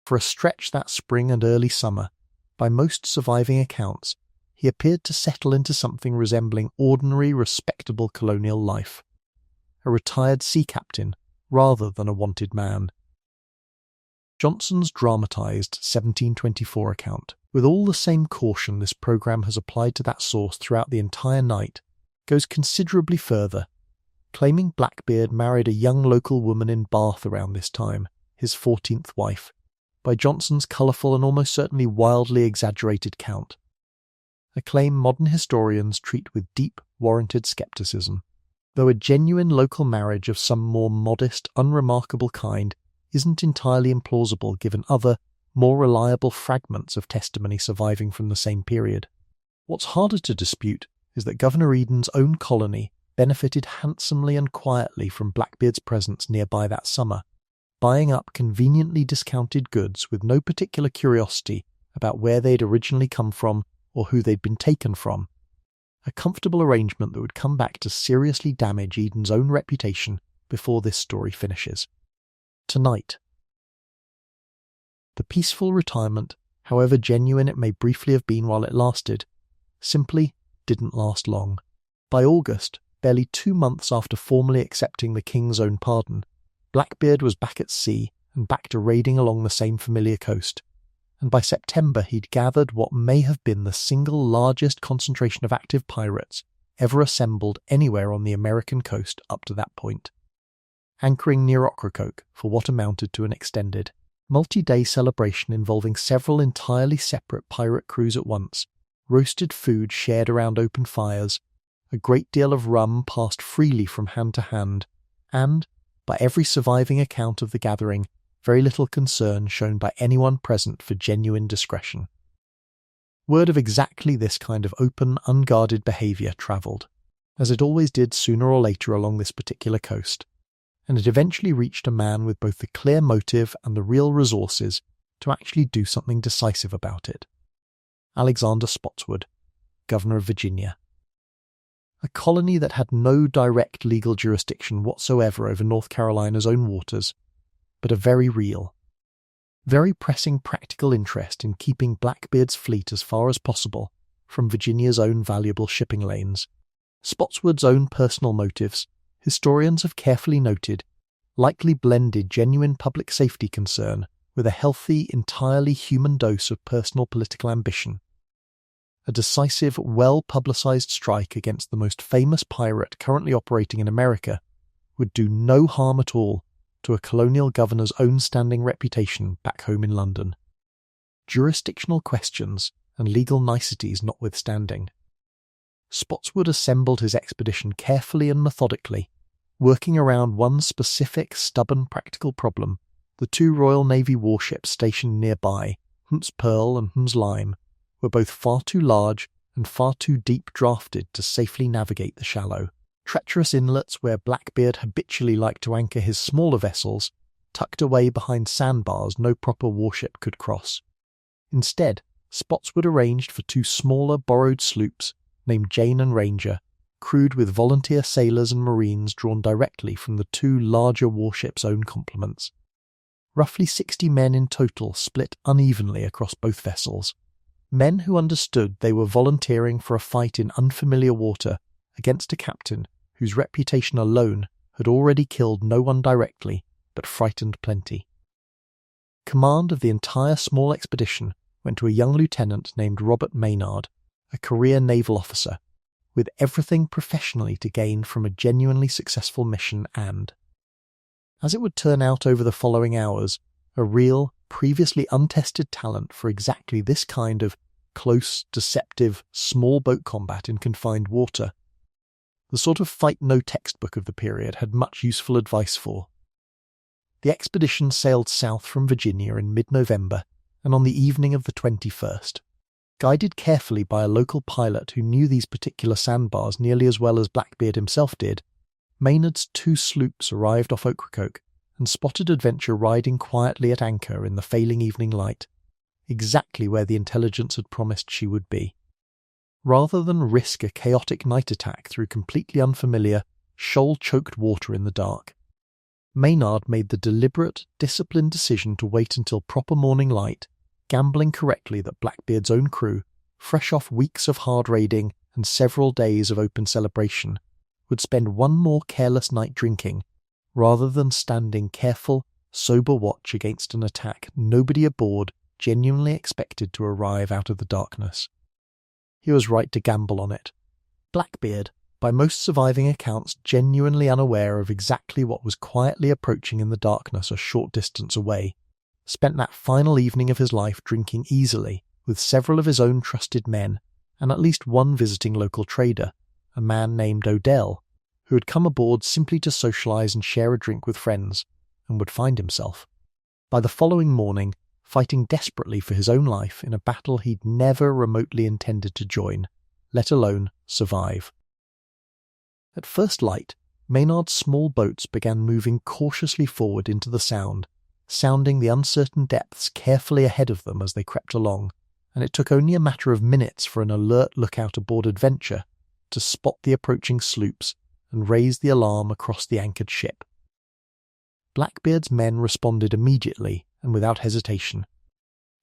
For a stretch that spring and early summer, by most surviving accounts, he appeared to settle into something resembling ordinary, respectable colonial life. A retired sea captain, rather than a wanted man. Johnson's dramatised 1724 account, with all the same caution this programme has applied to that source throughout the entire night, goes considerably further, claiming Blackbeard married a young local woman in Bath around this time, his 14th wife, by Johnson's colourful and almost certainly wildly exaggerated count. A claim modern historians treat with deep, warranted scepticism, though a genuine local marriage of some more modest, unremarkable kind isn't entirely implausible given other, more reliable fragments of testimony surviving from the same period. What's harder to dispute is that Governor Eden's own colony benefited handsomely and quietly from Blackbeard's presence nearby that summer, buying up conveniently discounted goods with no particular curiosity about where they'd originally come from or who they'd been taken from. A comfortable arrangement that would come back to seriously damage Eden's own reputation before this story finishes. Tonight. The peaceful retirement, however genuine it may briefly have been while it lasted, simply didn't last long. By August, barely 2 months after formally accepting the King's own pardon, Blackbeard was back at sea and back to raiding along the same familiar coast, and by September he'd gathered what may have been the single largest concentration of active pirates ever assembled anywhere on the American coast up to that point, anchoring near Ocracoke for what amounted to an extended, multi-day celebration involving several entirely separate pirate crews at once, roasted food shared around open fires, a great deal of rum passed freely from hand to hand, and, by every surviving account of the gathering, very little concern shown by anyone present for genuine discretion. Word of exactly this kind of open, unguarded behaviour travelled, as it always did sooner or later along this particular coast, and it eventually reached a man with both the clear motive and the real resources to actually do something decisive about it. Alexander Spotswood, Governor of Virginia. A colony that had no direct legal jurisdiction whatsoever over North Carolina's own waters, but a very real, very pressing practical interest in keeping Blackbeard's fleet as far as possible from Virginia's own valuable shipping lanes. Spotswood's own personal motives, historians have carefully noted, likely blended genuine public safety concern with a healthy, entirely human dose of personal political ambition. A decisive, well-publicised strike against the most famous pirate currently operating in America would do no harm at all to a colonial governor's own standing reputation back home in London. Jurisdictional questions and legal niceties notwithstanding, Spotswood assembled his expedition carefully and methodically, working around one specific, stubborn practical problem: the 2 Royal Navy warships stationed nearby, Hunt's Pearl and Hunt's Lime, were both far too large and far too deep drafted to safely navigate the shallow, treacherous inlets where Blackbeard habitually liked to anchor his smaller vessels, tucked away behind sandbars no proper warship could cross. Instead, Spotswood arranged for 2 smaller borrowed sloops, named Jane and Ranger, crewed with volunteer sailors and marines drawn directly from the 2 larger warships' own complements. Roughly 60 men in total split unevenly across both vessels. Men who understood they were volunteering for a fight in unfamiliar water against a captain whose reputation alone had already killed no one directly but frightened plenty. Command of the entire small expedition went to a young lieutenant named Robert Maynard, a career naval officer, with everything professionally to gain from a genuinely successful mission and, as it would turn out over the following hours, a real, previously untested talent for exactly this kind of close, deceptive, small boat combat in confined water. The sort of fight no textbook of the period had much useful advice for. The expedition sailed south from Virginia in mid-November, and on the evening of the 21st, guided carefully by a local pilot who knew these particular sandbars nearly as well as Blackbeard himself did, Maynard's 2 sloops arrived off Ocracoke and spotted Adventure riding quietly at anchor in the failing evening light, exactly where the intelligence had promised she would be. Rather than risk a chaotic night attack through completely unfamiliar, shoal-choked water in the dark, Maynard made the deliberate, disciplined decision to wait until proper morning light, gambling correctly that Blackbeard's own crew, fresh off weeks of hard raiding and several days of open celebration, would spend one more careless night drinking, rather than standing careful, sober watch against an attack nobody aboard genuinely expected to arrive out of the darkness. He was right to gamble on it. Blackbeard, by most surviving accounts genuinely unaware of exactly what was quietly approaching in the darkness a short distance away, spent that final evening of his life drinking easily with several of his own trusted men and at least one visiting local trader, a man named Odell, who had come aboard simply to socialise and share a drink with friends, and would find himself, by the following morning, fighting desperately for his own life in a battle he'd never remotely intended to join, let alone survive. At first light, Maynard's small boats began moving cautiously forward into the Sound, sounding the uncertain depths carefully ahead of them as they crept along, and it took only a matter of minutes for an alert lookout aboard Adventure to spot the approaching sloops and raise the alarm across the anchored ship. Blackbeard's men responded immediately and without hesitation,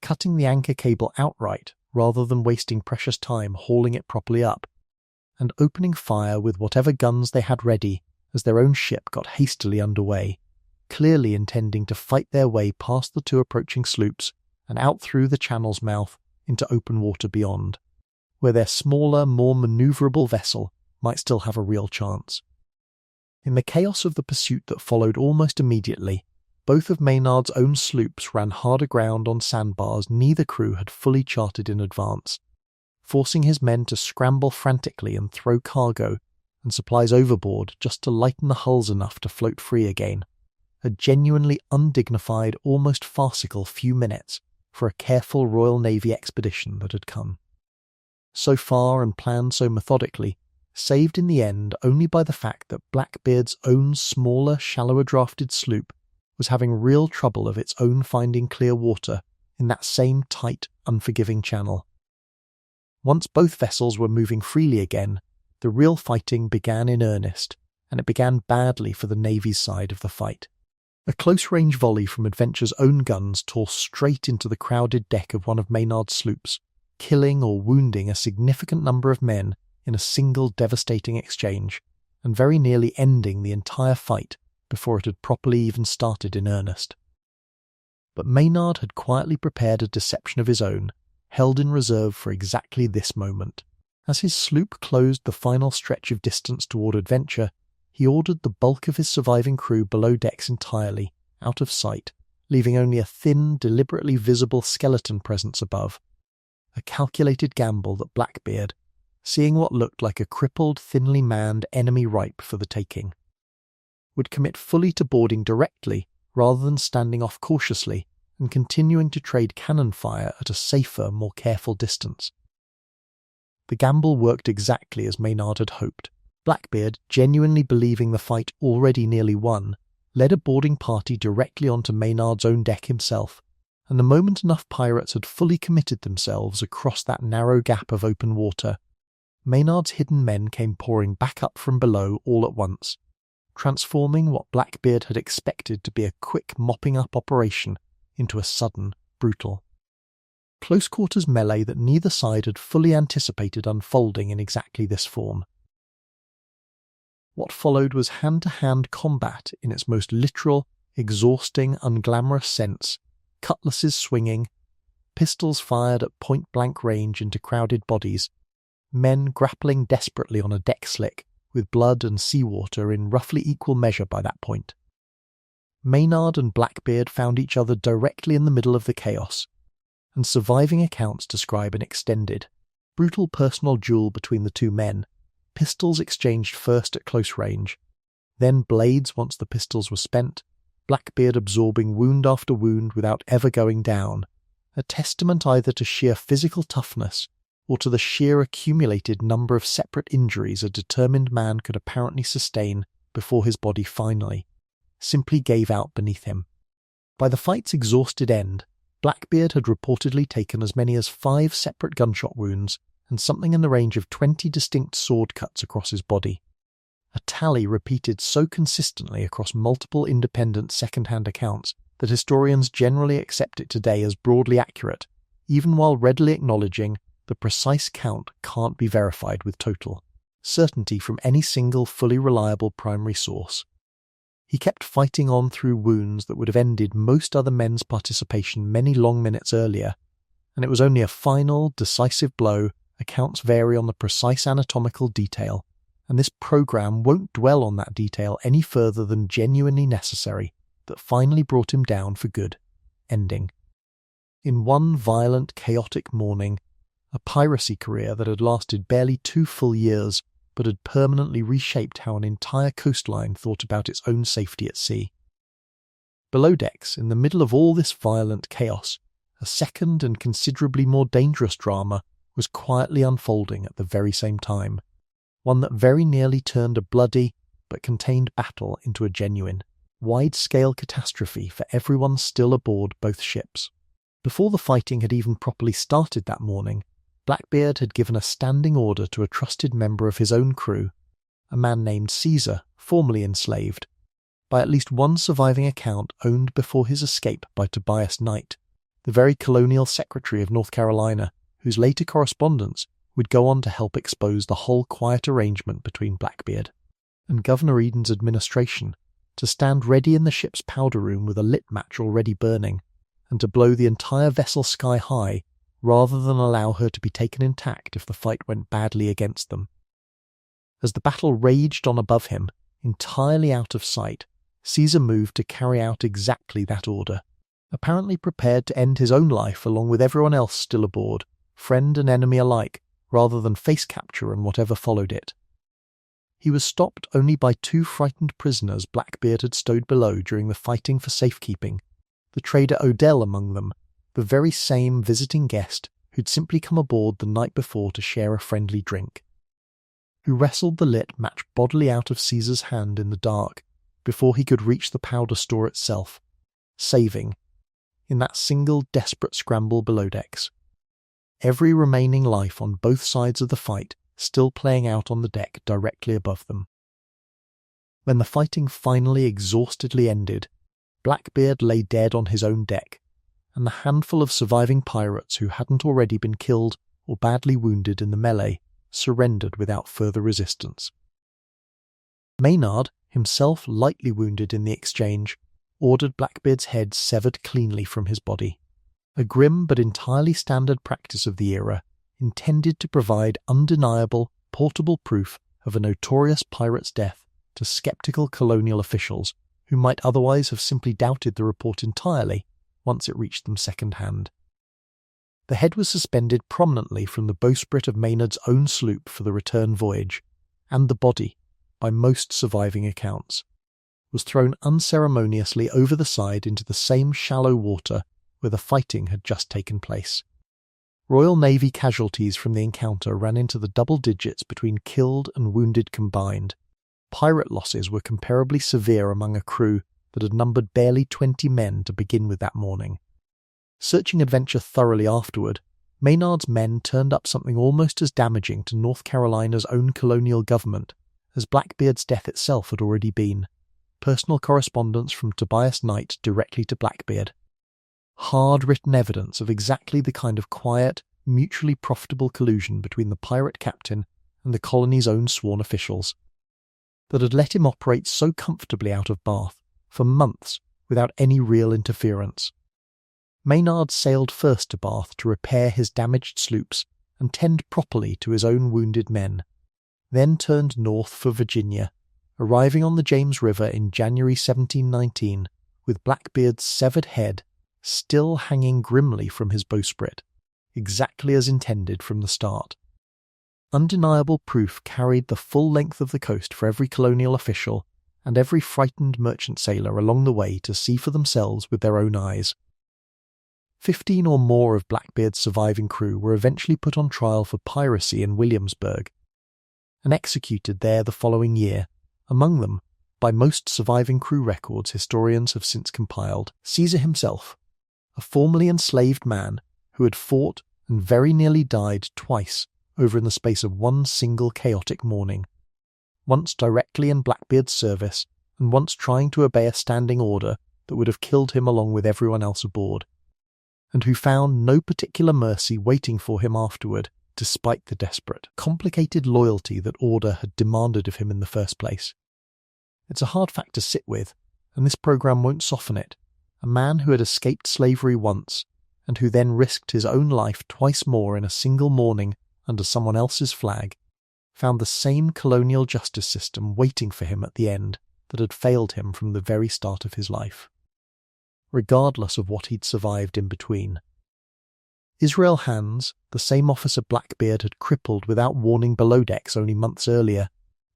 cutting the anchor cable outright rather than wasting precious time hauling it properly up, and opening fire with whatever guns they had ready as their own ship got hastily underway, clearly intending to fight their way past the 2 approaching sloops and out through the channel's mouth into open water beyond, where their smaller, more manoeuvrable vessel might still have a real chance. In the chaos of the pursuit that followed almost immediately, both of Maynard's own sloops ran hard aground on sandbars neither crew had fully charted in advance, forcing his men to scramble frantically and throw cargo and supplies overboard just to lighten the hulls enough to float free again. A genuinely undignified, almost farcical few minutes for a careful Royal Navy expedition that had come. So far and planned so methodically, saved in the end only by the fact that Blackbeard's own smaller, shallower drafted sloop was having real trouble of its own finding clear water in that same tight, unforgiving channel. Once both vessels were moving freely again, the real fighting began in earnest, and it began badly for the Navy's side of the fight. A close-range volley from Adventure's own guns tore straight into the crowded deck of one of Maynard's sloops, killing or wounding a significant number of men in a single devastating exchange, and very nearly ending the entire fight before it had properly even started in earnest. But Maynard had quietly prepared a deception of his own, held in reserve for exactly this moment. As his sloop closed the final stretch of distance toward Adventure, he ordered the bulk of his surviving crew below decks entirely, out of sight, leaving only a thin, deliberately visible skeleton presence above. A calculated gamble that Blackbeard, seeing what looked like a crippled, thinly manned enemy ripe for the taking, would commit fully to boarding directly rather than standing off cautiously and continuing to trade cannon fire at a safer, more careful distance. The gamble worked exactly as Maynard had hoped. Blackbeard, genuinely believing the fight already nearly won, led a boarding party directly onto Maynard's own deck himself, and the moment enough pirates had fully committed themselves across that narrow gap of open water, Maynard's hidden men came pouring back up from below all at once, transforming what Blackbeard had expected to be a quick mopping-up operation into a sudden, brutal, close-quarters melee that neither side had fully anticipated unfolding in exactly this form. What followed was hand-to-hand combat in its most literal, exhausting, unglamorous sense, cutlasses swinging, pistols fired at point-blank range into crowded bodies, men grappling desperately on a deck slick, with blood and seawater in roughly equal measure by that point. Maynard and Blackbeard found each other directly in the middle of the chaos, and surviving accounts describe an extended, brutal personal duel between the two men, pistols exchanged first at close range, then blades once the pistols were spent, Blackbeard absorbing wound after wound without ever going down, a testament either to sheer physical toughness or to the sheer accumulated number of separate injuries a determined man could apparently sustain before his body finally simply gave out beneath him. By the fight's exhausted end, Blackbeard had reportedly taken as many as 5 separate gunshot wounds and something in the range of 20 distinct sword cuts across his body, a tally repeated so consistently across multiple independent second-hand accounts that historians generally accept it today as broadly accurate, even while readily acknowledging the precise count can't be verified with total certainty from any single fully reliable primary source. He kept fighting on through wounds that would have ended most other men's participation many long minutes earlier, and it was only a final, decisive blow. Accounts vary on the precise anatomical detail, and this program won't dwell on that detail any further than genuinely necessary, that finally brought him down for good, ending. In one violent, chaotic morning, a piracy career that had lasted barely 2 full years, but had permanently reshaped how an entire coastline thought about its own safety at sea. Below decks, in the middle of all this violent chaos, a second and considerably more dangerous drama was quietly unfolding at the very same time, one that very nearly turned a bloody but contained battle into a genuine, wide-scale catastrophe for everyone still aboard both ships. Before the fighting had even properly started that morning, Blackbeard had given a standing order to a trusted member of his own crew, a man named Caesar, formerly enslaved, by at least one surviving account owned before his escape by Tobias Knight, the very colonial secretary of North Carolina, whose later correspondence would go on to help expose the whole quiet arrangement between Blackbeard and Governor Eden's administration, to stand ready in the ship's powder room with a lit match already burning, and to blow the entire vessel sky high rather than allow her to be taken intact if the fight went badly against them. As the battle raged on above him, entirely out of sight, Caesar moved to carry out exactly that order, apparently prepared to end his own life along with everyone else still aboard, friend and enemy alike, rather than face capture and whatever followed it. He was stopped only by 2 frightened prisoners Blackbeard had stowed below during the fighting for safekeeping, the trader Odell among them, the very same visiting guest who'd simply come aboard the night before to share a friendly drink, who wrestled the lit match bodily out of Caesar's hand in the dark before he could reach the powder store itself, saving, in that single desperate scramble below decks, every remaining life on both sides of the fight still playing out on the deck directly above them. When the fighting finally exhaustedly ended, Blackbeard lay dead on his own deck, and the handful of surviving pirates who hadn't already been killed or badly wounded in the melee surrendered without further resistance. Maynard, himself lightly wounded in the exchange, ordered Blackbeard's head severed cleanly from his body, a grim but entirely standard practice of the era, intended to provide undeniable, portable proof of a notorious pirate's death to skeptical colonial officials who might otherwise have simply doubted the report entirely once it reached them second-hand. The head was suspended prominently from the bowsprit of Maynard's own sloop for the return voyage, and the body, by most surviving accounts, was thrown unceremoniously over the side into the same shallow water where the fighting had just taken place. Royal Navy casualties from the encounter ran into the double digits between killed and wounded combined. Pirate losses were comparably severe among a crew that had numbered barely 20 men to begin with that morning. Searching adventure thoroughly afterward, Maynard's men turned up something almost as damaging to North Carolina's own colonial government as Blackbeard's death itself had already been. Personal correspondence from Tobias Knight directly to Blackbeard. Hard-written evidence of exactly the kind of quiet, mutually profitable collusion between the pirate captain and the colony's own sworn officials that had let him operate so comfortably out of Bath for months without any real interference. Maynard sailed first to Bath to repair his damaged sloops and tend properly to his own wounded men, then turned north for Virginia, arriving on the James River in January 1719 with Blackbeard's severed head still hanging grimly from his bowsprit, exactly as intended from the start. Undeniable proof carried the full length of the coast for every colonial official and every frightened merchant sailor along the way to see for themselves with their own eyes. 15 or more of Blackbeard's surviving crew were eventually put on trial for piracy in Williamsburg, and executed there the following year, among them, by most surviving crew records historians have since compiled, Caesar himself, a formerly enslaved man who had fought and very nearly died twice over in the space of one single chaotic morning, once directly in Blackbeard's service and once trying to obey a standing order that would have killed him along with everyone else aboard, and who found no particular mercy waiting for him afterward despite the desperate, complicated loyalty that order had demanded of him in the first place. It's a hard fact to sit with, and this programme won't soften it. A man who had escaped slavery once, and who then risked his own life twice more in a single morning under someone else's flag, found the same colonial justice system waiting for him at the end that had failed him from the very start of his life, regardless of what he'd survived in between. Israel Hands, the same officer Blackbeard had crippled without warning below decks only months earlier,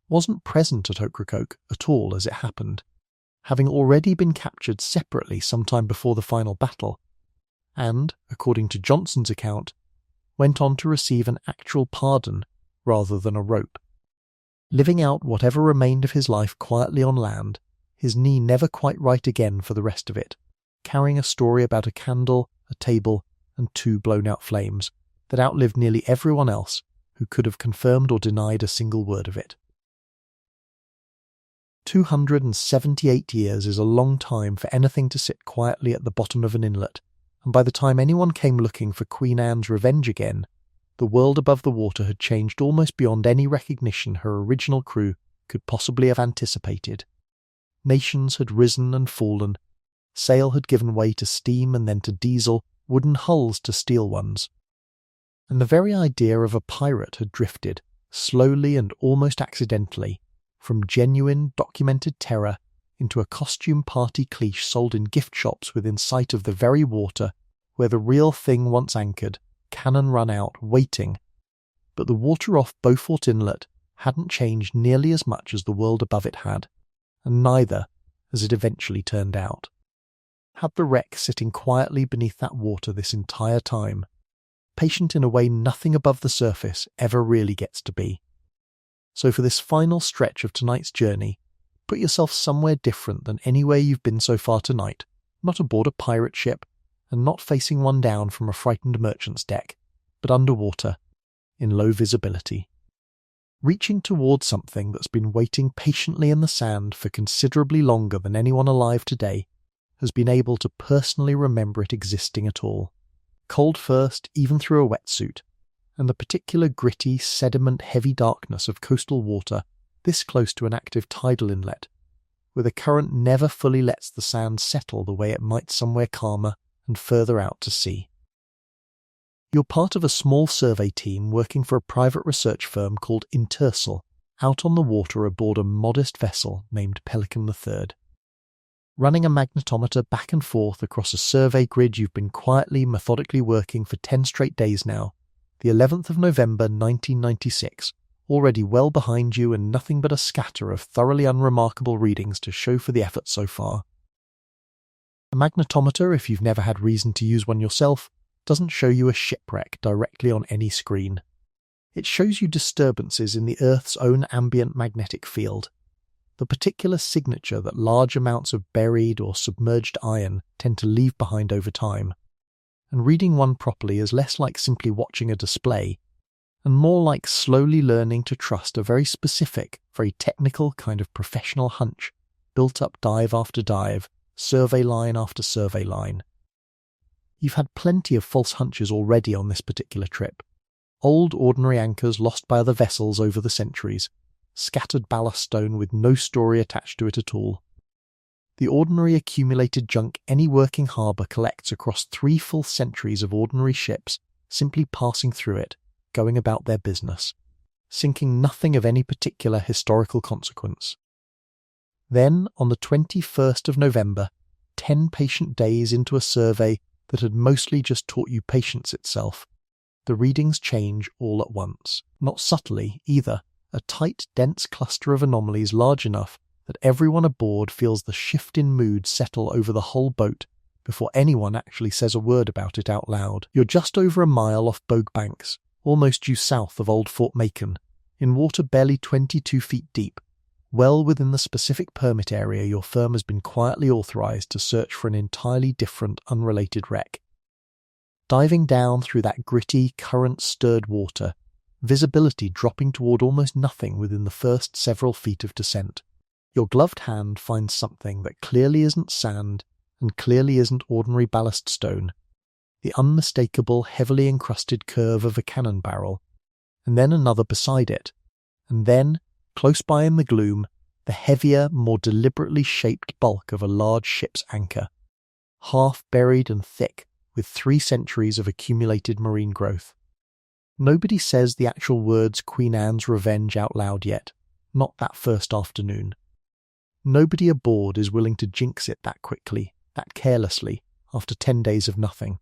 wasn't present at Ocracoke at all as it happened, having already been captured separately sometime before the final battle, and, according to Johnson's account, went on to receive an actual pardon rather than a rope. Living out whatever remained of his life quietly on land, his knee never quite right again for the rest of it, carrying a story about a candle, a table, and 2 blown-out flames that outlived nearly everyone else who could have confirmed or denied a single word of it. 278 years is a long time for anything to sit quietly at the bottom of an inlet, and by the time anyone came looking for Queen Anne's revenge again, the world above the water had changed almost beyond any recognition her original crew could possibly have anticipated. Nations had risen and fallen, sail had given way to steam and then to diesel, wooden hulls to steel ones. And the very idea of a pirate had drifted, slowly and almost accidentally, from genuine, documented terror into a costume party cliche sold in gift shops within sight of the very water where the real thing once anchored, cannon run out, waiting. But the water off Beaufort Inlet hadn't changed nearly as much as the world above it had, and neither, as it eventually turned out, had the wreck sitting quietly beneath that water this entire time, patient in a way nothing above the surface ever really gets to be. So for this final stretch of tonight's journey, put yourself somewhere different than anywhere you've been so far tonight, not aboard a pirate ship, and not facing one down from a frightened merchant's deck, but underwater, in low visibility. Reaching towards something that's been waiting patiently in the sand for considerably longer than anyone alive today has been able to personally remember it existing at all. Cold first, even through a wetsuit, and the particular gritty, sediment-heavy darkness of coastal water this close to an active tidal inlet, where the current never fully lets the sand settle the way it might somewhere calmer and further out to sea. You're part of a small survey team working for a private research firm called Intersal, out on the water aboard a modest vessel named Pelican III. Running a magnetometer back and forth across a survey grid you've been quietly, methodically working for 10 straight days now, the 11th of November 1996, already well behind you and nothing but a scatter of thoroughly unremarkable readings to show for the effort so far. A magnetometer, if you've never had reason to use one yourself, doesn't show you a shipwreck directly on any screen. It shows you disturbances in the Earth's own ambient magnetic field, the particular signature that large amounts of buried or submerged iron tend to leave behind over time. And reading one properly is less like simply watching a display, and more like slowly learning to trust a very specific, very technical kind of professional hunch, built up dive after dive, survey line after survey line. You've had plenty of false hunches already on this particular trip. Old ordinary anchors lost by other vessels over the centuries, scattered ballast stone with no story attached to it at all. The ordinary accumulated junk any working harbour collects across 3 full centuries of ordinary ships simply passing through it, going about their business, sinking nothing of any particular historical consequence. Then, on the 21st of November, 10 patient days into a survey that had mostly just taught you patience itself, the readings change all at once. Not subtly, either. A tight, dense cluster of anomalies large enough that everyone aboard feels the shift in mood settle over the whole boat before anyone actually says a word about it out loud. You're just over a mile off Bogue Banks, almost due south of Old Fort Macon, in water barely 22 feet deep, well within the specific permit area your firm has been quietly authorised to search for an entirely different, unrelated wreck. Diving down through that gritty, current-stirred water, visibility dropping toward almost nothing within the first several feet of descent. Your gloved hand finds something that clearly isn't sand and clearly isn't ordinary ballast stone, the unmistakable, heavily encrusted curve of a cannon barrel, and then another beside it, and then, close by in the gloom, the heavier, more deliberately shaped bulk of a large ship's anchor, half buried and thick with 3 centuries of accumulated marine growth. Nobody says the actual words Queen Anne's Revenge out loud yet, not that first afternoon. Nobody aboard is willing to jinx it that quickly, that carelessly, after 10 days of nothing.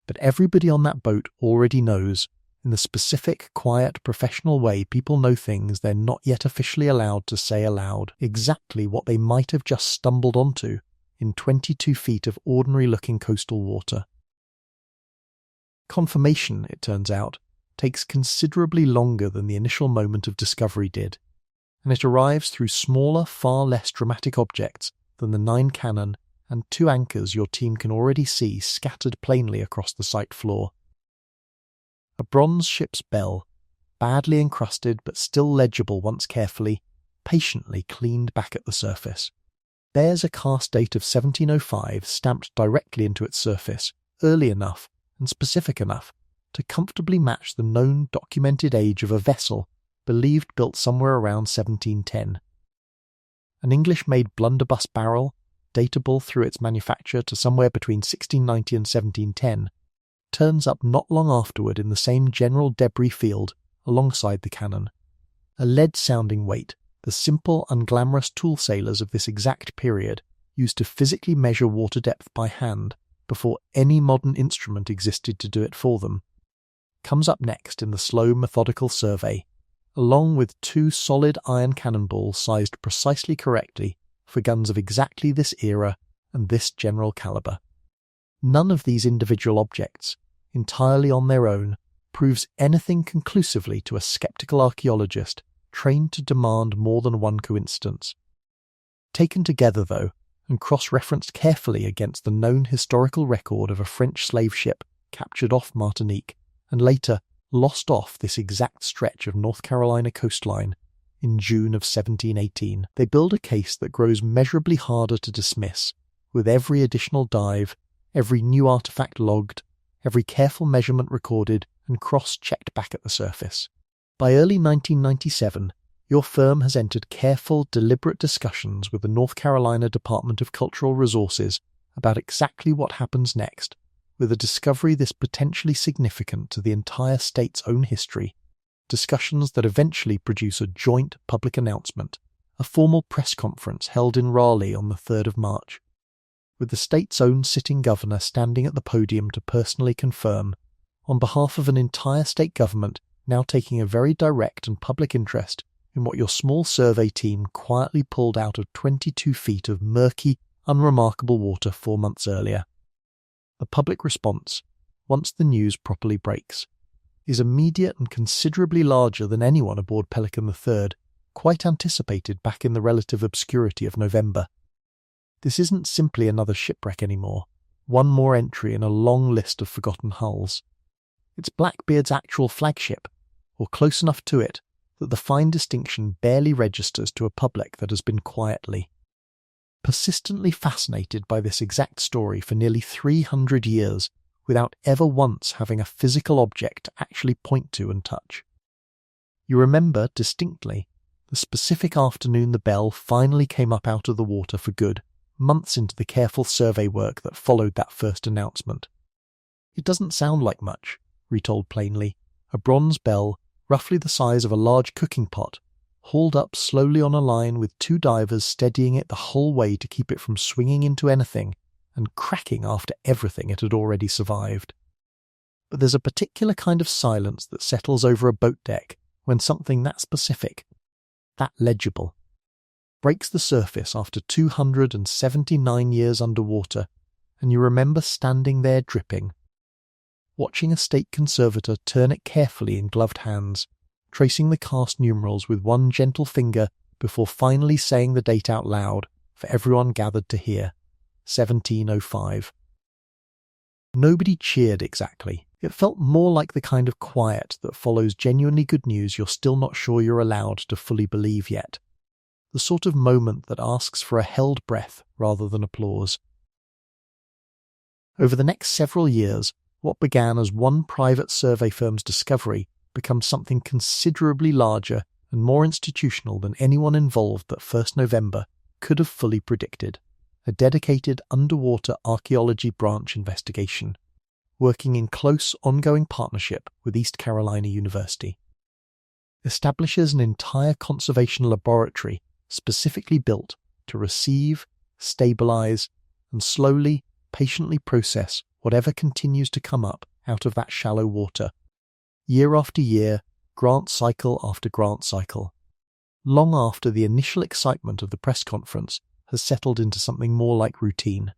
But everybody on that boat already knows, in the specific, quiet, professional way people know things they're not yet officially allowed to say aloud, exactly what they might have just stumbled onto in 22 feet of ordinary-looking coastal water. Confirmation, it turns out, takes considerably longer than the initial moment of discovery did, and it arrives through smaller, far less dramatic objects than the 9 cannon and 2 anchors your team can already see scattered plainly across the site floor. A bronze ship's bell, badly encrusted but still legible once carefully, patiently cleaned back at the surface, bears a cast date of 1705 stamped directly into its surface, early enough and specific enough to comfortably match the known documented age of a vessel believed built somewhere around 1710. An English-made blunderbuss barrel, datable through its manufacture to somewhere between 1690 and 1710, turns up not long afterward in the same general debris field alongside the cannon. A lead-sounding weight the simple, unglamorous tool sailors of this exact period used to physically measure water depth by hand before any modern instrument existed to do it for them, comes up next in the slow, methodical survey, along with 2 solid iron cannonballs sized precisely correctly for guns of exactly this era and this general caliber. None of these individual objects, entirely on their own, proves anything conclusively to a skeptical archaeologist trained to demand more than one coincidence. Taken together, though, and cross-referenced carefully against the known historical record of a French slave ship captured off Martinique and later lost off this exact stretch of North Carolina coastline in June of 1718, they build a case that grows measurably harder to dismiss with every additional dive, every new artifact logged, every careful measurement recorded and cross-checked back at the surface. By early 1997, your firm has entered careful, deliberate discussions with the North Carolina Department of Cultural Resources about exactly what happens next, with a discovery this potentially significant to the entire state's own history, discussions that eventually produce a joint public announcement, a formal press conference held in Raleigh on the 3rd of March, with the state's own sitting governor standing at the podium to personally confirm, on behalf of an entire state government now taking a very direct and public interest in what your small survey team quietly pulled out of 22 feet of murky, unremarkable water 4 months earlier. The public response, once the news properly breaks, is immediate and considerably larger than anyone aboard Pelican III quite anticipated back in the relative obscurity of November. This isn't simply another shipwreck anymore, one more entry in a long list of forgotten hulls. It's Blackbeard's actual flagship, or close enough to it that the fine distinction barely registers to a public that has been quietly, persistently fascinated by this exact story for nearly 300 years without ever once having a physical object to actually point to and touch. You remember distinctly the specific afternoon the bell finally came up out of the water for good, months into the careful survey work that followed that first announcement. It doesn't sound like much, retold plainly, a bronze bell roughly the size of a large cooking pot, hauled up slowly on a line with 2 divers steadying it the whole way to keep it from swinging into anything and cracking after everything it had already survived. But there's a particular kind of silence that settles over a boat deck when something that specific, that legible, breaks the surface after 279 years underwater, and you remember standing there dripping, watching a state conservator turn it carefully in gloved hands, tracing the cast numerals with one gentle finger before finally saying the date out loud for everyone gathered to hear, 1705. Nobody cheered exactly. It felt more like the kind of quiet that follows genuinely good news you're still not sure you're allowed to fully believe yet. The sort of moment that asks for a held breath rather than applause. Over the next several years, what began as one private survey firm's discovery becomes something considerably larger and more institutional than anyone involved that 1st November could have fully predicted. A dedicated underwater archaeology branch investigation, working in close ongoing partnership with East Carolina University. Establishes an entire conservation laboratory specifically built to receive, stabilize, and slowly, patiently process whatever continues to come up out of that shallow water. Year after year, grant cycle after grant cycle. Long after the initial excitement of the press conference has settled into something more like routine.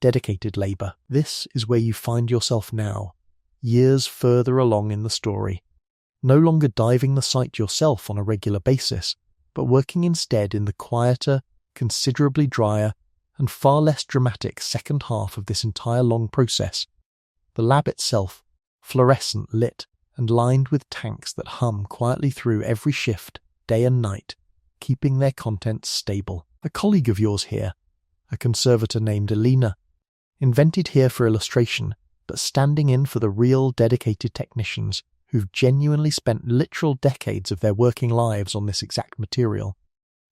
Dedicated labour. This is where you find yourself now, years further along in the story. No longer diving the site yourself on a regular basis, but working instead in the quieter, considerably drier, and far less dramatic second half of this entire long process. The lab itself, fluorescent lit and lined with tanks that hum quietly through every shift, day and night, keeping their contents stable. A colleague of yours here, a conservator named Alina, invented here for illustration, but standing in for the real dedicated technicians who've genuinely spent literal decades of their working lives on this exact material,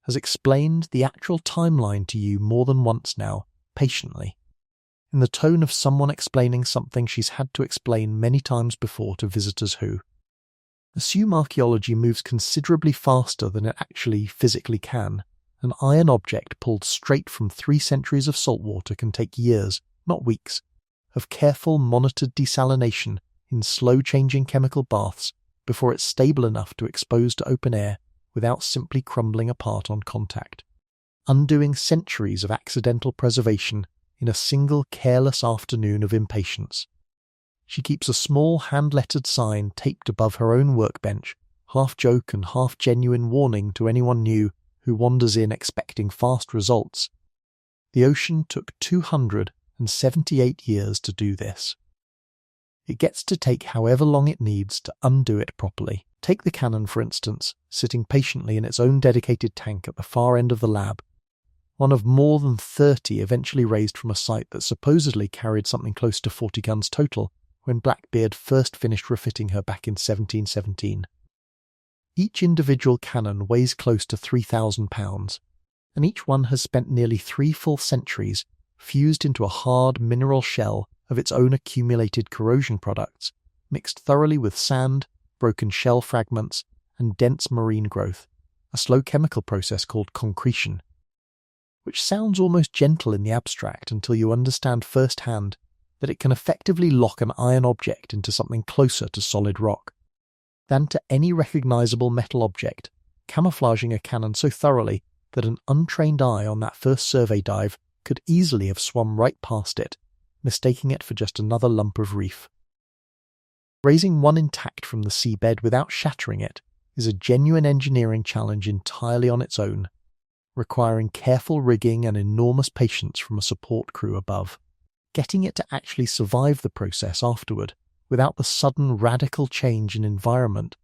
has explained the actual timeline to you more than once now, patiently, in the tone of someone explaining something she's had to explain many times before to visitors who assume archaeology moves considerably faster than it actually physically can. An iron object pulled straight from 3 centuries of salt water can take years, not weeks, of careful monitored desalination in slow-changing chemical baths before it's stable enough to expose to open air without simply crumbling apart on contact, undoing centuries of accidental preservation in a single careless afternoon of impatience. She keeps a small hand-lettered sign taped above her own workbench, half joke and half genuine warning to anyone new who wanders in expecting fast results. The ocean took 278 years to do this. It gets to take however long it needs to undo it properly. Take the cannon, for instance, sitting patiently in its own dedicated tank at the far end of the lab, one of more than 30 eventually raised from a site that supposedly carried something close to 40 guns total when Blackbeard first finished refitting her back in 1717. Each individual cannon weighs close to 3,000 pounds, and each one has spent nearly 3 full centuries fused into a hard mineral shell of its own accumulated corrosion products, mixed thoroughly with sand, broken shell fragments, and dense marine growth, a slow chemical process called concretion, which sounds almost gentle in the abstract until you understand firsthand that it can effectively lock an iron object into something closer to solid rock than to any recognizable metal object, camouflaging a cannon so thoroughly that an untrained eye on that first survey dive could easily have swum right past it, mistaking it for just another lump of reef. Raising one intact from the seabed without shattering it is a genuine engineering challenge entirely on its own, requiring careful rigging and enormous patience from a support crew above. Getting it to actually survive the process afterward, without the sudden radical change in environment,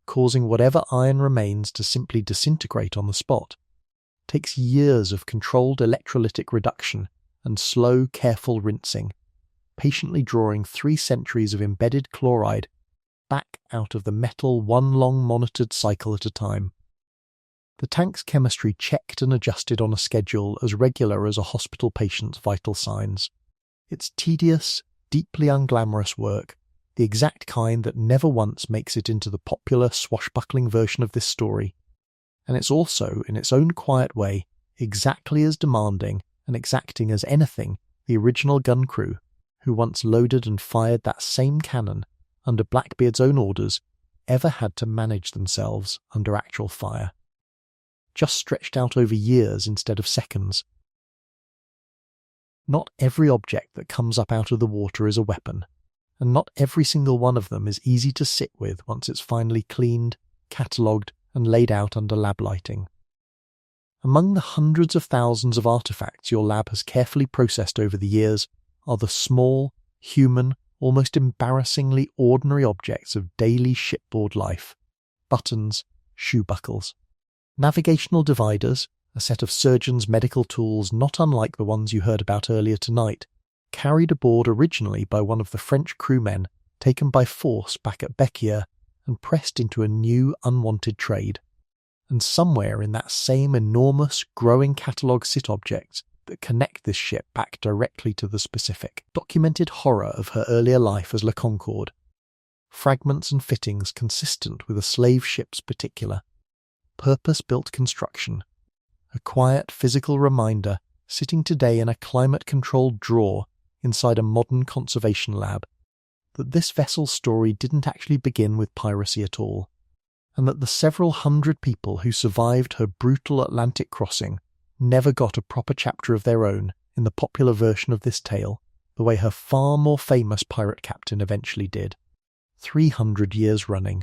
causing whatever iron remains to simply disintegrate on the spot, takes years of controlled electrolytic reduction and slow, careful rinsing, patiently drawing 3 centuries of embedded chloride back out of the metal one long monitored cycle at a time. The tank's chemistry checked and adjusted on a schedule as regular as a hospital patient's vital signs. It's tedious, deeply unglamorous work, the exact kind that never once makes it into the popular swashbuckling version of this story. And it's also, in its own quiet way, exactly as demanding and exacting as anything the original gun crew, who once loaded and fired that same cannon under Blackbeard's own orders, ever had to manage themselves under actual fire. just stretched out over years instead of seconds. Not every object that comes up out of the water is a weapon, and not every single one of them is easy to sit with once it's finally cleaned, catalogued, and laid out under lab lighting. Among the hundreds of thousands of artifacts your lab has carefully processed over the years are the small, human, almost embarrassingly ordinary objects of daily shipboard life: buttons, shoe buckles. Navigational dividers, a set of surgeons' medical tools not unlike the ones you heard about earlier tonight, carried aboard originally by one of the French crewmen taken by force back at Becquier and pressed into a new unwanted trade. And somewhere in that same enormous, growing catalogue sit objects that connect this ship back directly to the specific, documented horror of her earlier life as La Concorde. Fragments and fittings consistent with a slave ship's particular, purpose-built construction. A quiet physical reminder sitting today in a climate-controlled drawer inside a modern conservation lab that this vessel's story didn't actually begin with piracy at all, and that the several hundred people who survived her brutal Atlantic crossing never got a proper chapter of their own in the popular version of this tale, the way her far more famous pirate captain eventually did, 300 years running.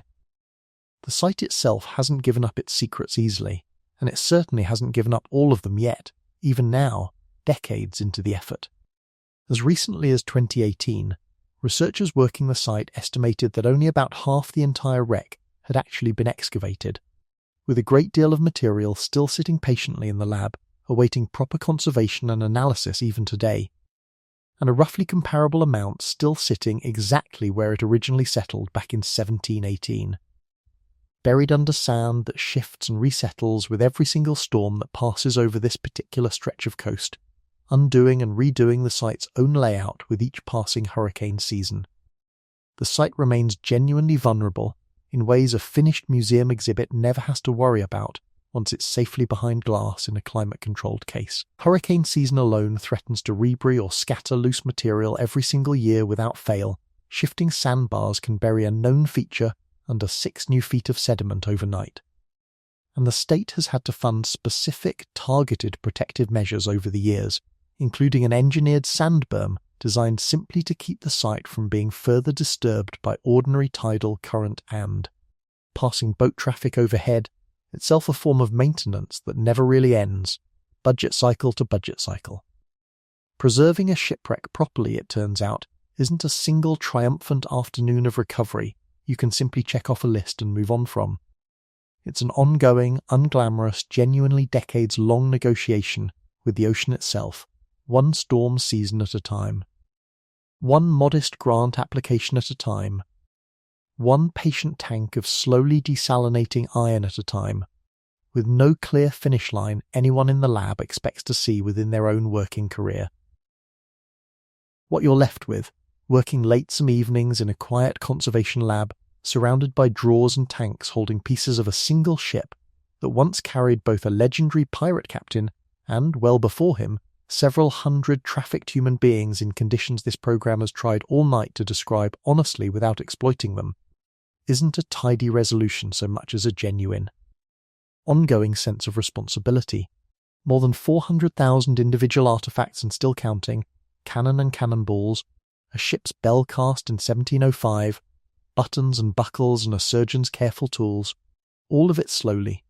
The site itself hasn't given up its secrets easily, and it certainly hasn't given up all of them yet, even now, decades into the effort. As recently as 2018, researchers working the site estimated that only about half the entire wreck had actually been excavated, with a great deal of material still sitting patiently in the lab, awaiting proper conservation and analysis even today, and a roughly comparable amount still sitting exactly where it originally settled back in 1718. Buried under sand that shifts and resettles with every single storm that passes over this particular stretch of coast, undoing and redoing the site's own layout with each passing hurricane season. The site remains genuinely vulnerable in ways a finished museum exhibit never has to worry about once it's safely behind glass in a climate-controlled case. Hurricane season alone threatens to rebury or scatter loose material every single year without fail. Shifting sandbars can bury a known feature under 6 new feet of sediment overnight. And the state has had to fund specific, targeted protective measures over the years, including an engineered sand berm designed simply to keep the site from being further disturbed by ordinary tidal current and passing boat traffic overhead, itself a form of maintenance that never really ends, budget cycle to budget cycle. Preserving a shipwreck properly, it turns out, isn't a single triumphant afternoon of recovery you can simply check off a list and move on from. It's an ongoing, unglamorous, genuinely decades-long negotiation with the ocean itself, one storm season at a time. One modest grant application at a time. One patient tank of slowly desalinating iron at a time, with no clear finish line anyone in the lab expects to see within their own working career. What you're left with, working late some evenings in a quiet conservation lab, surrounded by drawers and tanks holding pieces of a single ship that once carried both a legendary pirate captain and, well before him, several hundred trafficked human beings in conditions this program has tried all night to describe honestly without exploiting them, isn't a tidy resolution so much as a genuine, ongoing sense of responsibility. More than 400,000 individual artifacts and still counting, cannon and cannonballs, a ship's bell cast in 1705, buttons and buckles and a surgeon's careful tools, all of it slowly,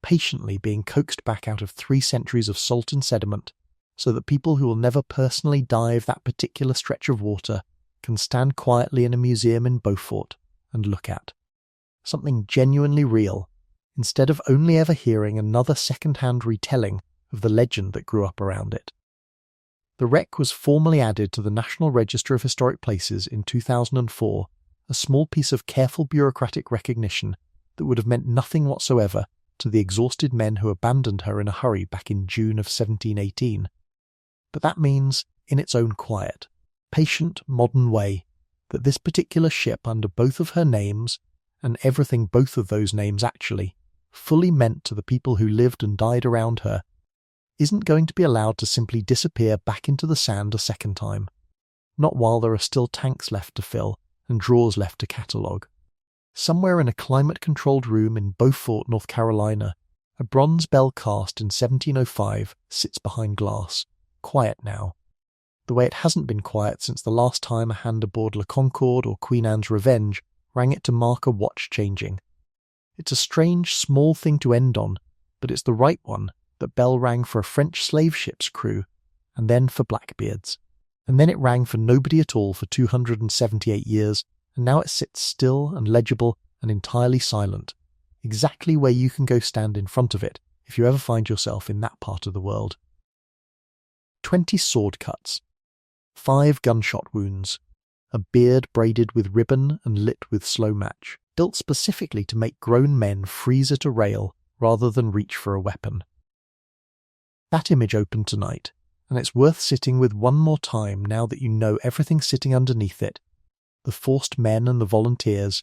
patiently being coaxed back out of 3 centuries of salt and sediment, so that people who will never personally dive that particular stretch of water can stand quietly in a museum in Beaufort and look at something genuinely real, instead of only ever hearing another second-hand retelling of the legend that grew up around it. The wreck was formally added to the National Register of Historic Places in 2004, a small piece of careful bureaucratic recognition that would have meant nothing whatsoever to the exhausted men who abandoned her in a hurry back in June of 1718. But that means, in its own quiet, patient, modern way, that this particular ship under both of her names, and everything both of those names actually, fully meant to the people who lived and died around her, isn't going to be allowed to simply disappear back into the sand a second time, not while there are still tanks left to fill and drawers left to catalogue. Somewhere in a climate-controlled room in Beaufort, North Carolina, A bronze bell cast in 1705 sits behind glass, quiet now, the way it hasn't been quiet since the last time a hand aboard La Concorde or Queen Anne's Revenge rang it to mark a watch changing. It's a strange, small thing to end on, but it's the right one. That bell rang for a French slave ship's crew, and then for Blackbeard's. And then it rang for nobody at all for 278 years, and now it sits still and legible and entirely silent, exactly where you can go stand in front of it if you ever find yourself in that part of the world. 20 sword cuts, 5 gunshot wounds, a beard braided with ribbon and lit with slow match, built specifically to make grown men freeze at a rail rather than reach for a weapon. That image opened tonight, and it's worth sitting with one more time now that you know everything sitting underneath it. The forced men and the volunteers,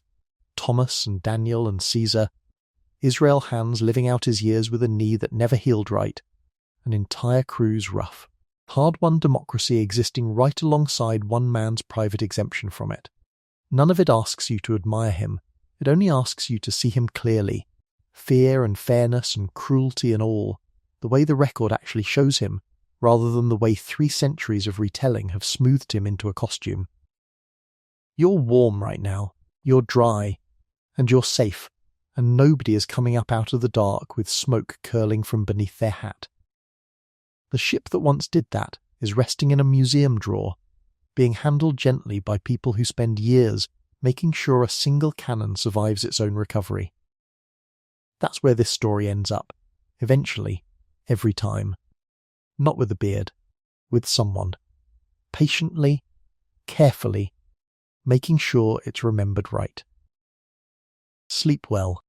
Thomas and Daniel and Caesar, Israel Hands living out his years with a knee that never healed right, an entire crew's rough. Hard-won democracy existing right alongside one man's private exemption from it. None of it asks you to admire him, it only asks you to see him clearly. Fear and fairness and cruelty and all, the way the record actually shows him, rather than the way 3 centuries of retelling have smoothed him into a costume. You're warm right now, you're dry, and you're safe, and nobody is coming up out of the dark with smoke curling from beneath their hat. The ship that once did that is resting in a museum drawer, being handled gently by people who spend years making sure a single cannon survives its own recovery. That's where this story ends up, eventually, every time. Not with a beard, with someone. Patiently, carefully, making sure it's remembered right. Sleep well.